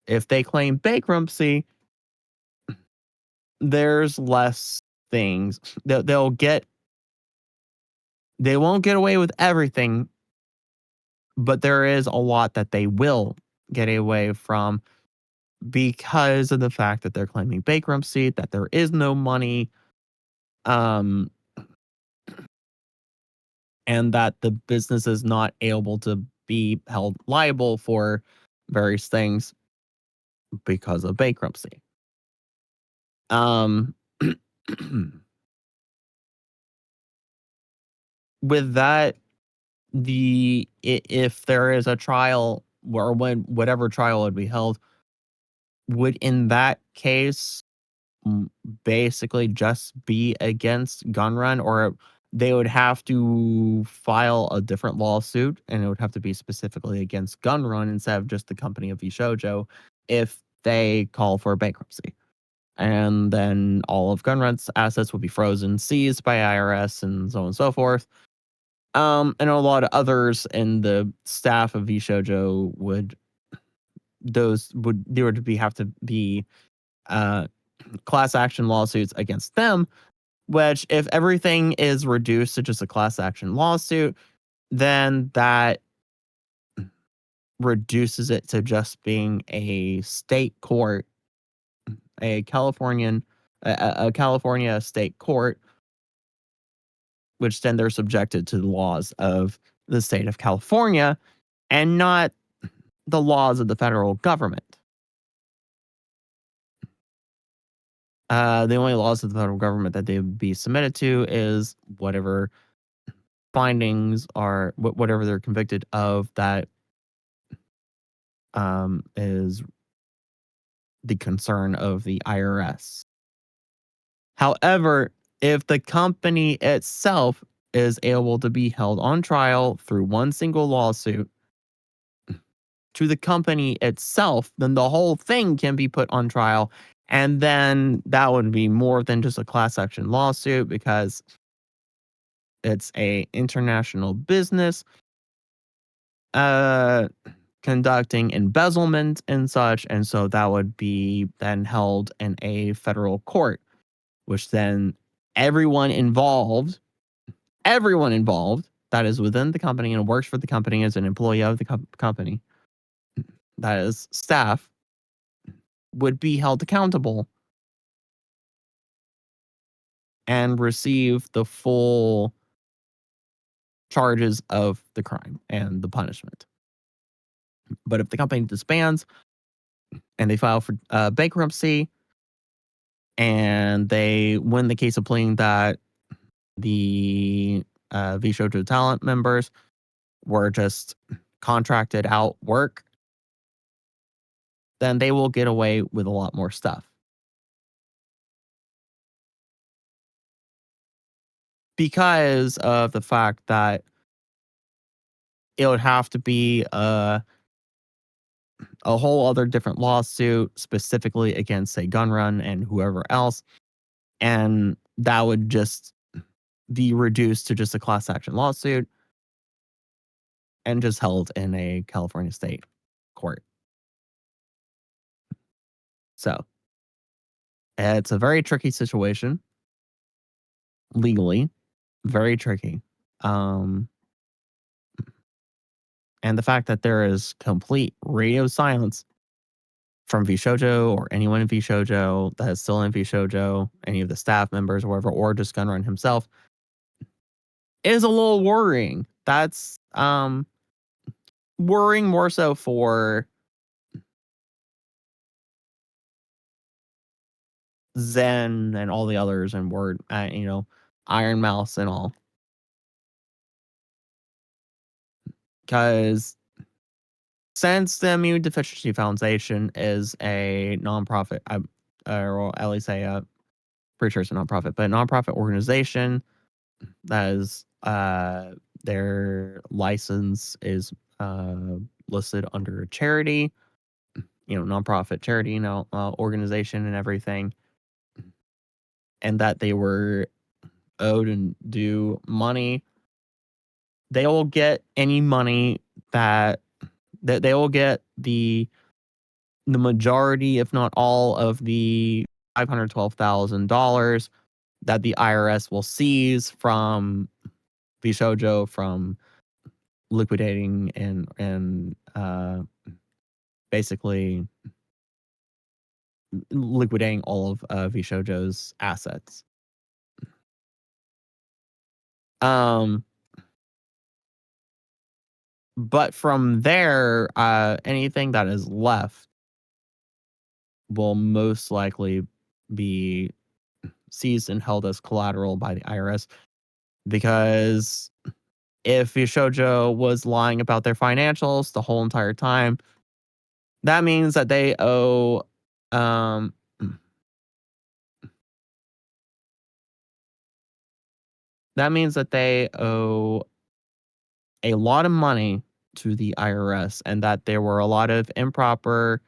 If they claim bankruptcy, there's less things. They'll get They won't get away with everything, but there is a lot that they will get away from because of the fact that they're claiming bankruptcy, that there is no money, and that the business is not able to be held liable for various things because of bankruptcy. With that, if there is a trial or when whatever trial would be held, would in that case basically just be against Gunrun, or they would have to file a different lawsuit and it would have to be specifically against Gunrun instead of just the company of Vishojo if they call for bankruptcy. And then all of Gunrun's assets would be frozen, seized by IRS, and so on and so forth. And a lot of others in the staff of Vishojo would have to be class action lawsuits against them, which if everything is reduced to just a class action lawsuit, then that reduces it to just being a state court, a California state court, which then they're subjected to the laws of the state of California and not the laws of the federal government. The only laws of the federal government that they would be submitted to is whatever findings are, whatever they're convicted of, that is the concern of the IRS. However, if the company itself is able to be held on trial through one single lawsuit to the company itself, then the whole thing can be put on trial. And then that would be more than just a class action lawsuit because it's a international business conducting embezzlement and such. And so that would be then held in a federal court, which then everyone involved that is within the company and works for the company as an employee of the company, that is staff, would be held accountable and receive the full charges of the crime and the punishment. But if the company disbands and they file for bankruptcy and they win the case of pleading that the Vishojo talent members were just contracted out work, then they will get away with a lot more stuff. Because of the fact that it would have to be a whole other different lawsuit specifically against, say, Gunrun and whoever else. And that would just be reduced to just a class action lawsuit and just held in a California state court. So it's a very tricky situation legally, very tricky. And the fact that there is complete radio silence from Vishojo or anyone in Vishojo that is still in Vishojo, any of the staff members or whatever, or just Gunrun himself, is a little worrying. That's worrying more so for Zen and all the others and Word, Ironmouse and all. Because since the Immune Deficiency Foundation is a nonprofit, or at least pretty sure it's a nonprofit, but a nonprofit organization that is, their license is listed under a charity, nonprofit charity, organization and everything, and that they were owed and due money. They will get any money that they will get the majority, if not all, of the $512,000 that the IRS will seize from Shoujo from liquidating and basically liquidating all of Shoujo's assets. But from there, anything that is left will most likely be seized and held as collateral by the IRS, because if Shoujo was lying about their financials the whole entire time, that means that they owe a lot of money to the IRS, and that there were a lot of improper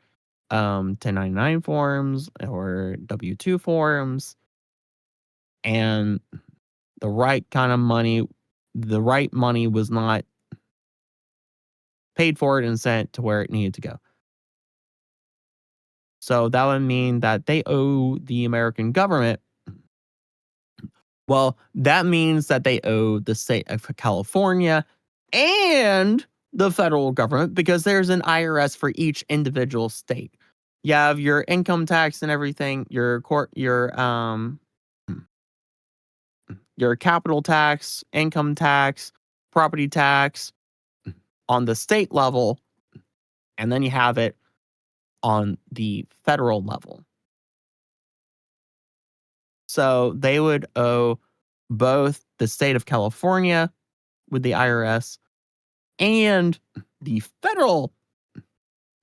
1099 forms or W-2 forms, and the right money was not paid for it and sent to where it needed to go. So that would mean that they owe the American government. Well, that means that they owe the state of California and the federal government, because there's an IRS for each individual state. You have your income tax and everything, your capital tax, income tax, property tax on the state level, and then you have it on the federal level. So they would owe both the state of California with the IRS and the federal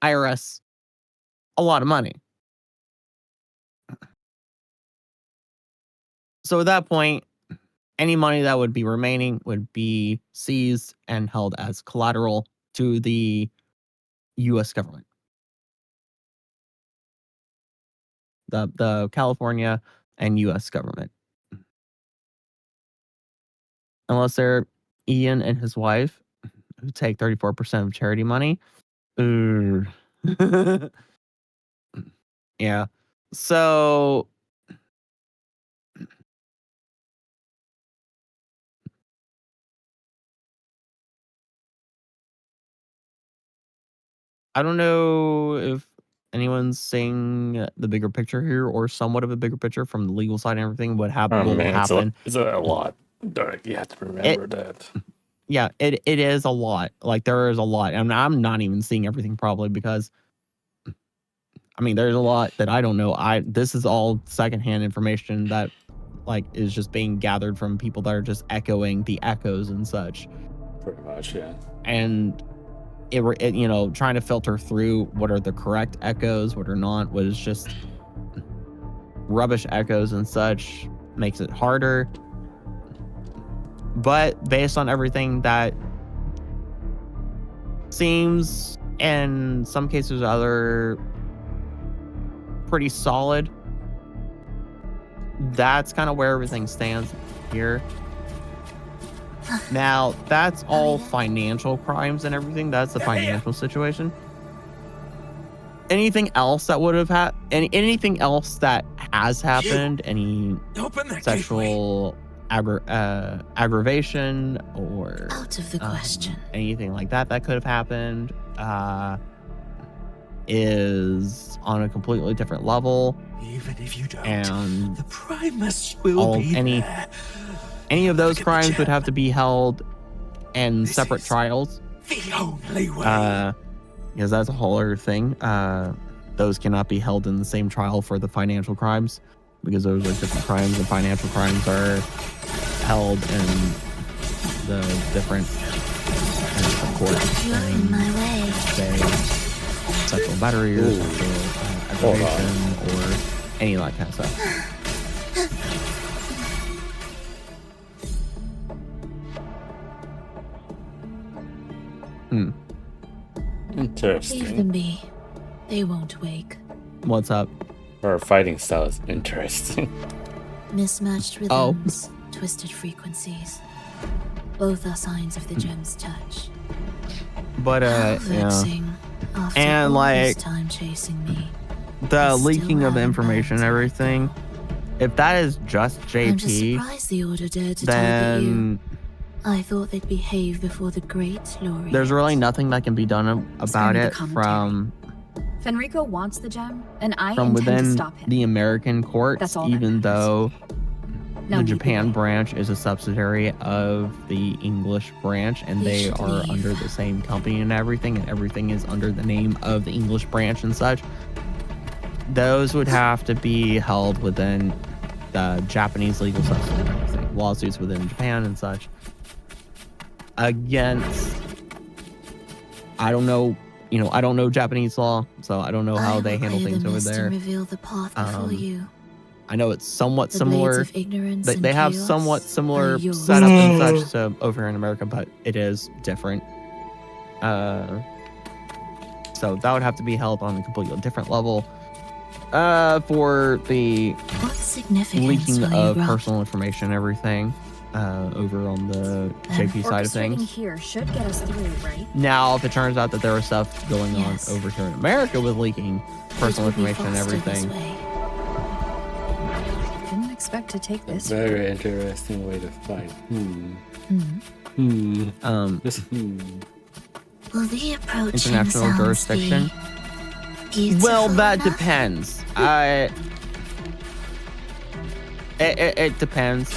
IRS a lot of money. So at that point, any money that would be remaining would be seized and held as collateral to the U.S. government. The California and U.S. government. Unless they're Ian and his wife, who take 34% of charity money. Yeah. So I don't know if anyone's seeing the bigger picture here, or somewhat of a bigger picture from the legal side and everything. What will happen? It's a lot. Dark. You have to remember that. Yeah, it is a lot. Like, there is a lot. And I'm not even seeing everything, probably, because I mean, there's a lot that I don't know. This is all secondhand information that, like, is just being gathered from people that are just echoing the echoes and such. Pretty much, yeah. And it you know, trying to filter through what are the correct echoes, what are not, what is just rubbish echoes and such, makes it harder. But based on everything that seems, in some cases other, pretty solid, that's kind of where everything stands here. Now, that's all financial crimes and everything. That's the financial situation. Anything else that would have anything else that has happened, any sexual aggravation or Out of the question. anything like that could have happened, is on a completely different level. Even if you don't, and the Primus will be there. Any of those crimes would have to be held in separate trials. The only way. Because that's a whole other thing. Those cannot be held in the same trial for the financial crimes, because those are different crimes, and financial crimes are held in the different courts. You're in my way. Say sexual battery or sexual aggravation or any of that kind of stuff. Interesting. Leave them be. They won't wake. What's up? Her fighting style is interesting. Mismatched rhythms, twisted frequencies. Both are signs of the gem's touch. But Vexing. After and all like this time chasing me, the leaking of information and everything, if that is just I'm just JP, surprised the Order dared to target you. then I thought they'd behave before the great Lori. There's really nothing that can be done about Spare me the it from Fenrico wants the gem, and I from intend to within stop him. the American courts, That's all that even matters. though Now the lead the Japan way. branch is a subsidiary of the English branch, and We they should are leave. under the same company and everything is under the name of the English branch and such. Those would have to be held within the Japanese legal system and everything, lawsuits within Japan and such. Against, I don't know Japanese law, so I don't know how they handle things over there. And reveal the path before you. I know it's somewhat The similar. blades of ignorance They and have chaos somewhat similar are yours. setup and such to over here in America, but it is different. So that would have to be held on a completely different level. For the What significance leaking will you of grant? personal information and everything, over on the JP side of Orchestrating things. here should get us through, right? Now, if it turns out that there was stuff going Yes. on over here in America with leaking personal It will be information and faster this everything, way. Didn't expect to take this. Very interesting way to fight. Will the approaching international sounds jurisdiction. be beautiful Well, that enough? depends. It depends.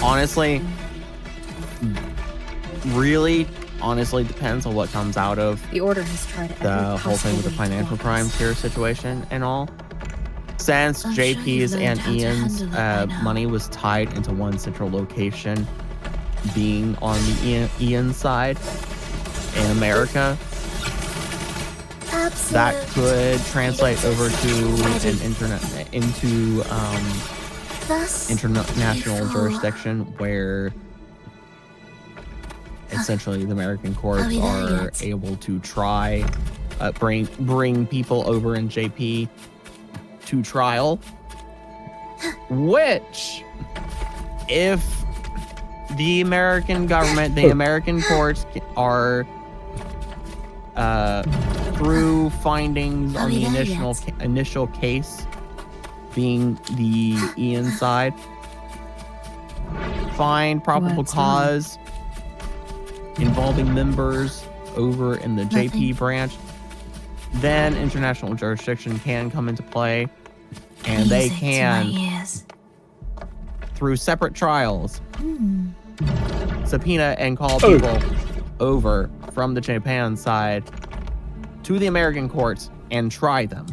Honestly, really, honestly depends on what comes out of The Order has tried every the whole thing with the possible way to financial block crimes us. here situation and all. Since I'm sure you've JP's learned and how to Ian's handle it by now. money was tied into one central location, being on the Ian side in America, that Absolute. could translate over to Ready. an into Thus international before. jurisdiction where essentially the American courts Are we there are yet? able to try bring people over in JP to trial, which if the American government, the American courts are through findings Are on we the there initial case being the Ian side, find probable What's cause involving members over in the JP Nothing. branch, then international jurisdiction can come into play, and they Music to my can, ears. through separate trials, Hmm. subpoena and call people over from the Japan side to the American courts and try them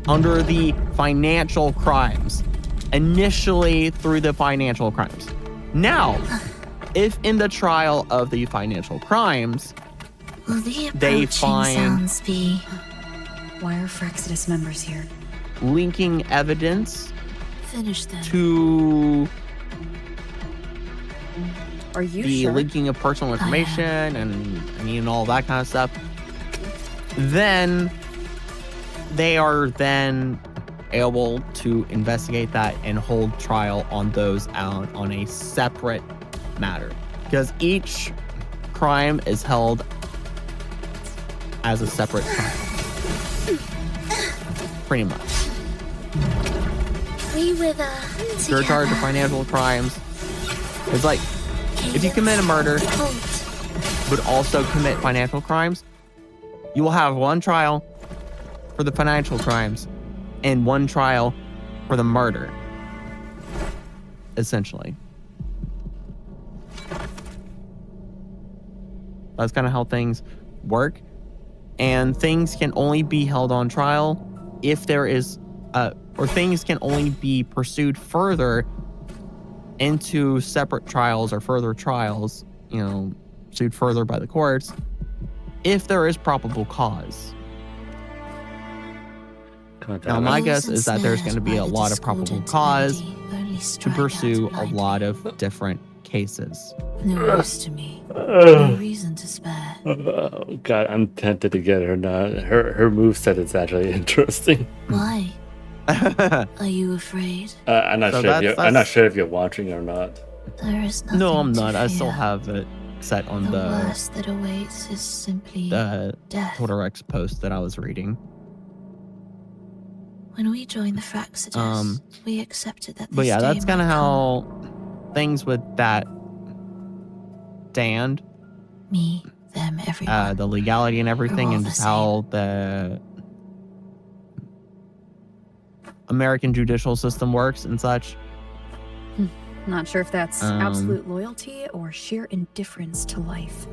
under the financial crimes, initially through the financial crimes. Now, if in the trial of the financial crimes, Will the they approaching find sounds be Why are Frexodus members here? linking evidence finished then? to Are you the sure? leaking of personal information and all that kind of stuff, then they are then able to investigate that and hold trial on those out on a separate matter, because each crime is held as a separate trial, pretty much. We wither If you're charged with financial crimes, it's like if you commit a murder but also commit financial crimes, you will have one trial for the financial crimes and one trial for the murder, essentially. That's kind of how things work. And things can only be held on trial if there is, or things can only be pursued further into separate trials or further trials, sued further by the courts, if there is probable cause. Now, my guess is that there's going to be a lot of probable cause to pursue a lot of different cases. No use to me. No reason to spare. Oh God, I'm tempted to get her now. Her moveset is actually interesting. Why? Are you afraid? I'm not So sure. I'm not that's- sure if you're watching or not. There is nothing No, I'm to not. I still fear. have it set on The the worst that awaits is simply death. death. Post that I was reading. When we joined the Frexodus, we accepted that this But yeah, day that's kind of might come. how things with that understand Me, them, everyone. the legality and everything, all and the just how the American judicial system works and such. Not sure if that's Um, absolute loyalty or sheer indifference to life.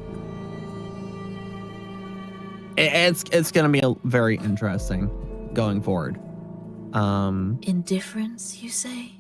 It's going to be very interesting going forward. Indifference, you say?